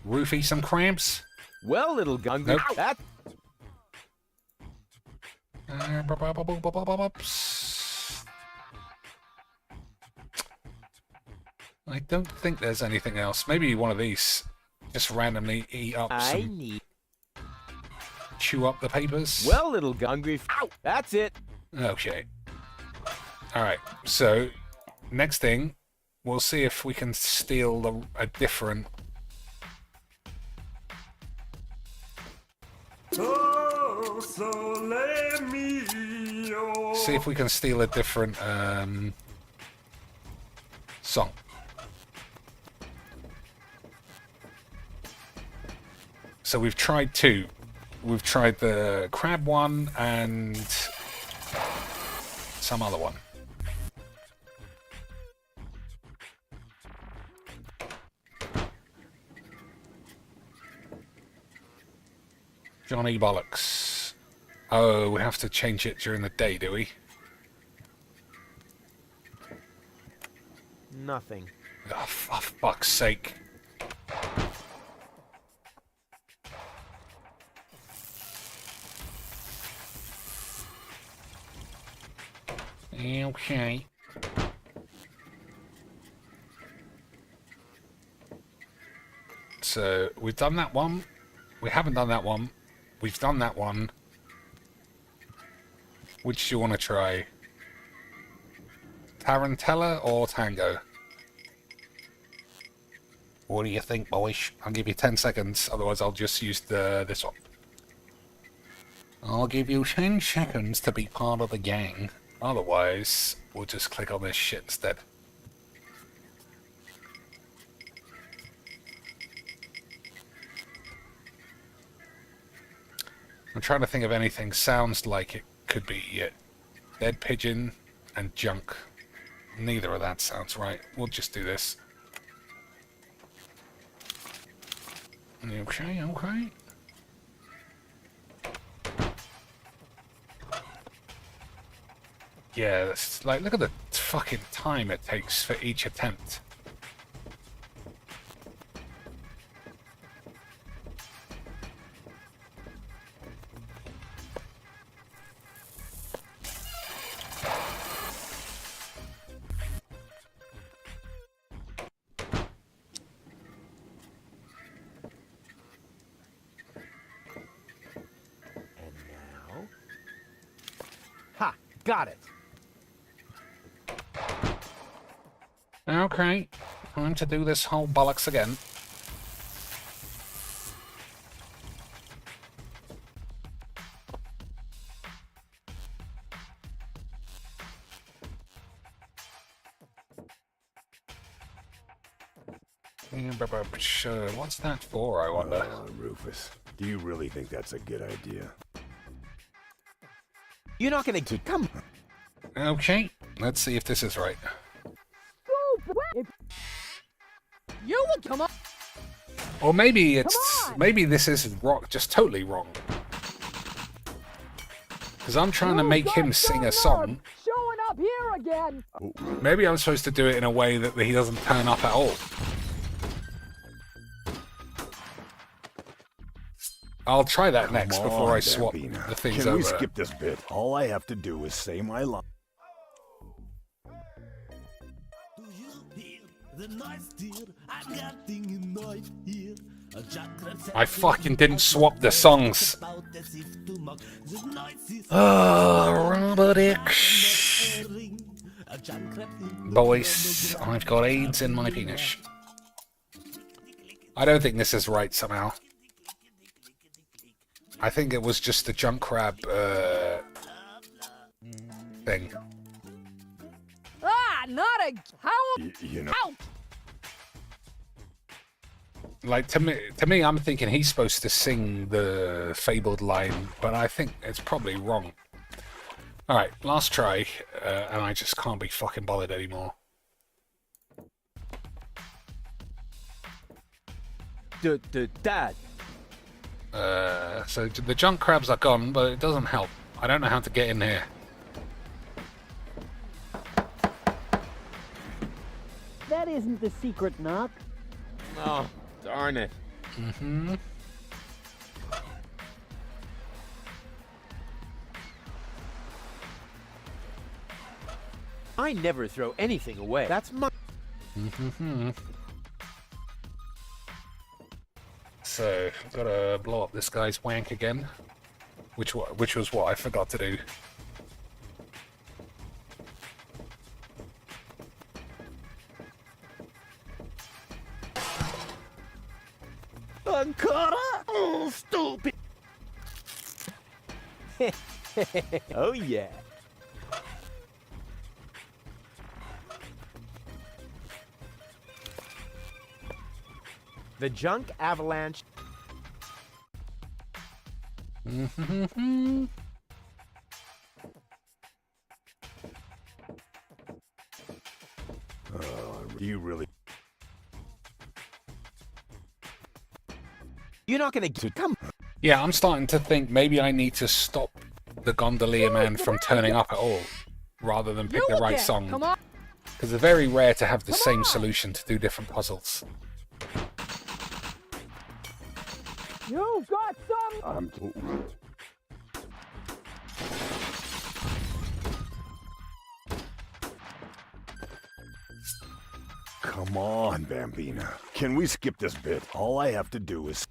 Roofie some crabs. Well, little gun. Nope. That... I don't think there's anything else. Maybe one of these. Just randomly eat up some... Chew up the papers. Well, little hungry. Ow! That's it. Okay. Alright, so next thing, we'll see if we can steal a different... Oh, so let me See if we can steal a different song. So we've tried two. We've tried the crab one and some other one. Johnny Bollocks. Oh, we have to change it during the day, do we? Nothing. Oh, for fuck's sake. Okay. So, we've done that one. We haven't done that one. We've done that one. Which do you want to try? Tarantella or Tango? What do you think, boys? I'll give you 10 seconds, otherwise I'll just use this one. I'll give you 10 seconds to be part of the gang. Otherwise, we'll just click on this shit instead. I'm trying to think of anything sounds like it could be dead pigeon and junk. Neither of that sounds right. We'll just do this. Okay, okay. Yeah, that's like, look at the fucking time it takes for each attempt. Ha! Got it! Okay, time to do this whole bollocks again. What's that for, I wonder? Rufus, do you really think that's a good idea? You're not gonna keep... Come! Okay, let's see if this is right. You will come up. Or maybe maybe this is wrong, just totally wrong. Because I'm trying to make him sing a song. Showing up here again. Maybe I'm supposed to do it in a way that he doesn't turn up at all. I'll try that next before I swap the things over. Can we skip this bit? All I have to do is say my line. I fucking didn't swap the songs. Robotics. Boys, I've got AIDS in my penis. I don't think this is right somehow. I think it was just the junk crab thing. Ah, not a... How... You know... Out! Like, to me, I'm thinking he's supposed to sing the fabled line, but I think it's probably wrong. Alright, last try, and I just can't be fucking bothered anymore. Dad. So the junk crabs are gone, but it doesn't help. I don't know how to get in here. That isn't the secret knock. Oh, darn it. Mm-hmm. I never throw anything away. That's my... Mm-hmm. So, gotta blow up this guy's wank again. Which was what I forgot to do. Ankara? Oh, stupid! Oh, yeah. The junk avalanche. Mm-hmm. Do you really... You're not gonna get... Come. Yeah, I'm starting to think maybe I need to stop the gondolier man from turning up at all, rather than pick the right song. Because it's very rare to have the same solution to do different puzzles. You got some. I'm told. Come on, Bambina. Can we skip this bit? All I have to do is...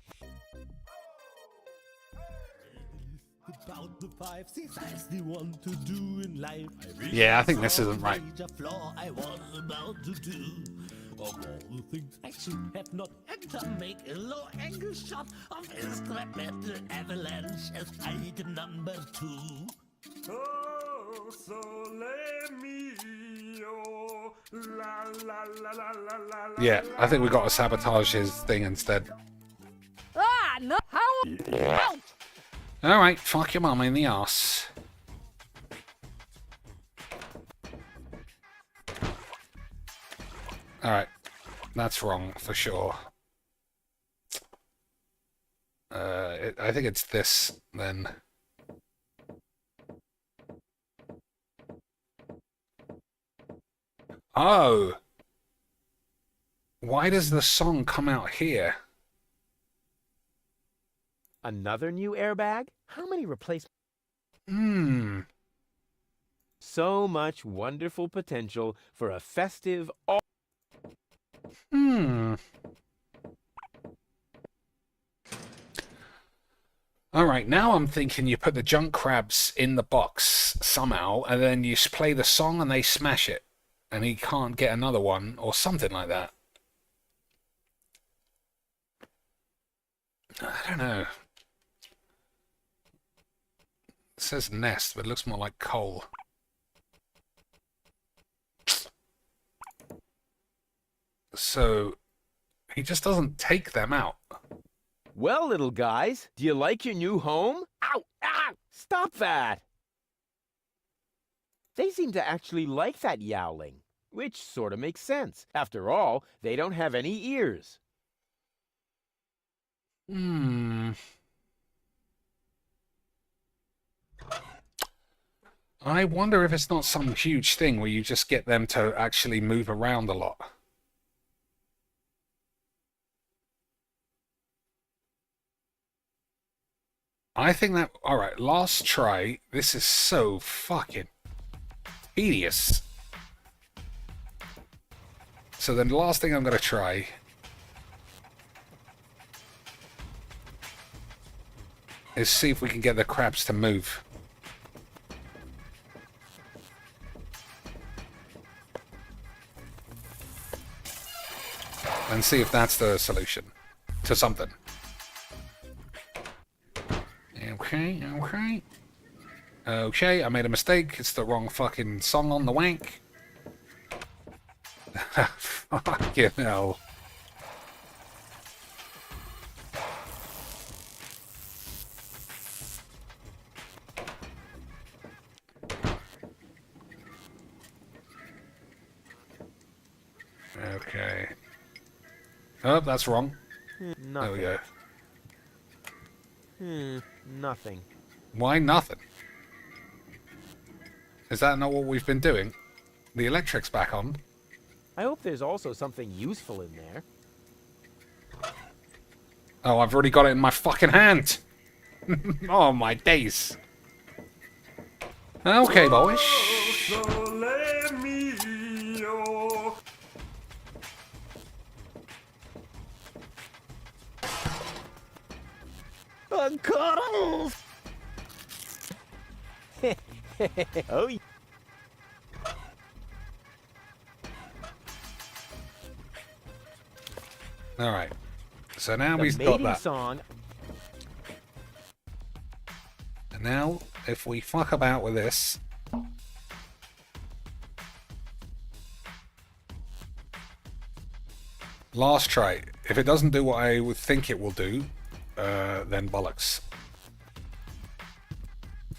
Yeah, I think this isn't right. Of all the things I should have not had to make a low-angle shot of a scrap metal avalanche as item number 2. Oh, sole mio, la la la la la la. Yeah, I think we got to sabotage his thing instead. Ah, no. How? Alright, fuck your mum in the arse. Alright, that's wrong for sure. I think it's this then. Oh! Why does the song come out here? Another new airbag? How many replacements? So much wonderful potential for a festive... Alright, now I'm thinking you put the junk crabs in the box somehow, and then you play the song and they smash it. And he can't get another one, or something like that. I don't know. It says nest, but it looks more like coal. So, he just doesn't take them out. Well, little guys, do you like your new home? Ow! Ow! Stop that! They seem to actually like that yowling, which sort of makes sense. After all, they don't have any ears. I wonder if it's not some huge thing where you just get them to actually move around a lot. I think that... Alright, last try. This is so fucking tedious. So then the last thing I'm going to try... is see if we can get the crabs to move. And see if that's the solution to something. Okay, okay. Okay, I made a mistake. It's the wrong fucking song on the wank. Fucking hell. Okay. Oh, that's wrong. Nothing. There we go. Nothing. Why nothing? Is that not what we've been doing? The electric's back on. I hope there's also something useful in there. Oh, I've already got it in my fucking hand! Oh, my days. Okay, boys. Cuddles! Oh, yeah. Alright. So now The we've got mating that. song. And now, if we fuck about with this... Last try. If it doesn't do what I would think it will do, then bollocks.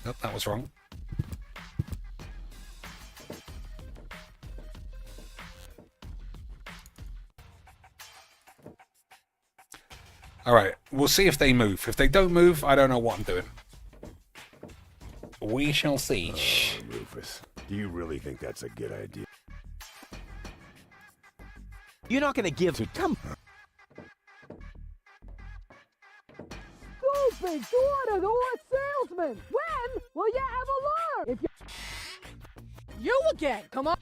Nope, that was wrong. Alright, we'll see if they move. If they don't move, I don't know what I'm doing. We shall see. Rufus, do you really think that's a good idea? You're not gonna give to come. Stupid door-to-door salesman! When will you ever learn? If you again! Come on!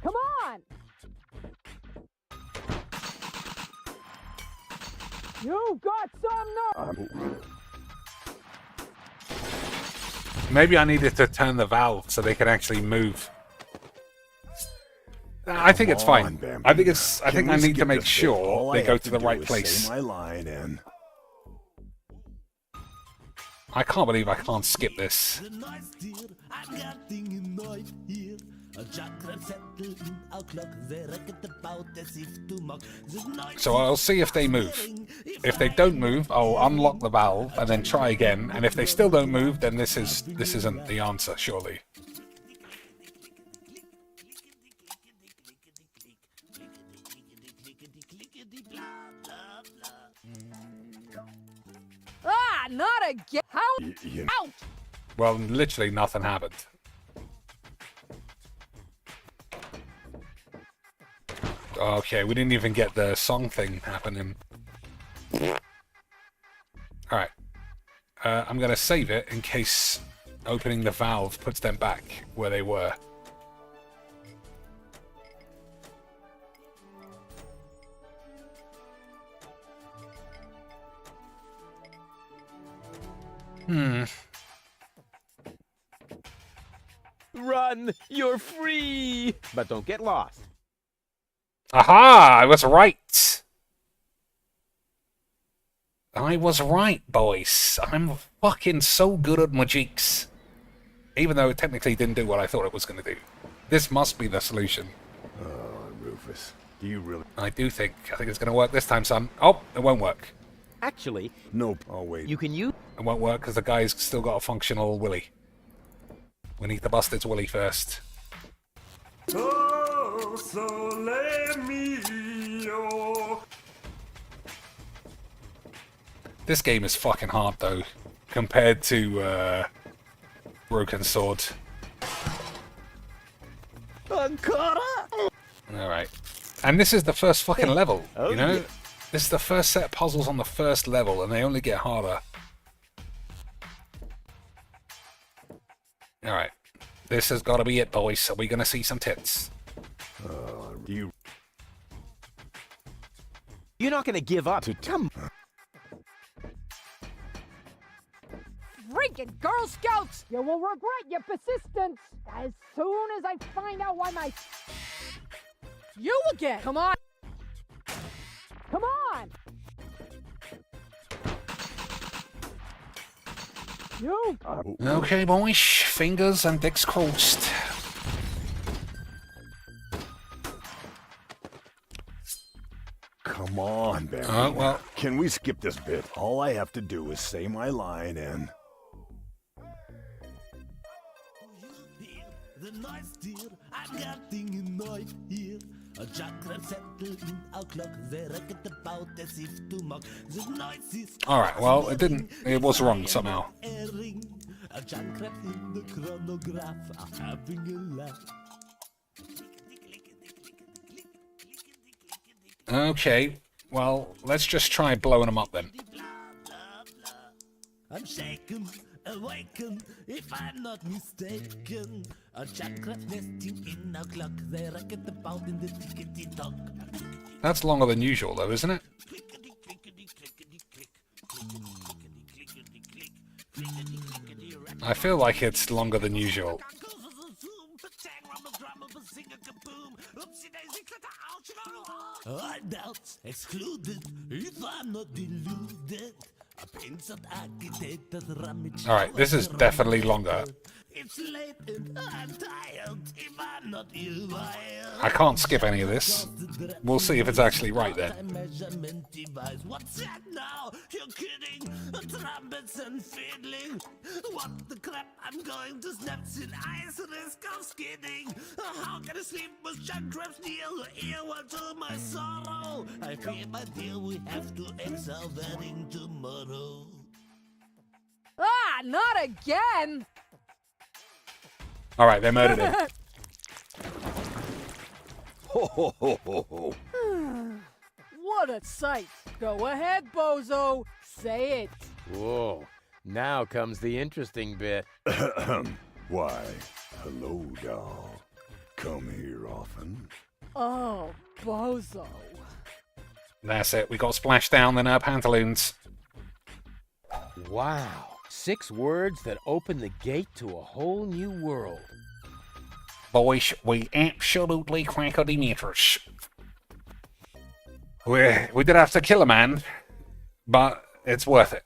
Come on! You got some nerve! Maybe I needed to turn the valve so they can actually move. I think it's Come on, fine. Bambino. I think it's. I Can think we I need to skip make this bit? sure All they I go have to the do right is place. Say my line and I can't believe I can't skip this. So I'll see if they move. If they don't move, I'll unlock the valve and then try again. And if they still don't move, then this isn't the answer, surely. Ah, not again. How? Out! Well, literally nothing happened. Okay, we didn't even get the song thing happening. Alright. I'm going to save it in case opening the valve puts them back where they were. Run! You're free! But don't get lost. Aha! I was right! I was right, boys. I'm fucking so good at Mageecs. Even though it technically didn't do what I thought it was going to do. This must be the solution. oh, Rufus, do you really? I think it's going to work this time, son. Oh, it won't work. Actually, Nope. I'll wait. you can use... It won't work because the guy's still got a functional willy. We need to bust its willy first. Oh, sole mio. This game is fucking hard though, compared to Broken Sword. Alright. And this is the first fucking level, you know? This is the first set of puzzles on the first level, and they only get harder. Alright. This has got to be it, boys. Are we going to see some tits? Do you? You're not gonna give up. Freaking Girl Scouts! You will regret your persistence as soon as I find out why my... You again! Come on! Come on! You! Okay, boys. Fingers and dicks crossed. Come on, Bambino. Well. Can we skip this bit? All I have to do is say my line and. The noise, dear, I'm getting annoyed here. A chakra settled in our clock, they racket about as if to mock. The noise is... Alright, well, it didn't. It was wrong somehow. A chakra in the chronograph are having a laugh. Okay, well, let's just try blowing them up then. I'm shaken, awaken, if I'm not mistaken. A chakra nesting in our clock, they racket about in the tickety-tock. That's longer than usual, though, isn't it? I feel like it's longer than usual. Doubts excluded, if I'm not deluded. Alright, this is definitely longer. It's late and I'm tired, if I'm not ill. I can't skip any of this. We'll see if it's actually right then. What's that now? You're kidding? Trumpets and fiddling. What the crap? I'm going to snaps in ice, risk of skidding. How can I sleep with junk traps near the earwell to my sorrow? I fear, my dear, we have to exile wedding tomorrow. Ah, not again! Alright, they murdered him. Ho ho ho ho ho. What a sight! Go ahead, bozo. Say it. Whoa. Now comes the interesting bit. Why, hello, doll. Come here often. Oh, bozo. That's it. We got splashdown in our pantaloons. Wow. 6 words that open the gate to a whole new world. Boys, we absolutely cracked the meters. We did have to kill a man, but it's worth it.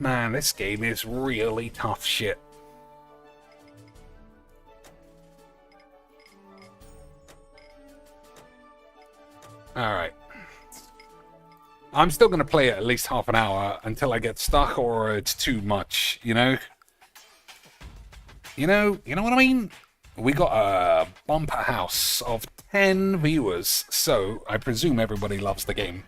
Man, this game is really tough shit. Alright. I'm still going to play it at least half an hour until I get stuck or it's too much, you know? You know what I mean? We got a bumper house of 10 viewers, so I presume everybody loves the game.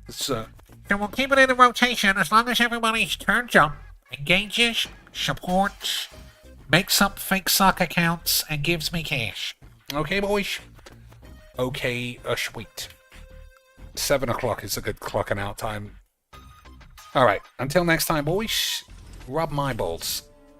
So we'll keep it in a rotation as long as everybody turns up, engages, supports, makes up fake sock accounts, and gives me cash. Okay, boys? Okay, sweet. 7 o'clock is a good clocking out time. Alright, until next time, boys, rub my balls.